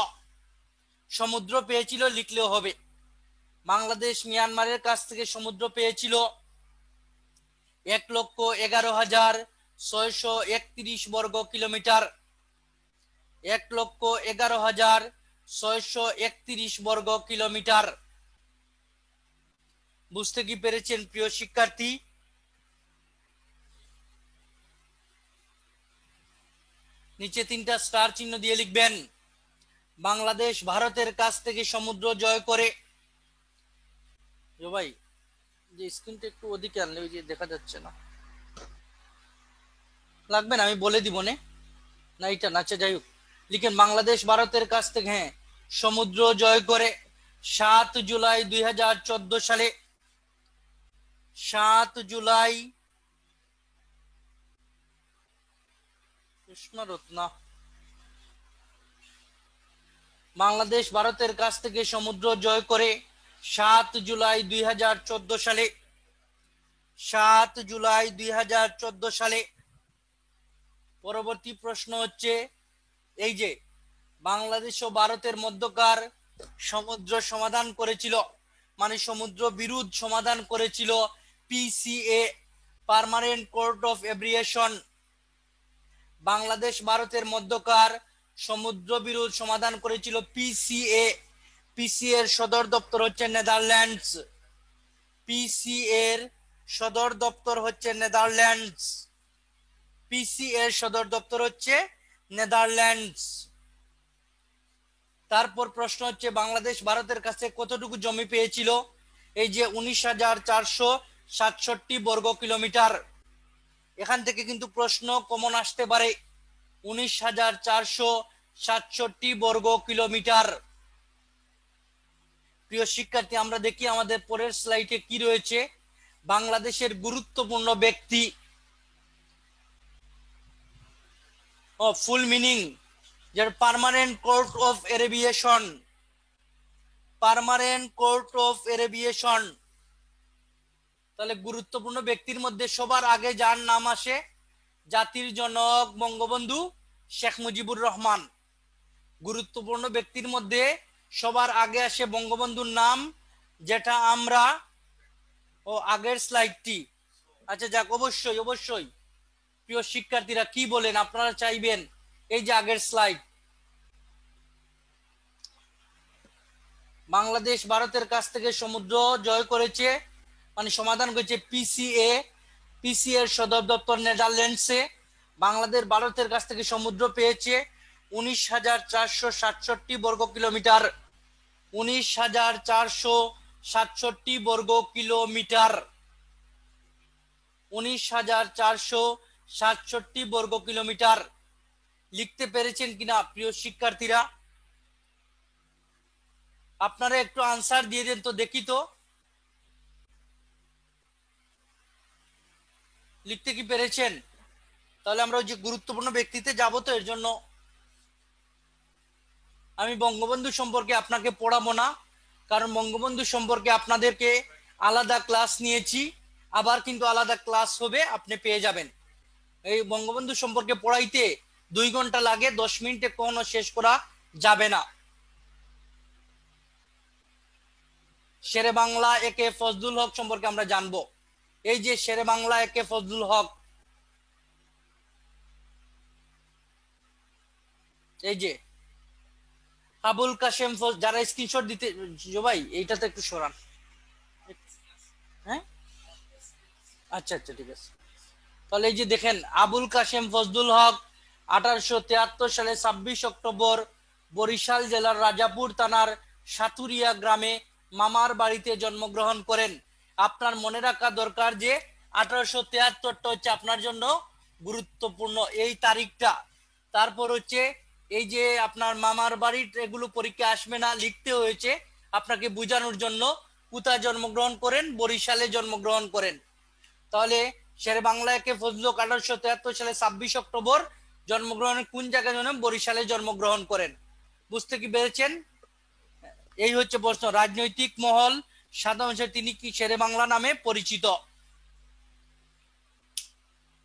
সমুদ্র পেয়েছিল লিখলেও হবে। বাংলাদেশ মিয়ানমারের কাছ থেকে সমুদ্র পেয়েছিল 1,11,631 বর্গ কিলোমিটার, 1,11,631 বর্গ কিলোমিটার। বুঝতে কি পেরেছেন প্রিয় শিক্ষার্থী? নিচে 3টা স্টার চিহ্ন দিয়ে লিখবেন বাংলাদেশ ভারতের কাছ থেকে সমুদ্র জয় করে। ভাই যে স্ক্রিনটা একটু ওদিকে আনলে ওই যে দেখা যাচ্ছে না, লাগবে না, আমি বলে দিব না এটা নাচে। যাই হোক, লিখেন বাংলাদেশ ভারতের কাছ থেকে সমুদ্র জয় করে 7 জুলাই 2014 সালে, 7 জুলাই বাংলাদেশ ভারতের কাছ থেকে সমুদ্র জয় করে 7 জুলাই 2014 সালে, 7 জুলাই 2014 সালে। পরবর্তী প্রশ্ন হচ্ছে এই যে বাংলাদেশ ও ভারতের মধ্যকার সমুদ্র সমাধান করেছিল, মানে সমুদ্র বিরোধ সমাধান করেছিল PCA, permanent court of arbitration. Bangladesh ভারতের মধ্যকার সমুদ্র বিরোধ সমাধান করেছিল পিসিএ। পিসিএ এর সদর দপ্তর হচ্ছে নেদারল্যান্ডস। পিসিএ এর সদর দপ্তর হচ্ছে নেদারল্যান্ডস। পিসিএ এর সদর দপ্তর হচ্ছে নেদারল্যান্ডস। তারপর প্রশ্ন হচ্ছে বাংলাদেশ ভারতের কাছে কতটুকু জমি পেয়েছিল? এই যে 19,467 বর্গ কিলোমিটার। এখান থেকে কিন্তু প্রশ্ন কমন আসতে পারে, 19,467 বর্গ কিলোমিটার। প্রিয় শিক্ষার্থী, আমরা দেখি আমাদের পরের স্লাইডে কি রয়েছে। বাংলাদেশের গুরুত্বপূর্ণ ব্যক্তি, ফুল মিনিং, যার permanent court of arbitration, permanent court of arbitration. তাহলে গুরুত্বপূর্ণ ব্যক্তির মধ্যে সবার আগে যার নাম আসে, জাতির জনক বঙ্গবন্ধু শেখ মুজিবুর রহমান। গুরুত্বপূর্ণ ব্যক্তির মধ্যে সবার আগে আসে বঙ্গবন্ধুর নাম, যেটা আমরা ও আগের স্লাইডটি, আচ্ছা যাক, অবশ্যই অবশ্যই প্রিয় শিক্ষার্থীরা কি বলেন, আপনারা চাইবেন এই যে আগের স্লাইড, বাংলাদেশ ভারতের কাছ থেকে সমুদ্র জয় করেছে, মানে সমাধান করেছে পিসিএ। পিসিএ এর সদর দপ্তর নেদারল্যান্ডসে। বাংলাদেশ ভারতের কাছ থেকে সমুদ্র পেয়েছে 19,467 বর্গ কিলোমিটার। 19,467 বর্গ কিলোমিটার। 19,467 বর্গ কিলোমিটার। লিখতে পেরেছেন কিনা প্রিয় শিক্ষার্থীরা? আপনারা একটু আনসার দিয়ে দেন তো দেখি তো, লিখতে কি পেরেছেন? তাহলে আমরা ওই যে গুরুত্বপূর্ণ ব্যক্তিতে যাব, তো এর জন্য আমি বঙ্গবন্ধু সম্পর্কে আপনাকে পড়াবো না, কারণ বঙ্গবন্ধু সম্পর্কে আপনাদেরকে আলাদা ক্লাস নিয়েছি, আবার কিন্তু আলাদা ক্লাস হবে, আপনি পেয়ে যাবেন। এই বঙ্গবন্ধু সম্পর্কে পড়াইতে 2 ঘন্টা লাগে, 10 মিনিটে কোনো শেষ করা যাবে না। শেরে বাংলা একে ফজলুল হক সম্পর্কে আমরা জানবো। এই যে শেরে বাংলা একে ফজলুল হক, এই যে আবুল কাশেম যারা স্ক্রিনশট দিতে, ভাই এইটাতে একটু সরান, হ্যাঁ আচ্ছা আচ্ছা ঠিক আছে। তাহলে এই যে দেখেন, আবুল কাশেম ফজলুল হক 1873 সালে 26 অক্টোবর বরিশাল জেলার রাজাপুর থানার সাতুরিয়া গ্রামে মামার বাড়িতে জন্মগ্রহণ করেন। আপনার মনে রাখা দরকার যে 1873টা হচ্ছে আপনার জন্য গুরুত্বপূর্ণ এই তারিখটা। তারপর হচ্ছে এই যে আপনার মামার বাড়ির এগুলো পরীক্ষা আসবে না, লিখতে হয়েছে আপনাকে বোঝানোর জন্য। কোথায় জন্মগ্রহণ করেন? বরিশালে জন্মগ্রহণ করেন। তাহলে শেরে বাংলাকে ফজলুল হক 1873 সালে 26 অক্টোবর জন্মগ্রহণের কোন জায়গায় জন্ম? বরিশালে জন্মগ্রহণ করেন। বুঝতে কি পেরেছেন? এই হচ্ছে প্রশ্ন। রাজনৈতিক মহল সাধারণত তিনি কি শেরে বাংলা নামে পরিচিত?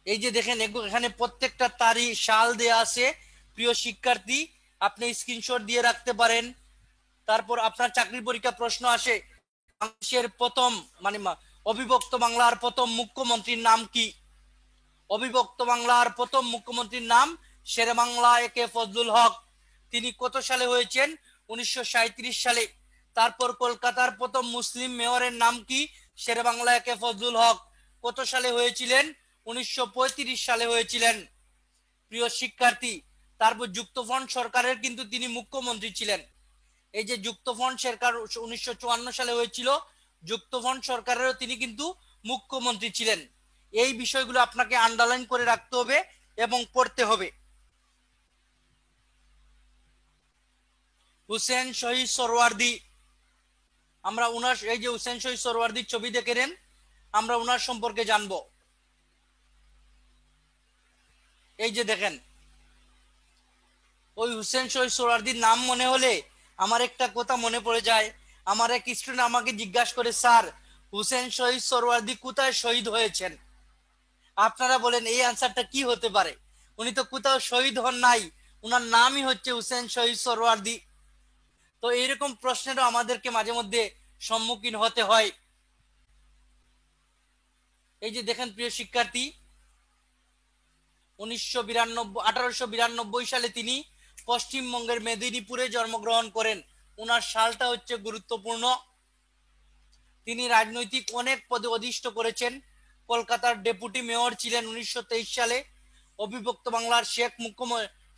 এই যে দেখেন, এখানে প্রত্যেকটা তারিখ সাল দেয়া আছে। প্রিয় শিক্ষার্থী, আপনি স্ক্রিনশট দিয়ে রাখতে পারেন। তারপর আপনার চাকরির পরীক্ষা প্রশ্ন আসে, বাংলাদেশের প্রথম মানে অবিভক্ত বাংলার প্রথম মুখ্যমন্ত্রীর নাম কি? অবিভক্ত বাংলার প্রথম মুখ্যমন্ত্রীর নাম শেরে বাংলা একে ফজলুল হক। তিনি কত সালে হয়েছেন? 1937 সালে। তারপর কলকাতার প্রথম মুসলিম মেয়রের নাম কি? শেরে বাংলা একে ফজলুল হক। কত সালে হয়েছিলেন? 1935 সালে হয়েছিলেন। প্রিয় শিক্ষার্থী, তারপর যুক্তফ্রন্ট সরকারের কিন্তু তিনি মুখ্যমন্ত্রী ছিলেন। এই যে যুক্তফ্রন্ট সরকার 1954 সালে হয়েছিল, যুক্তফ্রন্ট সরকারেরও তিনি কিন্তু মুখ্যমন্ত্রী ছিলেন। এই বিষয়গুলো আপনাকে আন্ডারলাইন করে রাখতে হবে এবং পড়তে হবে। হুসেন শহীদ সোহরাওয়ার্দী, আমরা উনার এই যে হুসেন শহীদ সোহরাওয়ার্দীর ছবি দেখে নেন, আমরা উনার সম্পর্কে জানবো। এই যে দেখেন, ওই হুসেন শহীদ সোহরাওয়ার্দীর নাম মনে হলে আমার একটা কথা মনে পড়ে যায়। আমার এক স্টুডেন্ট আমাকে জিজ্ঞাসা করে, স্যার হুসেন শহীদ সোহরাওয়ার্দী কোথায় শহীদ হয়েছেন? আপনারা বলেন এই আনসারটা কি হতে পারে? উনি তো কোথাও শহীদ হন নাই, উনার নামই হচ্ছে হুসেন শহীদ সোহরাওয়ার্দী। তো এইরকম প্রশ্নেরও আমাদেরকে মাঝে মধ্যে সম্মুখীন হতে হয়। এই যে দেখেন প্রিয় শিক্ষার্থী, 1892 সালে তিনি পশ্চিমবঙ্গের মেদিনীপুরে জন্মগ্রহণ করেন। উনার সালটা হচ্ছে গুরুত্বপূর্ণ। তিনি রাজনৈতিক অনেক পদে অধিষ্ঠ করেছেন। কলকাতার ডেপুটি মেয়র ছিলেন 1923 সালে। অবিভক্ত বাংলার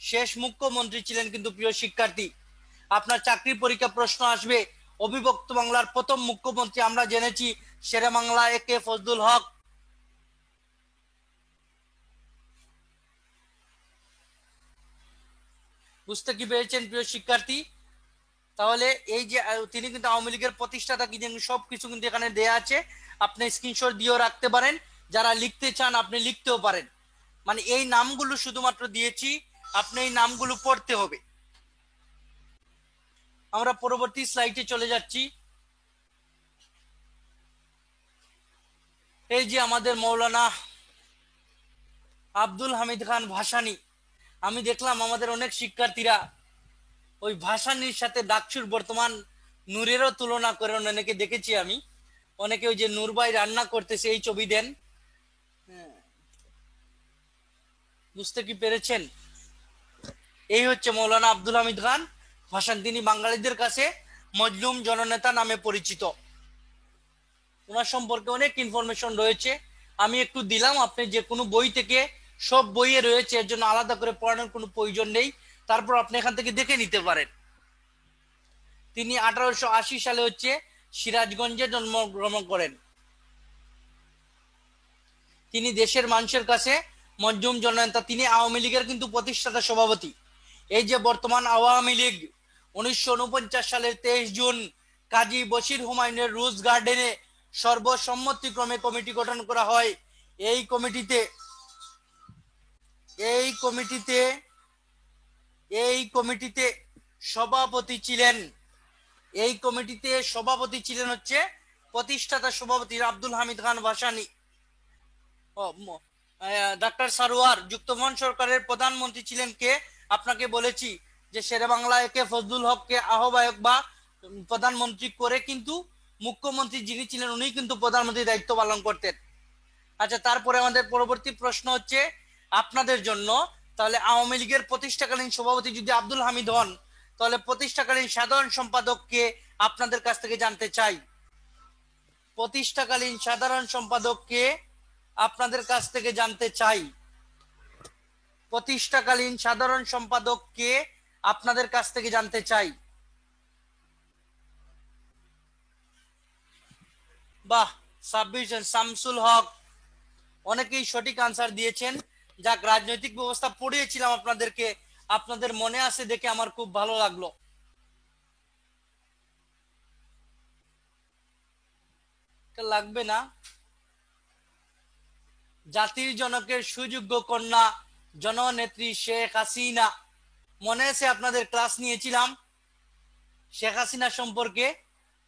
শেষ মুখ্যমন্ত্রী ছিলেন কিন্তু প্রিয় শিক্ষার্থী। আপনার চাকরির পরীক্ষা প্রশ্ন আসবে, অবিভক্ত বাংলার প্রথম মুখ্যমন্ত্রী আমরা জেনেছি শেরে বাংলা একে ফজলুল হক। বুঝতে কি পেরেছেন প্রিয় শিক্ষার্থী? তাহলে এই যে তিনি কিন্তু আওয়ামী লীগের প্রতিষ্ঠাতা, কি সবকিছু কিন্তু এখানে দেয়া আছে, আপনি স্ক্রিনশট দিয়েও রাখতে পারেন। যারা লিখতে চান আপনি লিখতেও পারেন। মানে এই নামগুলো শুধুমাত্র দিয়েছি, আপনি এই নামগুলো পড়তে হবে। আমরা পরবর্তী স্লাইডে চলে যাচ্ছি। এই যে আমাদের মৌলানা আব্দুল হামিদ খান ভাসানী, আমি দেখলাম আমাদের অনেক শিক্ষার্থীরা ওই ভাসানীর সাথে ডাকসুর বর্তমান নূরেরও তুলনা করেন অনেকে, দেখেছি আমি। অনেকে ওই যে নূর ভাই রান্না করতেছে এই ছবি দেন। হ্যাঁ, বুঝতে কি পেরেছেন? এই হচ্ছে মৌলানা আব্দুল হামিদ খান ভাসান। তিনি বাঙালিদের কাছে মজলুম জননেতা নামে পরিচিত। ওনার সম্পর্কে অনেক ইনফরমেশন রয়েছে, আমি একটু দিলাম। আপনি যে কোনো বই থেকে, সব বইয়ে রয়েছে, এর জন্য আলাদা করে পড়ানোর কোনো প্রয়োজন নেই। তারপর আপনি এখান থেকে দেখে নিতে পারেন। তিনি 1880 সালে হচ্ছে সিরাজগঞ্জে জন্মগ্রহণ করেন। তিনি দেশের মানুষের কাছে মজলুম জননেতা। তিনি আওয়ামী লীগের কিন্তু প্রতিষ্ঠাতা সভাপতি। এই যে বর্তমান আওয়ামী লীগ, 1949 সালের 23 জুন কাজী বশির হুমায়ুনের রোজ গার্ডেনে সর্বসম্মতিক্রমে কমিটি গঠন করা হয়। এই কমিটিতে এই কমিটিতে এই কমিটিতে সভাপতি ছিলেন হচ্ছে প্রতিষ্ঠাতা সভাপতি আব্দুল হামিদ খান ভাসানী। ডাক্তার সারোয়ার যুক্তফ্রন্ট সরকারের প্রধানমন্ত্রী ছিলেন কে? আপনাকে বলেছি যে শেরে বাংলা একে ফজলুল হককে আহ্বায়ক বা প্রধানমন্ত্রী করে, কিন্তু মুখ্যমন্ত্রী যিনি ছিলেন উনি কিন্তু প্রধানমন্ত্রীর দায়িত্ব পালন করতেন। আচ্ছা, তারপরে আমাদের পরবর্তী প্রশ্ন হচ্ছে আপনাদের জন্য, তাহলে আওয়ামী লীগের প্রতিষ্ঠাকালীন সভাপতি যদি আব্দুল হামিদ হন, তাহলে প্রতিষ্ঠাকালীন সাধারণ সম্পাদককে আপনাদের কাছ থেকে জানতে চাই। প্রতিষ্ঠাকালীন সাধারণ সম্পাদককে আপনাদের কাছ থেকে জানতে চাই। প্রতিষ্ঠাকালীন সাধারণ সম্পাদককে আপনাদের কাছ থেকে জানতে চাই। বাহ, 26 জন। শামসুল হক, অনেকেই সঠিক আনসার দিয়েছেন। যাক, রাজনৈতিক ব্যবস্থা পড়িয়েছিলাম আপনাদেরকে, আপনাদের মনে আছে দেখে আমার খুব ভালো লাগলো। লাগবে না। জাতির জনকের সুযোগ্য কন্যা জননেত্রী শেখ হাসিনা। মনে আছে আপনাদের ক্লাস নিয়েছিলাম শেখ হাসিনা সম্পর্কে,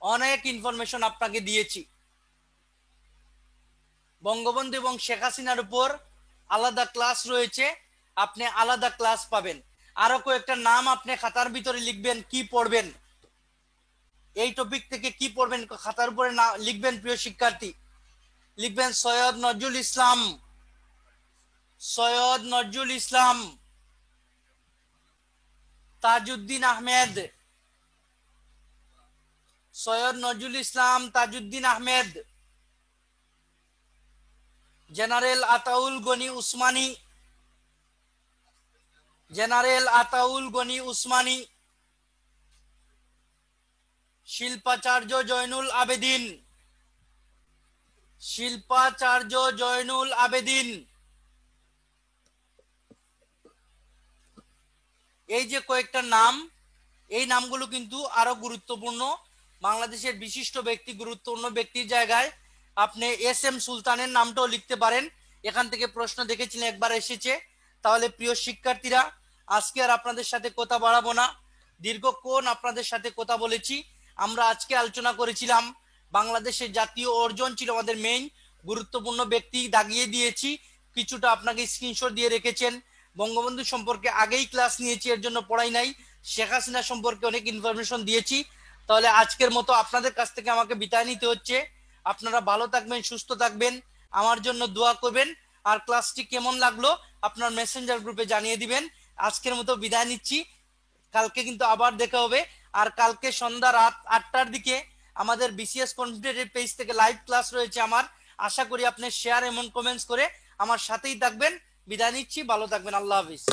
অনেক ইনফরমেশন আপনাকে দিয়েছি। বঙ্গবন্ধু এবং শেখ হাসিনার উপর আলাদা ক্লাস রয়েছে, আপনি আলাদা ক্লাস পাবেন। আরো কয়েকটা নাম আপনি খাতার ভিতরে লিখবেন, কি পড়বেন, এই টপিক থেকে কি পড়বেন খাতার উপরে না লিখবেন। প্রিয় শিক্ষার্থী, লিখবেন সৈয়দ নজরুল ইসলাম, সৈয়দ নজরুল ইসলাম, তাজউদ্দিন আহমেদ, সৈয়দ নজরুল ইসলাম, তাজউদ্দিন আহমেদ, জেনারেল আতাউল গনি উসমানী, জেনারেল আতাউল গনি উসমানী, শিল্পাচার্য জয়নুল আবেদিন, শিল্পাচার্য জয়নুল আবেদিন। এই যে কয়েকটা নাম, এই নামগুলো কিন্তু আরো গুরুত্বপূর্ণ। বাংলাদেশের বিশিষ্ট ব্যক্তি, গুরুত্বপূর্ণ ব্যক্তির জায়গায় আপনি এস এম সুলতানের নামটাও লিখতে পারেন। এখান থেকে প্রশ্ন দেখেছিলেন, একবার এসেছে। তাহলে প্রিয় শিক্ষার্থীরা, আজকে আর আপনাদের সাথে কথা বাড়াবো না, দীর্ঘক্ষণ আপনাদের সাথে কথা বলেছি। আমরা আজকে আলোচনা করেছিলাম বাংলাদেশের জাতীয় অর্জন ছিল আমাদের মেইন, গুরুত্বপূর্ণ ব্যক্তি দাগিয়ে দিয়েছি, কিছুটা আপনাকে স্ক্রিনশট দিয়ে রেখেছেন। বঙ্গবন্ধু সম্পর্কে আগেই ক্লাস নিয়েছি, এর জন্য পড়াই নাই। শেখ হাসিনা সম্পর্কে অনেক ইনফরমেশন দিয়েছি। তাহলে আজকের মতো আপনাদের কাছ থেকে আমাকে বিদায় নিতে হচ্ছে। আপনারা ভালো থাকবেন, সুস্থ থাকবেন, আমার জন্য দোয়া করবেন। আর ক্লাসটি কেমন লাগলো আপনার মেসেঞ্জার গ্রুপে জানিয়ে দিবেন। আজকের মতো বিদায় নিচ্ছি, কালকে কিন্তু আবার দেখা হবে। আর কালকে সন্ধ্যা রাত 8টার দিকে আমাদের বিসিএস কম্পিটিটিভ পেজ থেকে লাইভ ক্লাস রয়েছে আমার। আশা করি আপনি শেয়ার এবং কমেন্টস করে আমার সাথেই থাকবেন। বিদায় নিচ্ছি, ভালো থাকবেন, আল্লাহ হাফিজ।